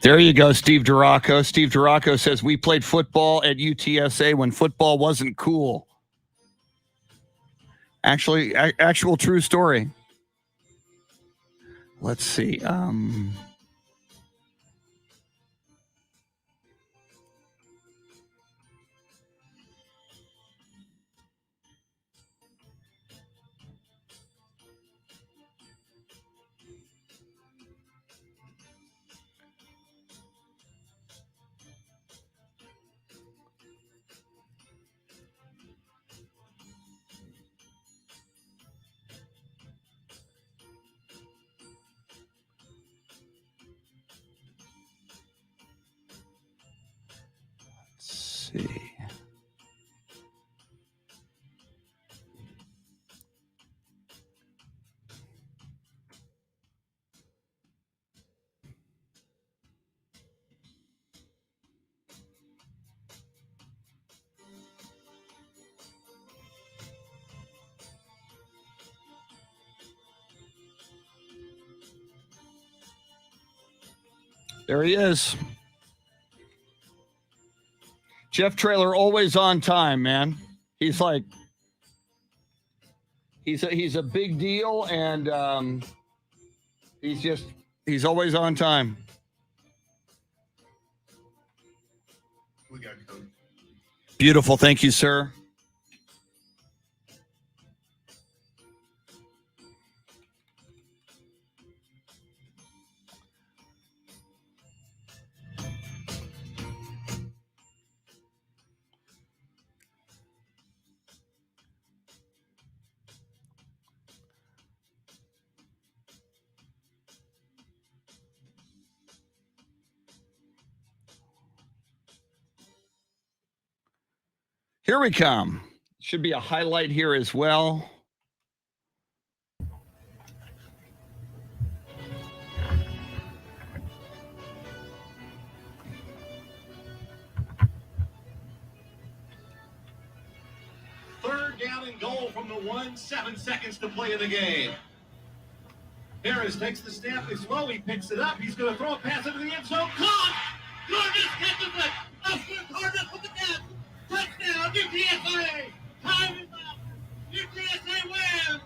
There you go, Steve Duraco. Steve Duraco says, we played football at UTSA when football wasn't cool. Actually, actual true story. Let's see. See. There he is. Jeff Traylor, always on time, man. He's like, he's a big deal, and he's always on time. We got code. Beautiful. Thank you, sir. Here we come. Should be a highlight here as well. Third down and goal from the 1, 7 seconds to play in the game. Harris takes the snap, he slowly picks it up. He's going to throw a pass into the end zone. Caught! Cardinals catches it! Oscar Cardinals with the catch! Touchdown, UTSA! Time is up! UTSA wins!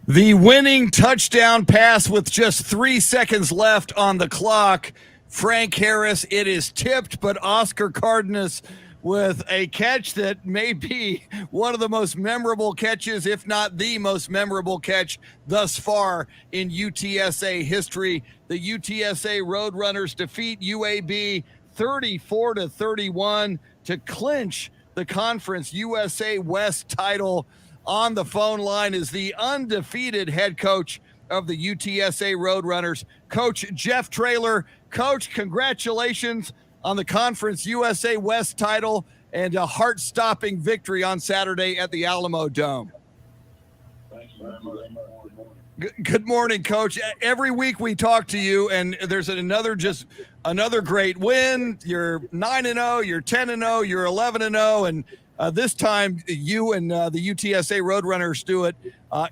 The winning touchdown pass with just 3 seconds left on the clock. Frank Harris, it is tipped, but Oscar Cardenas with a catch that may be one of the most memorable catches, if not the most memorable catch thus far in UTSA history. The UTSA Roadrunners defeat UAB 34-31 to clinch the Conference USA West title. On the phone line is the undefeated head coach of the UTSA Roadrunners, Coach Jeff Traylor. Coach, congratulations on the Conference USA West title and a heart-stopping victory on Saturday at the Alamo Dome. Good morning, Coach. Every week we talk to you, and there's another great win. You're 9-0, you're 10-0, you're 11-0, and this time you and the UTSA Roadrunners do it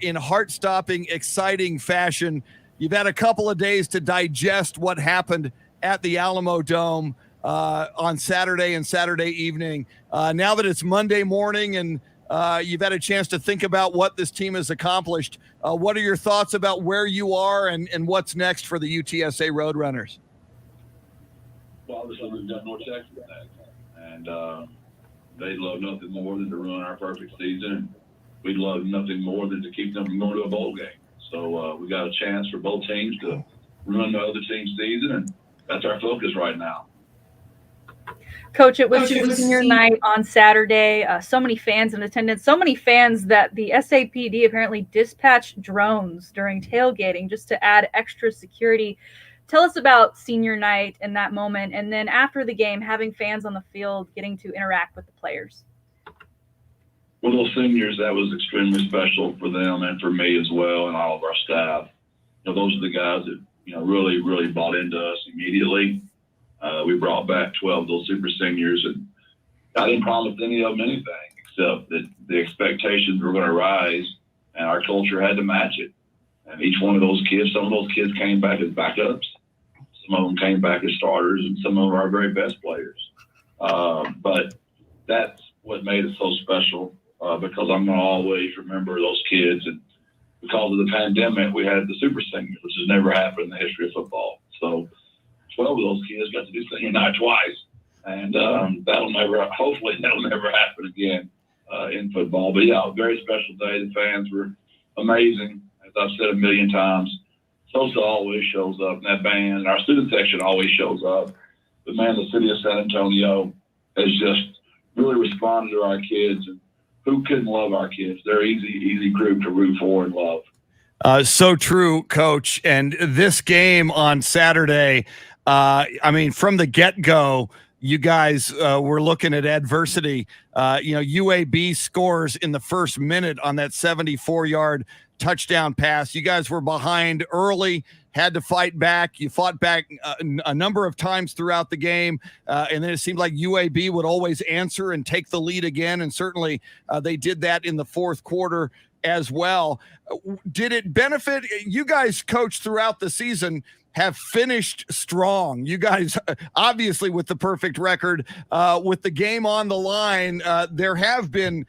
in heart-stopping, exciting fashion. You've had a couple of days to digest what happened at the Alamo Dome on Saturday and Saturday evening. Now that it's Monday morning and you've had a chance to think about what this team has accomplished, what are your thoughts about where you are and what's next for the UTSA Roadrunners? Well, obviously we've got North Texas next, and they'd love nothing more than to ruin our perfect season, and we'd love nothing more than to keep them from going to a bowl game. So we got a chance for both teams to ruin the other team's season, and that's our focus right now. Coach, it was senior night on Saturday. So many fans in attendance, so many fans that the SAPD apparently dispatched drones during tailgating just to add extra security. Tell us about senior night and that moment, and then after the game, having fans on the field getting to interact with the players. Well, those seniors, that was extremely special for them and for me as well, and all of our staff. You know, those are the guys that, you know, really, really bought into us immediately. We brought back 12 of those super seniors, and I didn't promise any of them anything except that the expectations were going to rise, and our culture had to match it. And each one of those kids, some of those kids came back as backups, some of them came back as starters, and some of our very best players. But that's what made it so special, because I'm going to always remember those kids. And because of the pandemic, we had the super seniors, which has never happened in the history of football. So 12 of those kids got to do senior night twice, and hopefully that'll never happen again in football. But yeah, a very special day. The fans were amazing. As I've said a million times, Sosa always shows up, and that band, and our student section always shows up. But man, the city of San Antonio has just really responded to our kids, and who couldn't love our kids? They're easy group to root for and love. So true, Coach. And this game on Saturday, I mean, from the get-go, you guys were looking at adversity. UAB scores in the first minute on that 74-yard touchdown pass. You guys were behind early, had to fight back. You fought back a number of times throughout the game, and then it seemed like UAB would always answer and take the lead again, and certainly they did that in the fourth quarter as well. Did it benefit you guys? Coach, throughout the season have finished strong. You guys, obviously with the perfect record, with the game on the line, there have been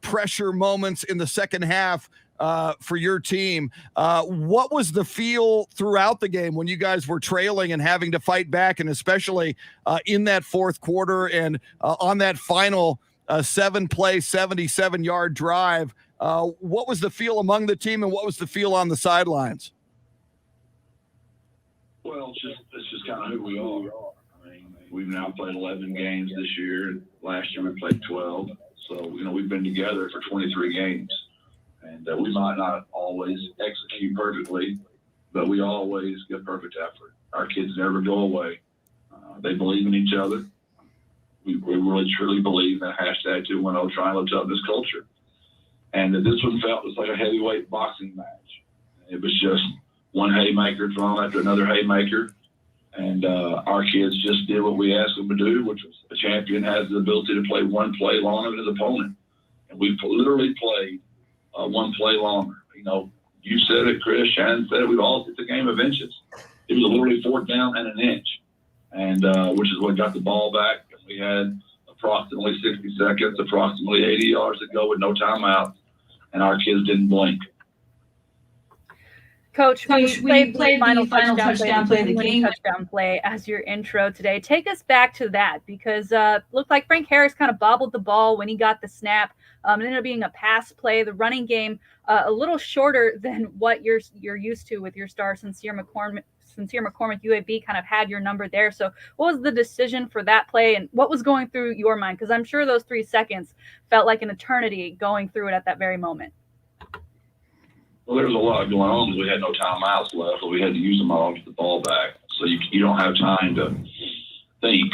pressure moments in the second half for your team. What was the feel throughout the game when you guys were trailing and having to fight back, and especially in that fourth quarter and on that final 7-play, 77-yard drive? What was the feel among the team, and what was the feel on the sidelines? Well, it's just kind of who we are. I mean, we've now played 11 games this year. Last year we played 12. So, we've been together for 23 games. And we might not always execute perfectly, but we always give perfect effort. Our kids never go away. They believe in each other. We really, truly believe in hashtag 210 Triangle Toughness culture. And this one felt just like a heavyweight boxing match. It was just one haymaker thrown after another haymaker. And our kids just did what we asked them to do, which was a champion has the ability to play one play longer than his opponent. And we literally played one play longer. You said it, Chris, Shannon said it. It's a game of inches. It was literally 4th down and an inch, and which is what got the ball back. And we had approximately 60 seconds, approximately 80 yards to go with no timeout, and our kids didn't blink. Coach, we played the final touchdown play of the game. Touchdown play as your intro today. Take us back to that, because it looked like Frank Harris kind of bobbled the ball when he got the snap. It ended up being a pass play. The running game a little shorter than what you're used to with your star, Sincere McCormick. UAB kind of had your number there. So what was the decision for that play, and what was going through your mind? Because I'm sure those 3 seconds felt like an eternity going through it at that very moment. Well, there was a lot going on because we had no timeouts left, so we had to use them all to get the ball back. So you don't have time to think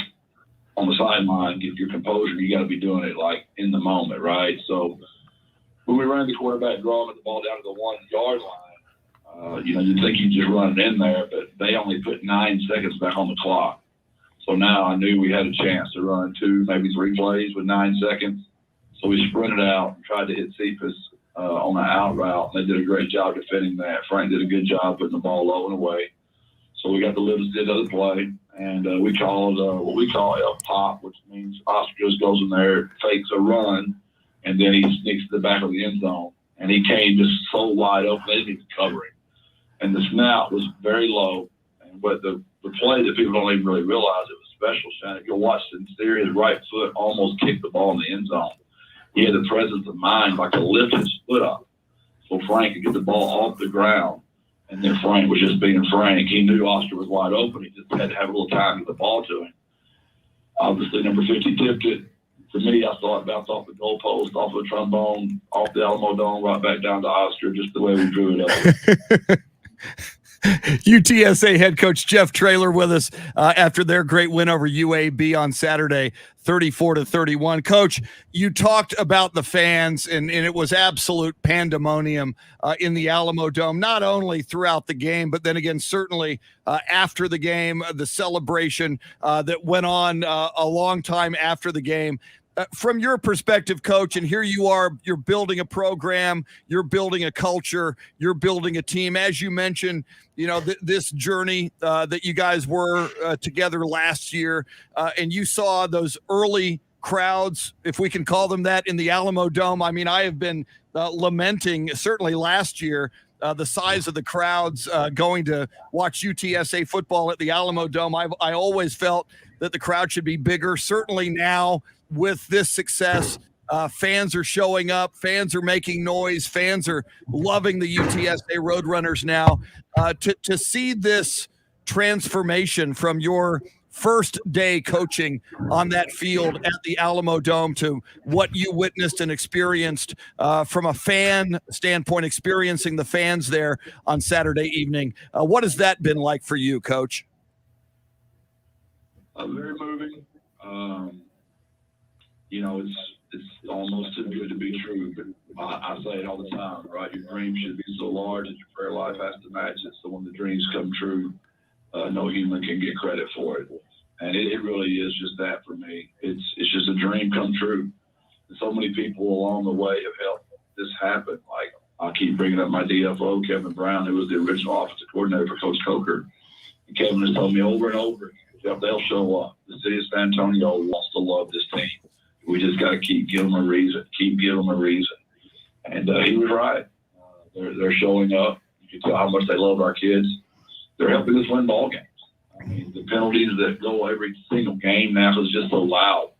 on the sideline, get your composure. You got to be doing it like in the moment, right? So when we ran the quarterback draw with the ball down to the 1 yard line, you'd think you just run it in there, but they only put 9 seconds back on the clock. So now I knew we had a chance to run 2, maybe 3 plays with 9 seconds. So we sprinted out and tried to hit Cephas on the out route. They did a great job defending that. Frank did a good job putting the ball low and away. So we got to live the other play, and we called what we call a pop, which means Oscar just goes in there, fakes a run, and then he sneaks to the back of the end zone. And he came just so wide open, they didn't even cover him. And the snap was very low. But the play that people don't even really realize, it was special, Shannon. If you'll watch Sincere, his right foot almost kicked the ball in the end zone. He had the presence of mind like to lift his foot up so Frank could get the ball off the ground. And then Frank was just being Frank. He knew Oscar was wide open. He just had to have a little time to get the ball to him. Obviously, number 50 tipped it. For me, I saw it bounce off the goalpost, off the trombone, off the Alamo Dome, right back down to Oscar, just the way we drew it up. UTSA head coach Jeff Traylor with us after their great win over UAB on Saturday, 34-31. Coach, you talked about the fans, and it was absolute pandemonium in the Alamo Dome, not only throughout the game, but then again, certainly after the game, the celebration that went on a long time after the game. From your perspective, Coach, and here you are, you're building a program, you're building a culture, you're building a team. As you mentioned, this journey that you guys were together last year, and you saw those early crowds, if we can call them that, in the Alamo Dome. I mean, I have been lamenting, certainly last year, the size of the crowds going to watch UTSA football at the Alamo Dome. I always felt that the crowd should be bigger. Certainly now, with this success, fans are showing up, fans are making noise, fans are loving the UTSA Roadrunners now. To see this transformation from your first day coaching on that field at the Alamo Dome to what you witnessed and experienced from a fan standpoint, experiencing the fans there on Saturday evening, what has that been like for you, Coach? Very moving. It's almost too good to be true, but I say it all the time, right? Your dream should be so large that your prayer life has to match it. So when the dreams come true, no human can get credit for it. And it really is just that for me. It's just a dream come true. And so many people along the way have helped this happen. Like, I keep bringing up my DFO, Kevin Brown, who was the original offensive coordinator for Coach Coker. And Kevin has told me over and over, they'll show up. The city of San Antonio wants to love this team. We just got to keep giving them a reason, And he was right. They're showing up. You can tell how much they love our kids. They're helping us win ball games. I mean, the penalties that go every single game now is just so loud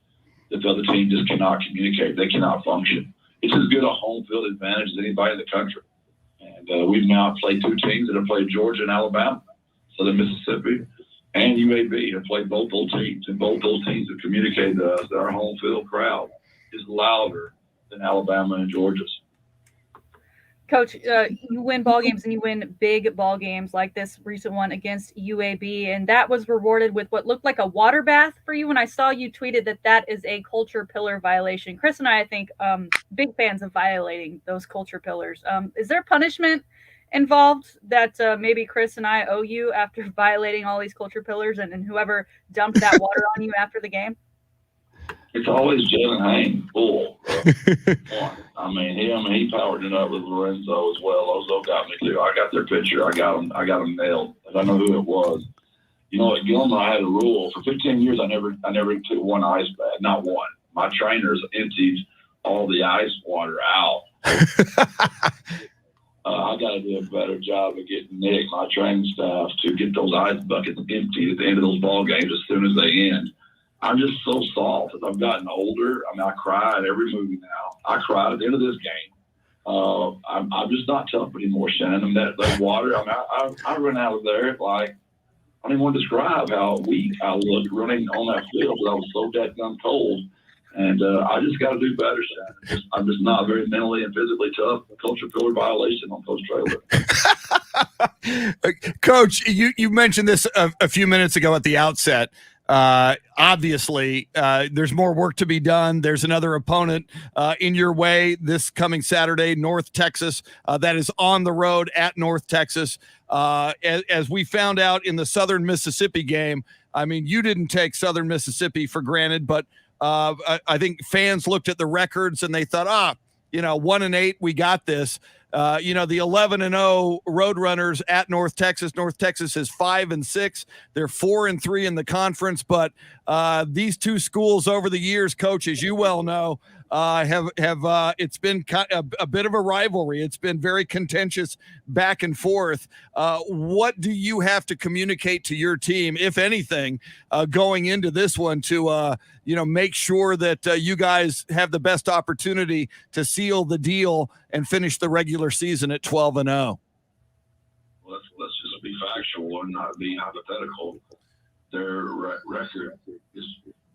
that the other team just cannot communicate. They cannot function. It's as good a home field advantage as anybody in the country. And we've now played two teams that have played Georgia and Alabama, Southern Mississippi, and UAB have played both those teams. And both those teams have communicated to us that our home field crowd is louder than Alabama and Georgia's. Coach, you win ball games and you win big ball games like this recent one against UAB, and that was rewarded with what looked like a water bath for you. And I saw you tweeted that is a culture pillar violation. Chris and I think, big fans of violating those culture pillars. Is there punishment involved that maybe Chris and I owe you after violating all these culture pillars and whoever dumped that water on you after the game? It's always Jalen Haynes, bull. I mean, he powered it up with Lorenzo as well. Lorenzo got me too. I got their picture. I got them nailed. I know who it was. You know, at Gilmer, I had a rule for 15 years. I never took one ice bath, not one. My trainers emptied all the ice water out. I got to do a better job of getting Nick, my training staff, to get those ice buckets emptied at the end of those ball games as soon as they end. I'm just so soft as I've gotten older. I mean, I cry at every movie now. I cried at the end of this game. I'm just not tough anymore, Shannon. I mean, that water, I mean, I ran out of there like, I don't even want to describe how weak I looked running on that field because I was so dadgum cold. And I just got to do better, Shannon. I'm just not very mentally and physically tough. Culture pillar violation on Coach Traylor. Coach, you mentioned this a few minutes ago at the outset. Obviously, there's more work to be done. There's another opponent in your way this coming Saturday, North Texas, that is on the road at North Texas. As we found out in the Southern Mississippi game, I mean, you didn't take Southern Mississippi for granted, but I think fans looked at the records and they thought, 1-8, we got this. The 11-0 Roadrunners at North Texas. North Texas is 5-6. They're 4-3 in the conference. But these two schools over the years, Coach, as you well know, have it's been a bit of a rivalry. It's been very contentious back and forth. What do you have to communicate to your team, if anything, going into this one to make sure that you guys have the best opportunity to seal the deal and finish the regular season at 12-0? Well, let's just be factual and not be hypothetical. Their record is,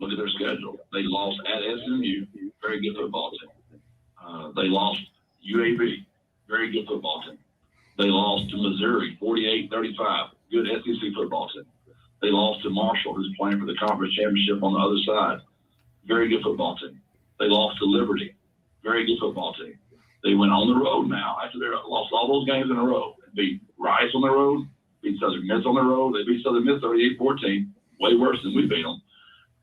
look at their schedule. They lost at SMU, very good football team. They lost UAB, very good football team. They lost to Missouri, 48-35, good SEC football team. They lost to Marshall, who's playing for the conference championship on the other side, very good football team. They lost to Liberty, very good football team. They went on the road now after they lost all those games in a row. They beat Rice on the road, beat Southern Miss on the road. They beat Southern Miss 38-14, way worse than we beat them.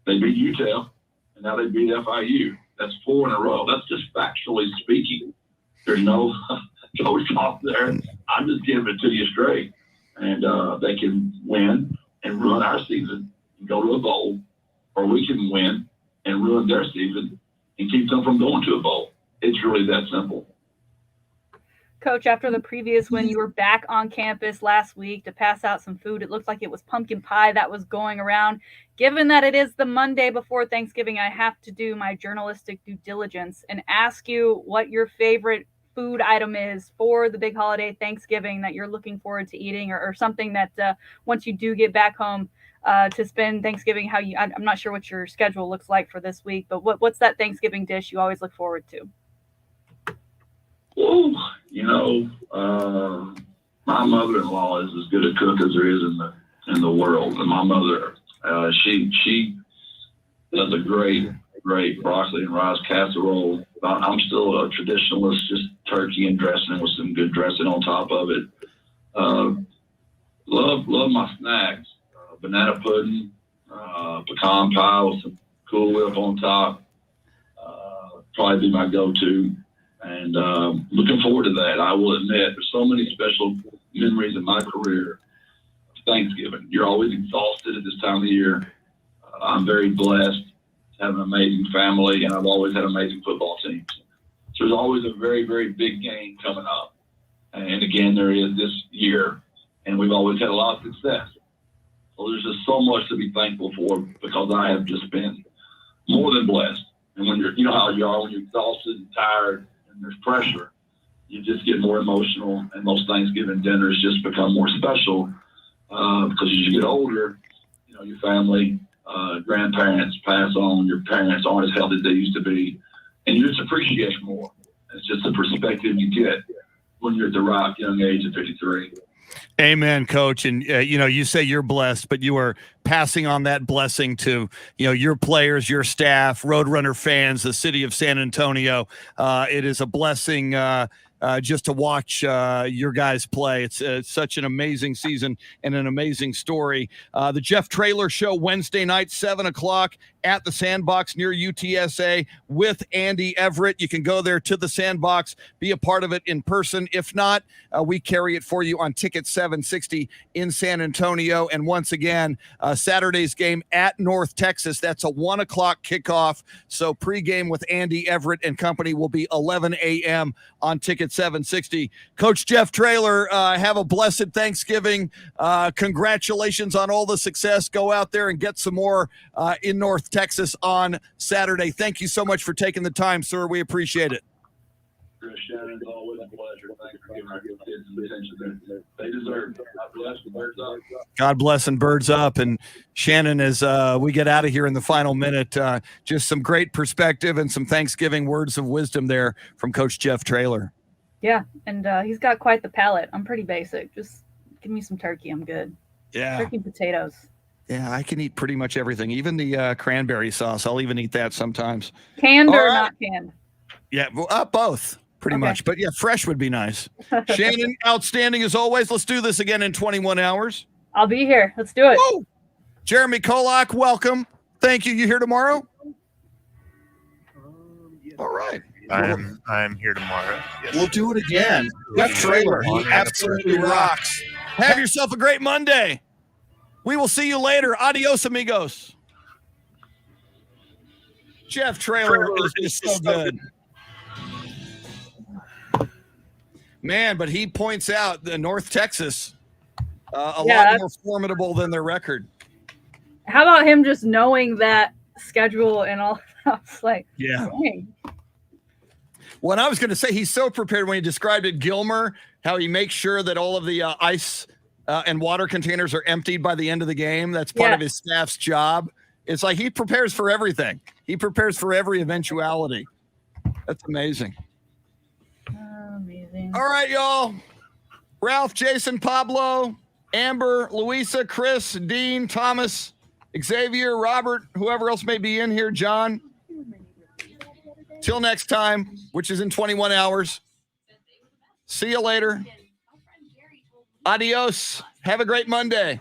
They beat UTSA, and now they beat FIU. That's 4 in a row. That's just factually speaking. There's no coach off there. I'm just giving it to you straight. And they can win and ruin our season and go to a bowl, or we can win and ruin their season and keep them from going to a bowl. It's really that simple. Coach, after the previous win, you were back on campus last week to pass out some food. It looked like it was pumpkin pie that was going around. Given that it is the Monday before Thanksgiving, I have to do my journalistic due diligence and ask you what your favorite food item is for the big holiday Thanksgiving that you're looking forward to eating, or something that once you do get back home to spend Thanksgiving, I'm not sure what your schedule looks like for this week, but what's that Thanksgiving dish you always look forward to? Well, my mother-in-law is as good a cook as there is in the world. And my mother, she does a great broccoli and rice casserole. I'm still a traditionalist, just turkey and dressing with some good dressing on top of it. Love my snacks. Banana pudding, pecan pie with some Cool Whip on top. Probably be my go-to. And looking forward to that. I will admit, there's so many special memories in my career. Thanksgiving. You're always exhausted at this time of the year. I'm very blessed to have an amazing family, and I've always had amazing football teams. So there's always a very, very big game coming up. And again, there is this year, and we've always had a lot of success. So there's just so much to be thankful for, because I have just been more than blessed. And when you know how you are, when you're exhausted and tired and there's pressure, you just get more emotional, and those Thanksgiving dinners just become more special, because as you get older, you know, your family, grandparents pass on, your parents aren't as healthy as they used to be, and you just appreciate more. It's just the perspective you get when you're at the ripe young age of 53. Amen, Coach. And, you say you're blessed, but you are passing on that blessing to, your players, your staff, Roadrunner fans, the city of San Antonio. It is a blessing just to watch your guys play. It's such an amazing season and an amazing story. The Jeff Traylor Show, Wednesday night, 7 o'clock at the Sandbox near UTSA with Andy Everett. You can go there to the Sandbox, be a part of it in person. If not, we carry it for you on Ticket 760 in San Antonio. And once again, Saturday's game at North Texas. That's a 1 o'clock kickoff. So pregame with Andy Everett and company will be 11 a.m. on Ticket 760. Coach Jeff Traylor, have a blessed Thanksgiving. Congratulations on all the success. Go out there and get some more in North Texas on Saturday. Thank you so much for taking the time, sir. We appreciate it. Shannon, it's always a pleasure. Thanks for giving our kids the attention they deserve. God bless and birds up. God bless and birds up. And Shannon, as we get out of here in the final minute, just some great perspective and some Thanksgiving words of wisdom there from Coach Jeff Traylor. Yeah, and he's got quite the palate. I'm pretty basic. Just give me some turkey. I'm good. Yeah. Turkey and potatoes. Yeah, I can eat pretty much everything, even the cranberry sauce. I'll even eat that sometimes. Canned or right. not canned? Yeah, both pretty much. But yeah, fresh would be nice. Shannon, outstanding as always. Let's do this again in 21 hours. I'll be here. Let's do it. Woo! Jeremy KOLAK, welcome. Thank you. You here tomorrow? All right. I'm here tomorrow. Yes. We'll do it again. Jeff Traylor, he absolutely rocks. Have yourself a great Monday. We will see you later. Adios, amigos. Jeff Traylor is just so good. Man, but he points out the North Texas, a lot more formidable than their record. How about him just knowing that schedule and all that? It's like, yeah. Dang. Well, and I was going to say, he's so prepared when he described it, Gilmer, how he makes sure that all of the ice and water containers are emptied by the end of the game. That's part of his staff's job. It's like he prepares for everything. He prepares for every eventuality. That's amazing. Amazing. All right, y'all. Ralph, Jason, Pablo, Amber, Louisa, Chris, Dean, Thomas, Xavier, Robert, whoever else may be in here, John. Till next time, which is in 21 hours. See you later. Adios. Have a great Monday.